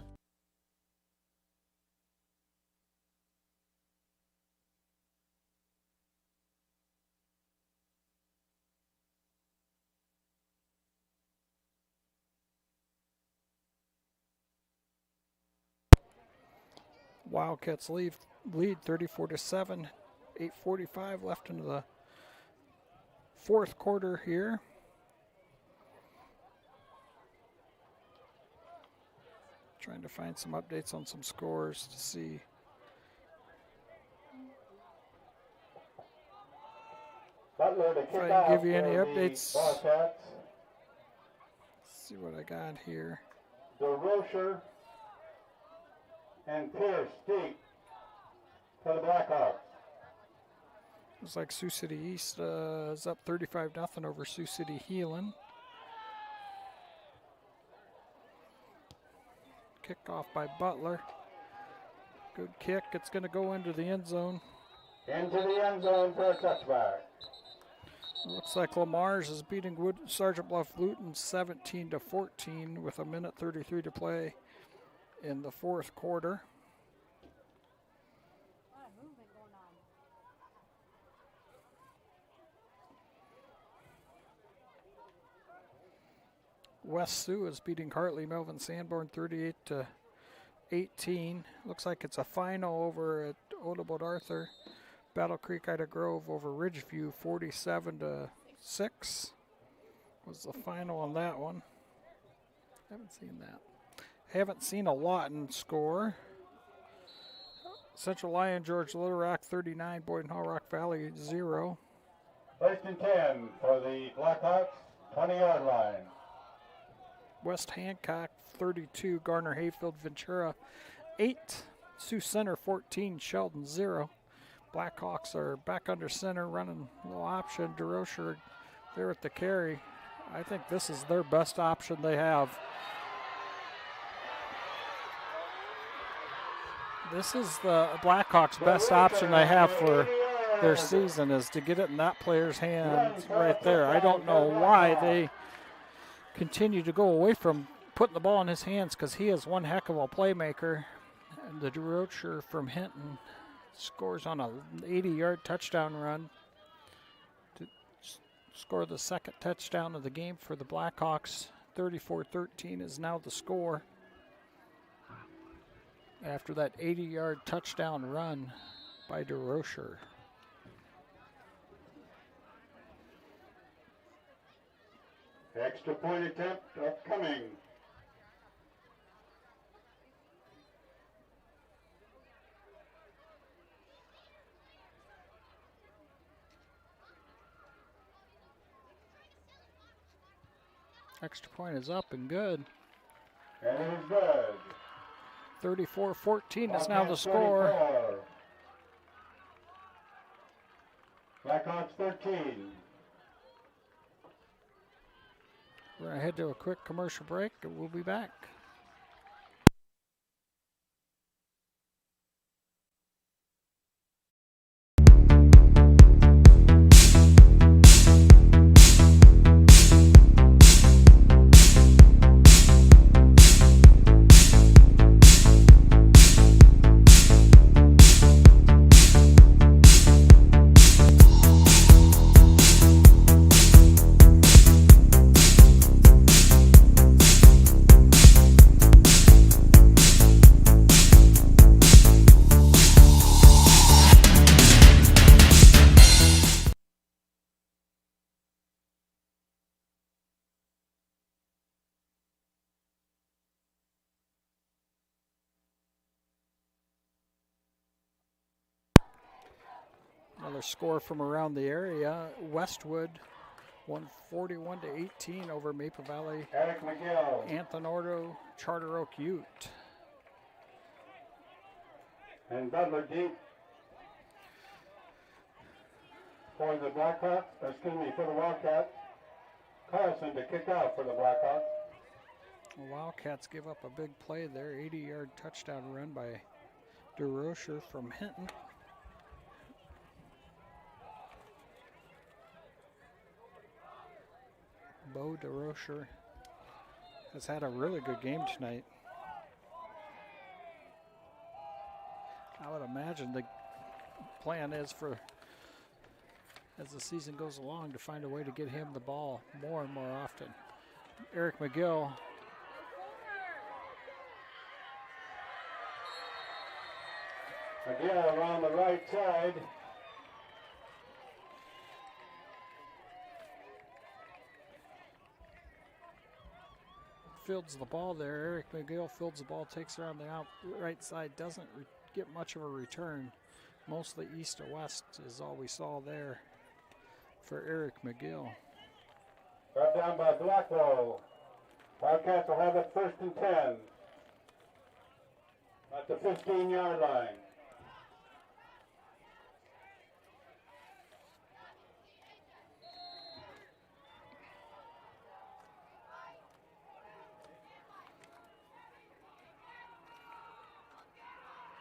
Wildcats lead 34-7. 8:45 left into the fourth quarter here. Trying to find some updates on some scores to see. If I can give you any updates. Let's see what I got here. DeRocher and Pierce deep for the Blackhawks. Looks like Sioux City East is up 35-0 over Sioux City Heelan. Kicked off by Butler. Good kick. It's going to go into the end zone. Into the end zone for a touchback. Looks like Lamar's is beating Sergeant Bluff Luton 17-14 with 1:33 to play in the fourth quarter. West Sioux is beating Hartley Melvin Sanborn 38-18. Looks like it's a final over at Oldebot Arthur. Battle Creek Ida Grove over Ridgeview 47-6 was the final on that one. Haven't seen that. Haven't seen a lot in score. Central Lyon, George Little Rock 39, Boyden Hall Rock Valley 0. First and 10 for the Blackhawks, 20-yard line. West Hancock 32, Garner Hayfield Ventura 8, Sioux Center 14, Sheldon 0. Blackhawks are back under center, running a little option. DeRocher there at the carry. I think this is their best option they have. This is the Blackhawks' best option they have for their season, is to get it in that player's hands right there. I don't know why they continue to go away from putting the ball in his hands, because he is one heck of a playmaker. And the DeRocher from Hinton scores on an 80-yard touchdown run to score the second touchdown of the game for the Blackhawks. 34-13 is now the score after that 80-yard touchdown run by DeRocher. Extra point attempt upcoming. Extra point is up and good. And it is good. 34-14 is now the score. 34. Blackhawks 13. We're going to head to a quick commercial break, and we'll be back. Another score from around the area. Westwood won 41-18 over Maple Valley. Eric McGill. Anthony Ordo, Charter Oak Ute. And Butler deep for the Blackhawks, for the Wildcats. Carlson to kick out for the Blackhawks. The Wildcats give up a big play there. 80-yard touchdown run by DeRocher from Hinton. Bo DeRocher has had a really good game tonight. I would imagine the plan is for, as the season goes along, to find a way to get him the ball more and more often. Eric McGill. McGill around the right side. Fields the ball there. Eric McGill fields the ball, takes her on the right side, doesn't get much of a return. Mostly east to west is all we saw there for Eric McGill. Brought down by Blackwell. Wildcats will have it first and 10 at the 15-yard line.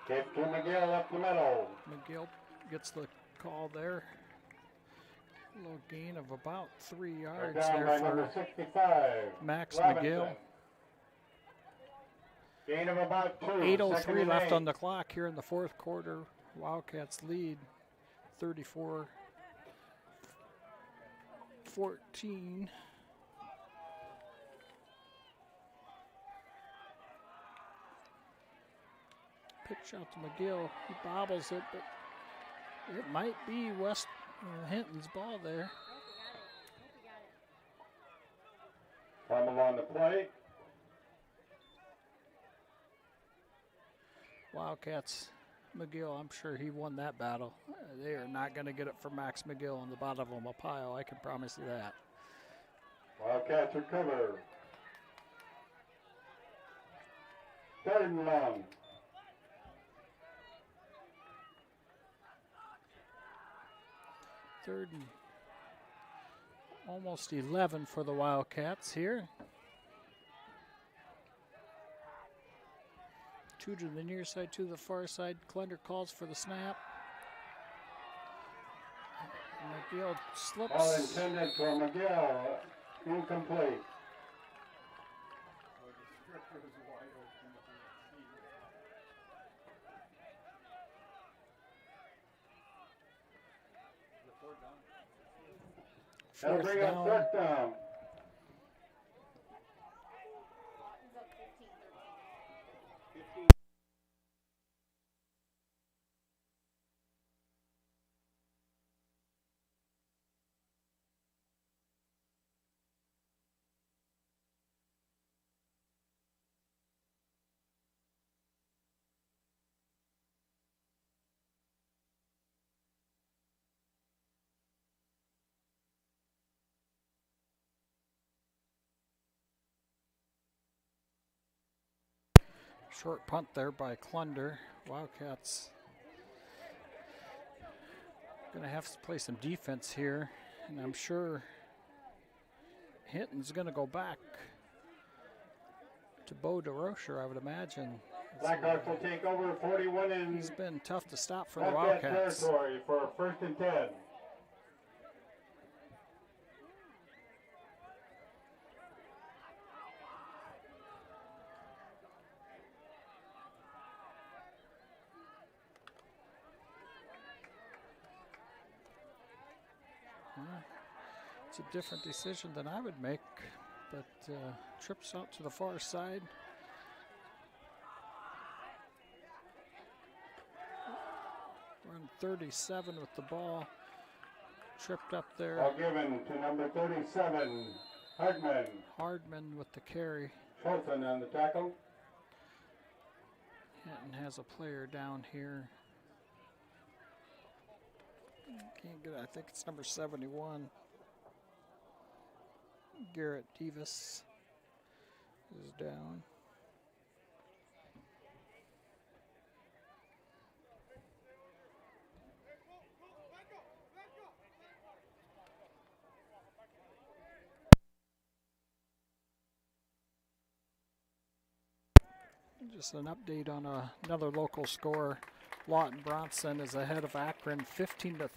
Kick to McGill up the middle. McGill gets the call there. A little gain of about 3 yards Down there by for number 65. Max Robinson. McGill. Gain of about 2. 8:03 left on the clock here in the fourth quarter. Wildcats lead 34-14. Pitch out to McGill. He bobbles it, but it might be West Hinton's ball there. Fumble on the play. Wildcats, McGill, I'm sure he won that battle. They are not going to get it from Max McGill on the bottom of a pile, I can promise you that. Wildcats recover. 3rd and long. Third and almost 11 for the Wildcats here. 2 to the near side, 2 to the far side. Clunder calls for the snap. McGill slips. Ball intended for McGill. Incomplete. That'll Fourth bring up down. 4th down. It's up 15-13. Short punt there by Clunder. Wildcats going to have to play some defense here, and I'm sure Hinton's going to go back to Bo DeRocher, I would imagine. Blackhawks will take over 41 in He's been tough to stop for the Wildcat Wildcats. territory for 1st and 10. It's a different decision than I would make, but trips out to the far side. Run 37 with the ball. Tripped up there. Ball given to number 37, Hardman. Hardman with the carry. Schulten on the tackle. Hinton has a player down here. Can't get it. I think it's number 71. Garrett Davis is down. Just an update on another local score. Lawton Bronson is ahead of Akron 15-13.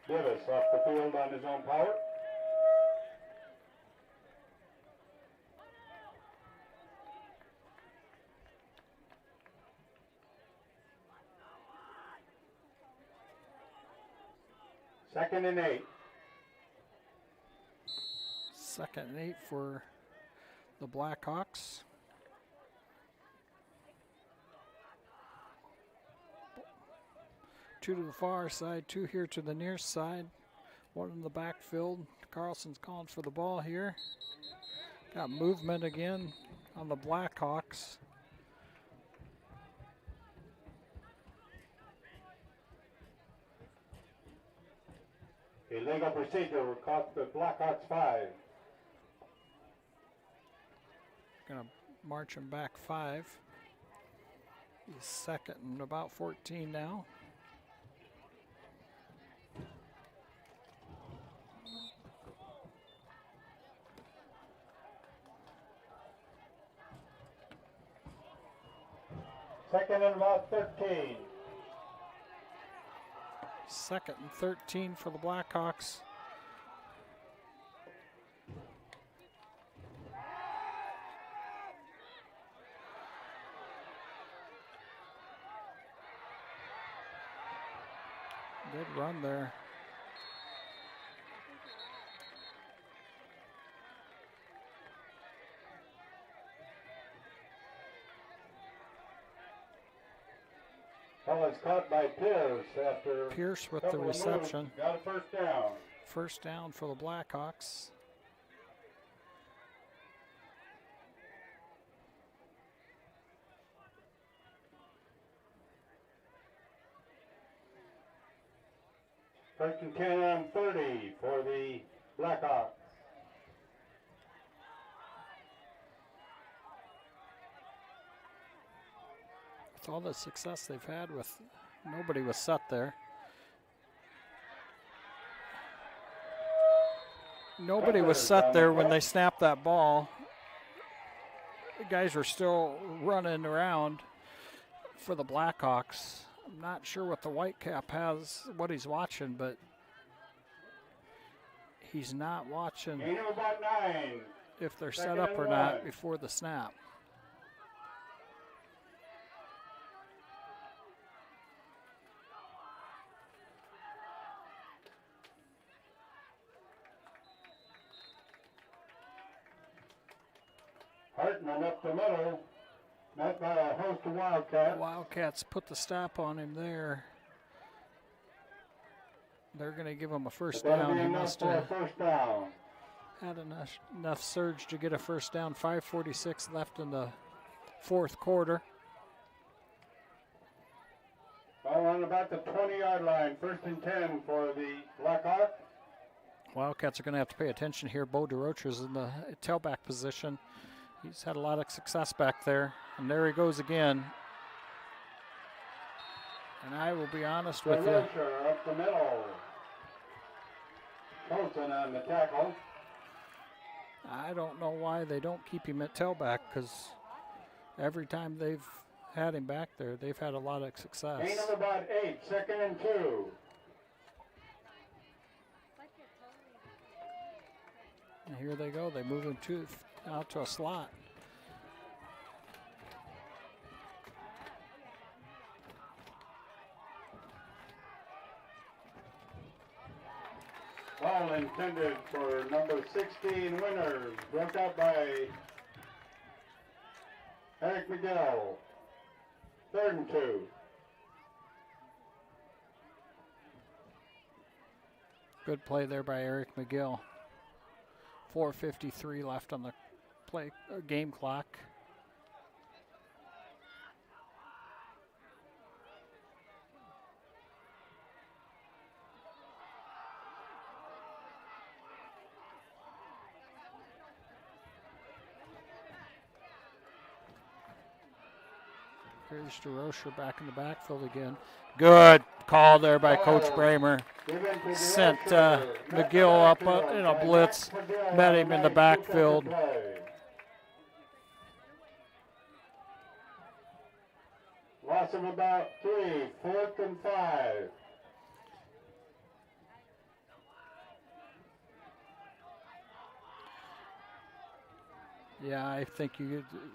Davis off the field on his own power. Second and 8. 2nd and 8 for the Blackhawks. Two to the far side, 2 here to the near side. 1 in the backfield. Carlson's calling for the ball here. Got movement again on the Blackhawks. Illegal procedure will cost the Blackhawks 5. Gonna march him back 5. He's 2nd and about 14 now. Second and about 13. 2nd and 13 for the Blackhawks. Good run there. Ball is caught by Pierce after Pierce with a the couple of moves. reception. Got a first down. First down for the Blackhawks. First and 10 on 30 for the Blackhawks. With all the success they've had with nobody was set there. Nobody was set there when they snapped that ball. The guys were still running around for the Blackhawks. I'm not sure what the Whitecap has, what he's watching, but he's not watching if they're set up or not before the snap. Hartman up the middle, met by a host of Wildcats. Wildcats put the stop on him there. They're going to give him a first down. He must have had enough surge to get a first down. 5:46 left in the fourth quarter. Ball on about the 20-yard line. First and 10 for the Blackhawks. Wildcats are going to have to pay attention here. Bo DeRocher's in the tailback position. He's had a lot of success back there. And there he goes again. And I will be honest with you. DeRocher up the middle. Colton on the tackle. I don't know why they don't keep him at tailback, because every time they've had him back there, they've had a lot of success. Gain of about 8, second and 2. And here they go. They move him out to a slot. Ball intended for number 16 Winners. Broke up by Eric McGill. Third and 2. Good play there by Eric McGill. 4:53 left on the game clock. Here's DeRocher back in the backfield again. Good call there by Coach Bramer. Sent McGill up in a blitz, met him in the backfield. Loss of about 3, 4th and 5. Yeah, I think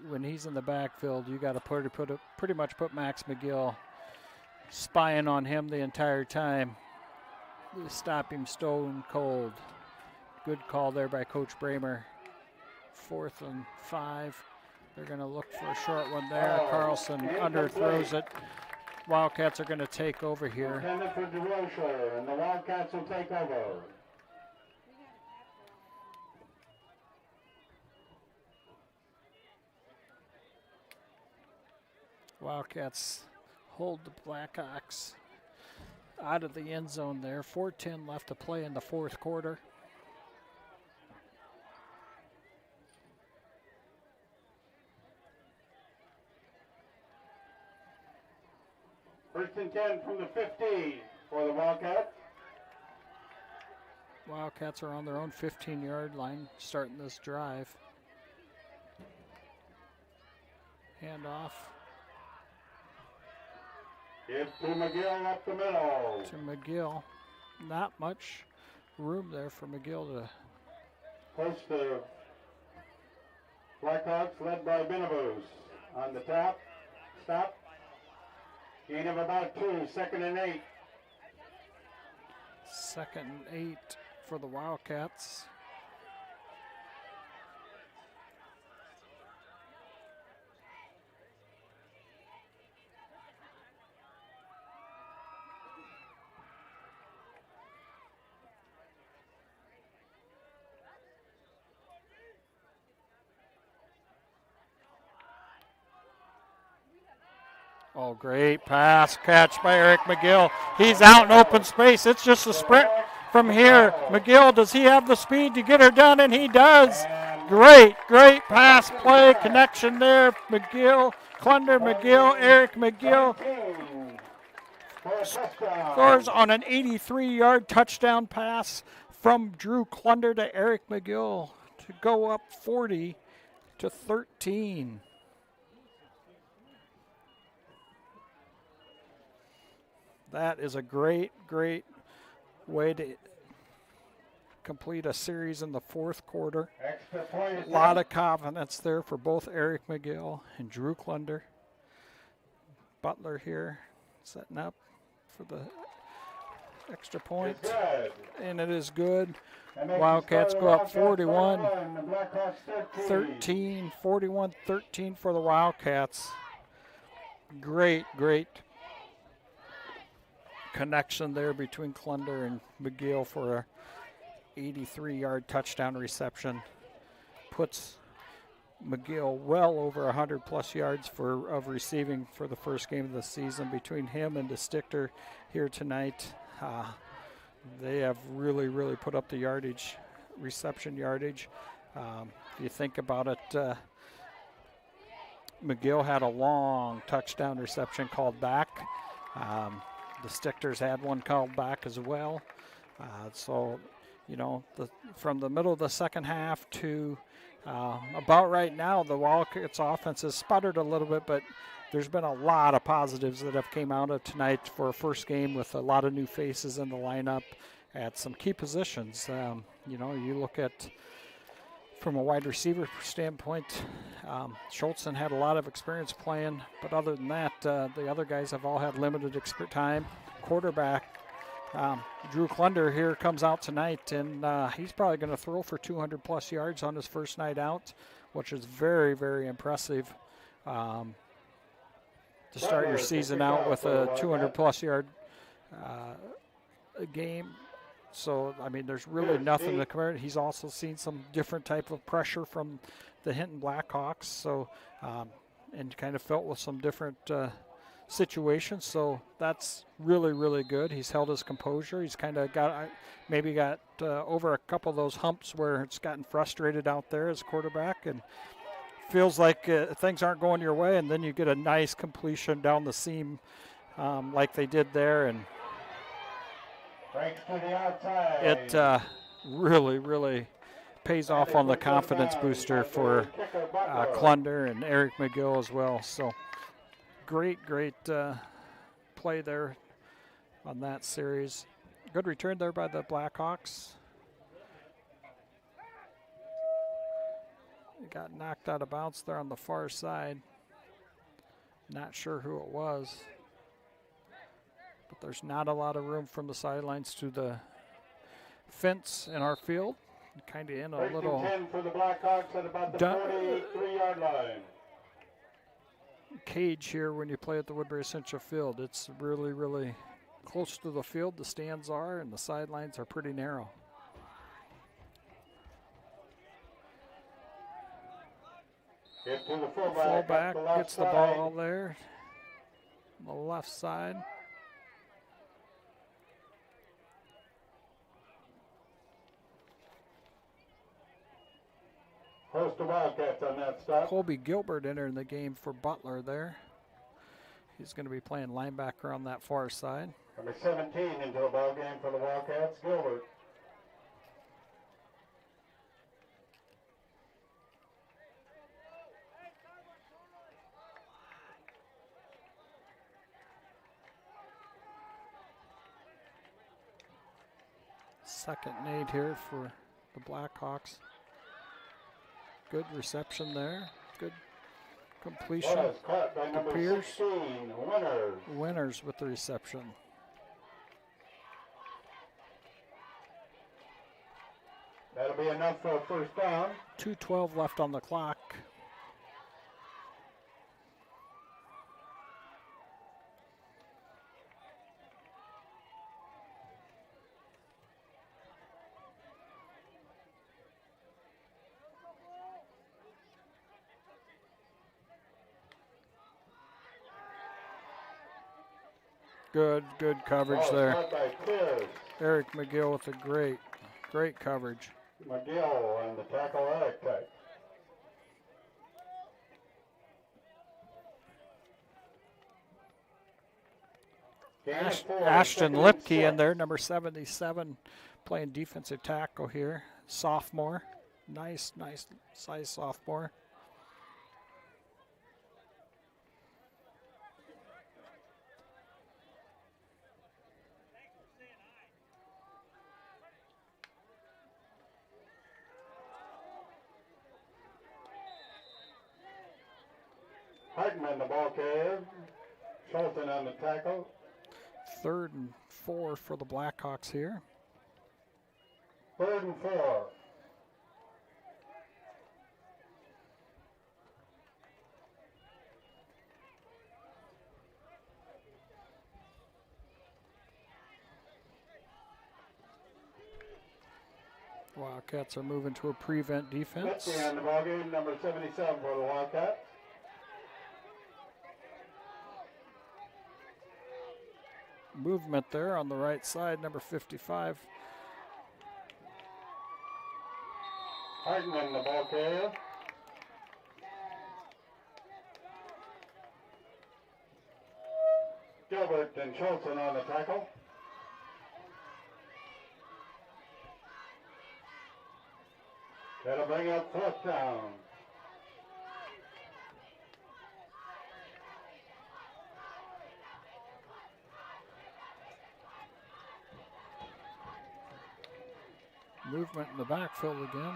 when he's in the backfield, you got to pretty much put Max McGill spying on him the entire time. Stop him stone cold. Good call there by Coach Bramer. 4th and 5. They're going to look for a short one there. Carlson underthrows it. Wildcats are going to take over here. Intended for DeRocher, and the Wildcats will take over. Wildcats hold the Blackhawks out of the end zone there. 4:10 left to play in the fourth quarter. First and 10 from the 50 for the Wildcats. Wildcats are on their own 15-yard line starting this drive. Handoff. Give to McGill up the middle. To McGill. Not much room there for McGill to. Close to Blackhawks led by Benabus on the top. Stop. Gain of about 2, 2nd and 8. 2nd and 8 for the Wildcats. Oh, great pass catch by Eric McGill. He's out in open space. It's just a sprint from here. McGill, does he have the speed to get her done? And he does. Great pass play connection there. McGill, Clunder McGill, Eric McGill scores on an 83-yard touchdown pass from Drew Clunder to Eric McGill to go up 40-13. That is a great way to complete a series in the fourth quarter. A lot of confidence there for both Eric McGill and Drew Clunder. Butler here setting up for the extra point. And it is good. Wildcats go up 41-13, 41-13 for the Wildcats. Great connection there between Clunder and McGill for a 83-yard touchdown reception. Puts McGill well over 100-plus yards of receiving for the first game of the season. Between him and DeStichter here tonight, they have really put up the yardage, reception yardage. If you think about it, McGill had a long touchdown reception called back. The Stichters had one called back as well. So, you know, from the middle of the second half to about right now, the Wildcats offense has sputtered a little bit, but there's been a lot of positives that have came out of tonight for a first game with a lot of new faces in the lineup at some key positions. You know, you look at from a wide receiver standpoint, Schultzen had a lot of experience playing, but other than that, the other guys have all had limited time. Quarterback, Drew Clunder here comes out tonight, and he's probably going to throw for 200-plus yards on his first night out, which is very impressive to start your season out with a 200-plus yard game. So, I mean, there's really nothing to compare. He's also seen some different type of pressure from the Hinton Blackhawks, so and kind of felt with some different situations. So that's really good. He's held his composure. He's kind of got over a couple of those humps where it's gotten frustrated out there as a quarterback and feels like things aren't going your way, and then you get a nice completion down the seam like they did there, and it really pays off on the confidence booster for Clunder and Eric McGill as well. So great play there on that series. Good return there by the Blackhawks. It got knocked out of bounds there on the far side. Not sure who it was. But there's not a lot of room from the sidelines to the fence in our field. Kind of in a little 10 for the Blackhawks at about the 43-yard line. Cage here when you play at the Woodbury Central Field. It's really close to the field, the stands are, and the sidelines are pretty narrow. Get to the Fullback gets the ball there on the left side. Close to Wildcats on that stop. Colby Gilbert entering the game for Butler there. He's going to be playing linebacker on that far side. Number 17 into the ball game for the Wildcats, Gilbert. Second and 8 here for the Blackhawks. Good reception there. Good completion. Caught by number Pierce. 16, Winners with the reception. That'll be enough for a first down. 2:12 left on the clock. Good coverage Ball there. shot by Pierce. Eric McGill with a great coverage. McGill and the tackle architect. Ashton Lipke in there, number 77, playing defensive tackle here. Sophomore. Nice size sophomore. Hartman the ball carrier. Schulten on the tackle. 3rd and 4 for the Blackhawks here. 3rd and 4. Wildcats are moving to a prevent defense. Lipke on the ball game, number 77 for the Wildcats. Movement there on the right side, number 55. Hartman the ball carrier. Gilbert and Schulten on the tackle. That'll bring up 4th down. Movement in the backfield again.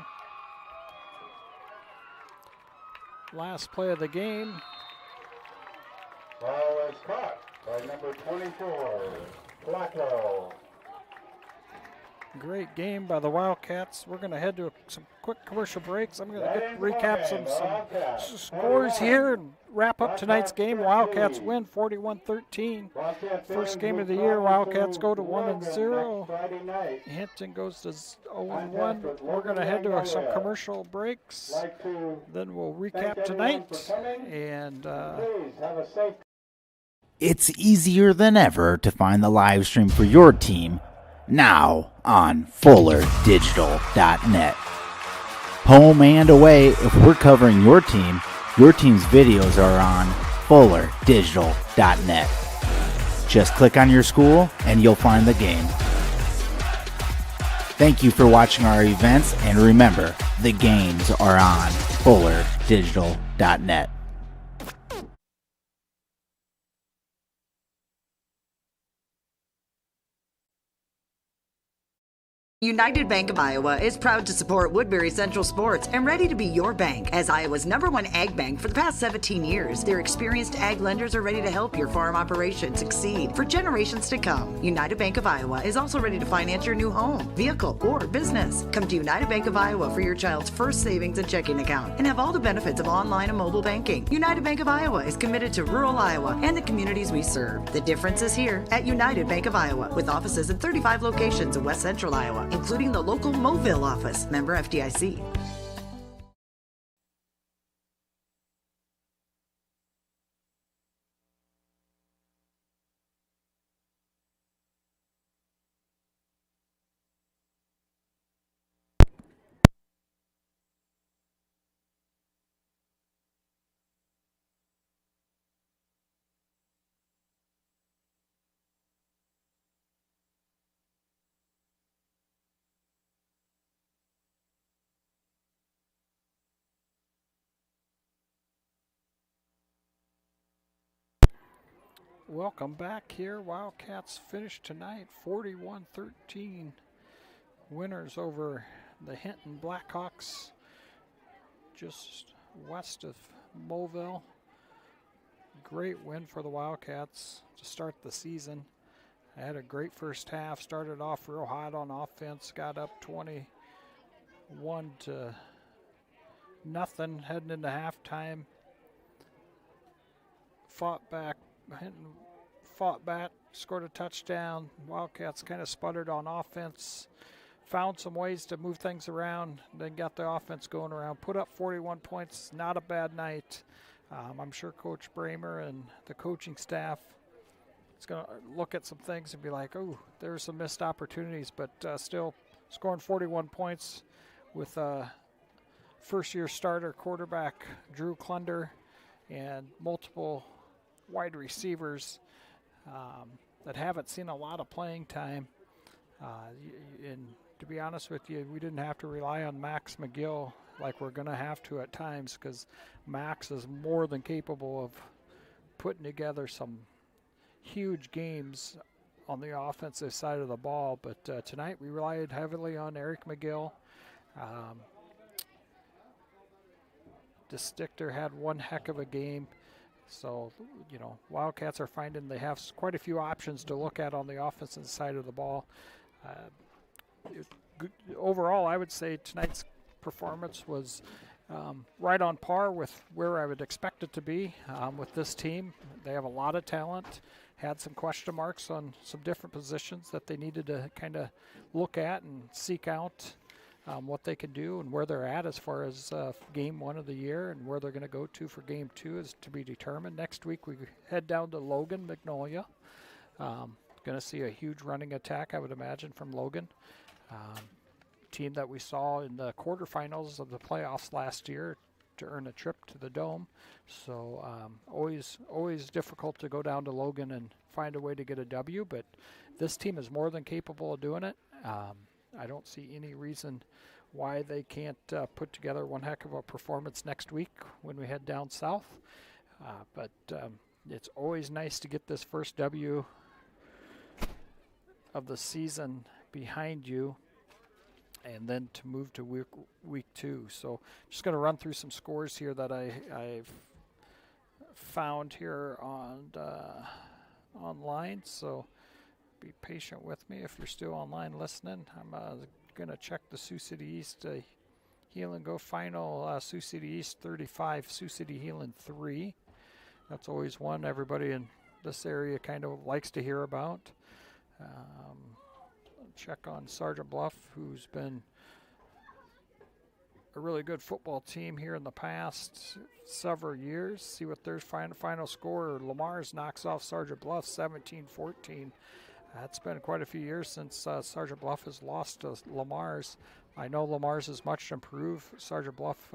Last play of the game. Ball is caught by number 24, Flacco. Great game by the Wildcats. We're going to head to some quick commercial breaks. I'm going to recap some scores here and wrap up tonight's game. Wildcats win 41-13. First game of the year, Wildcats go to 1-0. Hinton goes to 0-1. We're going to head to some commercial breaks. Then we'll recap tonight. And It's easier than ever to find the live stream for your team now on FullerDigital.net. Home and away, if we're covering your team's videos are on FullerDigital.net. Just click on your school and you'll find the game. Thank you for watching our events, and remember, the games are on FullerDigital.net. United Bank of Iowa is proud to support Woodbury Central Sports and ready to be your bank. As Iowa's #1 ag bank for the past 17 years, their experienced ag lenders are ready to help your farm operation succeed for generations to come. United Bank of Iowa is also ready to finance your new home, vehicle, or business. Come to United Bank of Iowa for your child's first savings and checking account and have all the benefits of online and mobile banking. United Bank of Iowa is committed to rural Iowa and the communities we serve. The difference is here at United Bank of Iowa, with offices in 35 locations in West Central Iowa, including the local Mobile office, member FDIC. welcome back here. Wildcats finished tonight 41-13. Winners over the Hinton Blackhawks just west of Mobile. Great win for the Wildcats to start the season. I had a great first half, started off real hot on offense, got up 21-0 heading into halftime. Fought back, scored a touchdown. Wildcats kind of sputtered on offense, found some ways to move things around, then got the offense going around, put up 41 points. Not a bad night. I'm sure Coach Bramer and the coaching staff it's going to look at some things and be like, oh, there's some missed opportunities, but still scoring 41 points with first-year starter quarterback Drew Klunder and multiple wide receivers that haven't seen a lot of playing time. And to be honest with you, we didn't have to rely on Max McGill like we're going to have to at times, because Max is more than capable of putting together some huge games on the offensive side of the ball. But tonight we relied heavily on Eric McGill. DeStichter had one heck of a game. So, Wildcats are finding they have quite a few options to look at on the offensive side of the ball. Overall, I would say tonight's performance was right on par with where I would expect it to be with this team. They have a lot of talent, had some question marks on some different positions that they needed to kind of look at and seek out what they can do, and where they're at as far as game 1 of the year, and where they're going to go to for game 2 is to be determined. Next week we head down to Logan, Magnolia. Going to see a huge running attack, I would imagine, from Logan. Team that we saw in the quarterfinals of the playoffs last year to earn a trip to the Dome. So always difficult to go down to Logan and find a way to get a W, but this team is more than capable of doing it. I don't see any reason why they can't put together one heck of a performance next week when we head down south. But it's always nice to get this first W of the season behind you, and then to move to week 2. So just going to run through some scores here that I've found here on online. So be patient with me if you're still online listening. I'm going to check the Sioux City East Heel and Go final. Sioux City East 35, Sioux City Heel 3. That's always one everybody in this area kind of likes to hear about. Check on Sergeant Bluff, who's been a really good football team here in the past several years. See what their final score. Lamar's knocks off Sergeant Bluff 17-14. That's been quite a few years since Sergeant Bluff has lost to Lamar's. I know Lamar's is much improved. Sergeant Bluff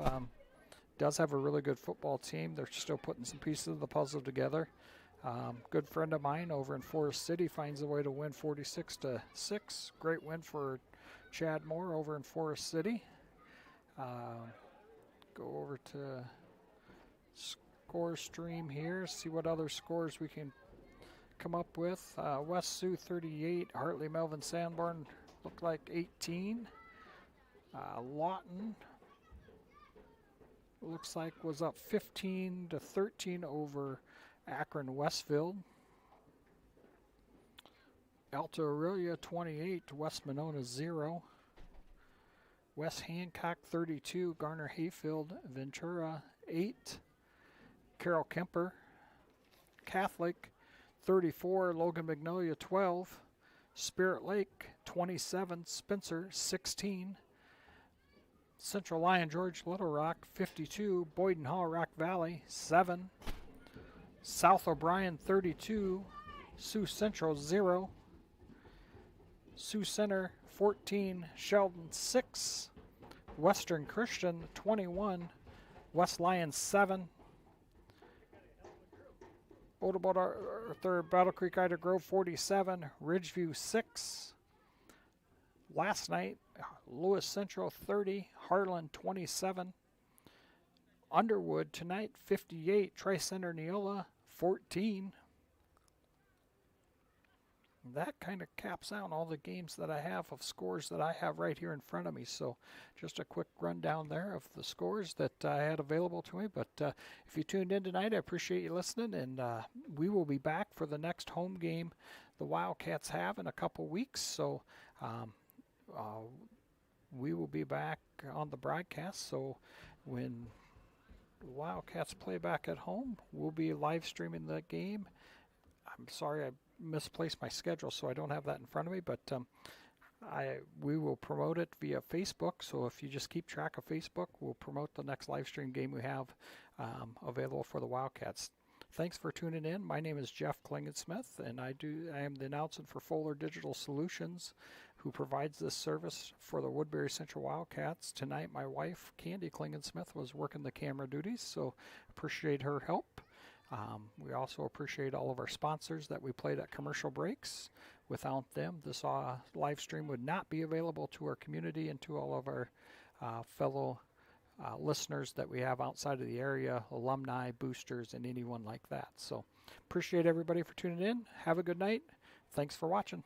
does have a really good football team. They're still putting some pieces of the puzzle together. Good friend of mine over in Forest City finds a way to win 46-6. Great win for Chad Moore over in Forest City. Go over to score stream here, see what other scores we can come up with. West Sioux 38, Hartley Melvin Sanborn looked like 18. Lawton looks like was up 15-13 over Akron Westfield. Alta Aurelia 28, West Monona 0. West Hancock 32, Garner Hayfield Ventura 8. Carroll Kemper Catholic 34, Logan Magnolia 12. Spirit Lake 27, Spencer 16. Central Lyon George Little Rock 52, Boyden Hall Rock Valley 7. South O'Brien 32, Sioux Central 0. Sioux Center 14, Sheldon 6. Western Christian 21, West Lyon 7. Oldebot Arthur Battle Creek Ida Grove 47, Ridgeview 6. Last night, Lewis Central 30, Harlan 27. Underwood tonight 58, Tri-Center Neola 14. That kind of caps out all the games that I have of scores that I have right here in front of me. So just a quick rundown there of the scores that I had available to me. But if you tuned in tonight, I appreciate you listening. And we will be back for the next home game the Wildcats have in a couple weeks. So we will be back on the broadcast. So when the Wildcats play back at home, we'll be live streaming the game. I'm sorry I misplaced my schedule, so I don't have that in front of me, but we will promote it via Facebook. So if you just keep track of Facebook, we'll promote the next live stream game we have available for the Wildcats. Thanks for tuning in. My name is Jeff Klingensmith, and I am the announcer for Fuller Digital Solutions, who provides this service for the Woodbury Central Wildcats. Tonight, my wife, Candy Klingensmith, was working the camera duties, so appreciate her help. We also appreciate all of our sponsors that we played at commercial breaks. Without them, this live stream would not be available to our community and to all of our fellow listeners that we have outside of the area, alumni, boosters, and anyone like that. So appreciate everybody for tuning in. Have a good night. Thanks for watching.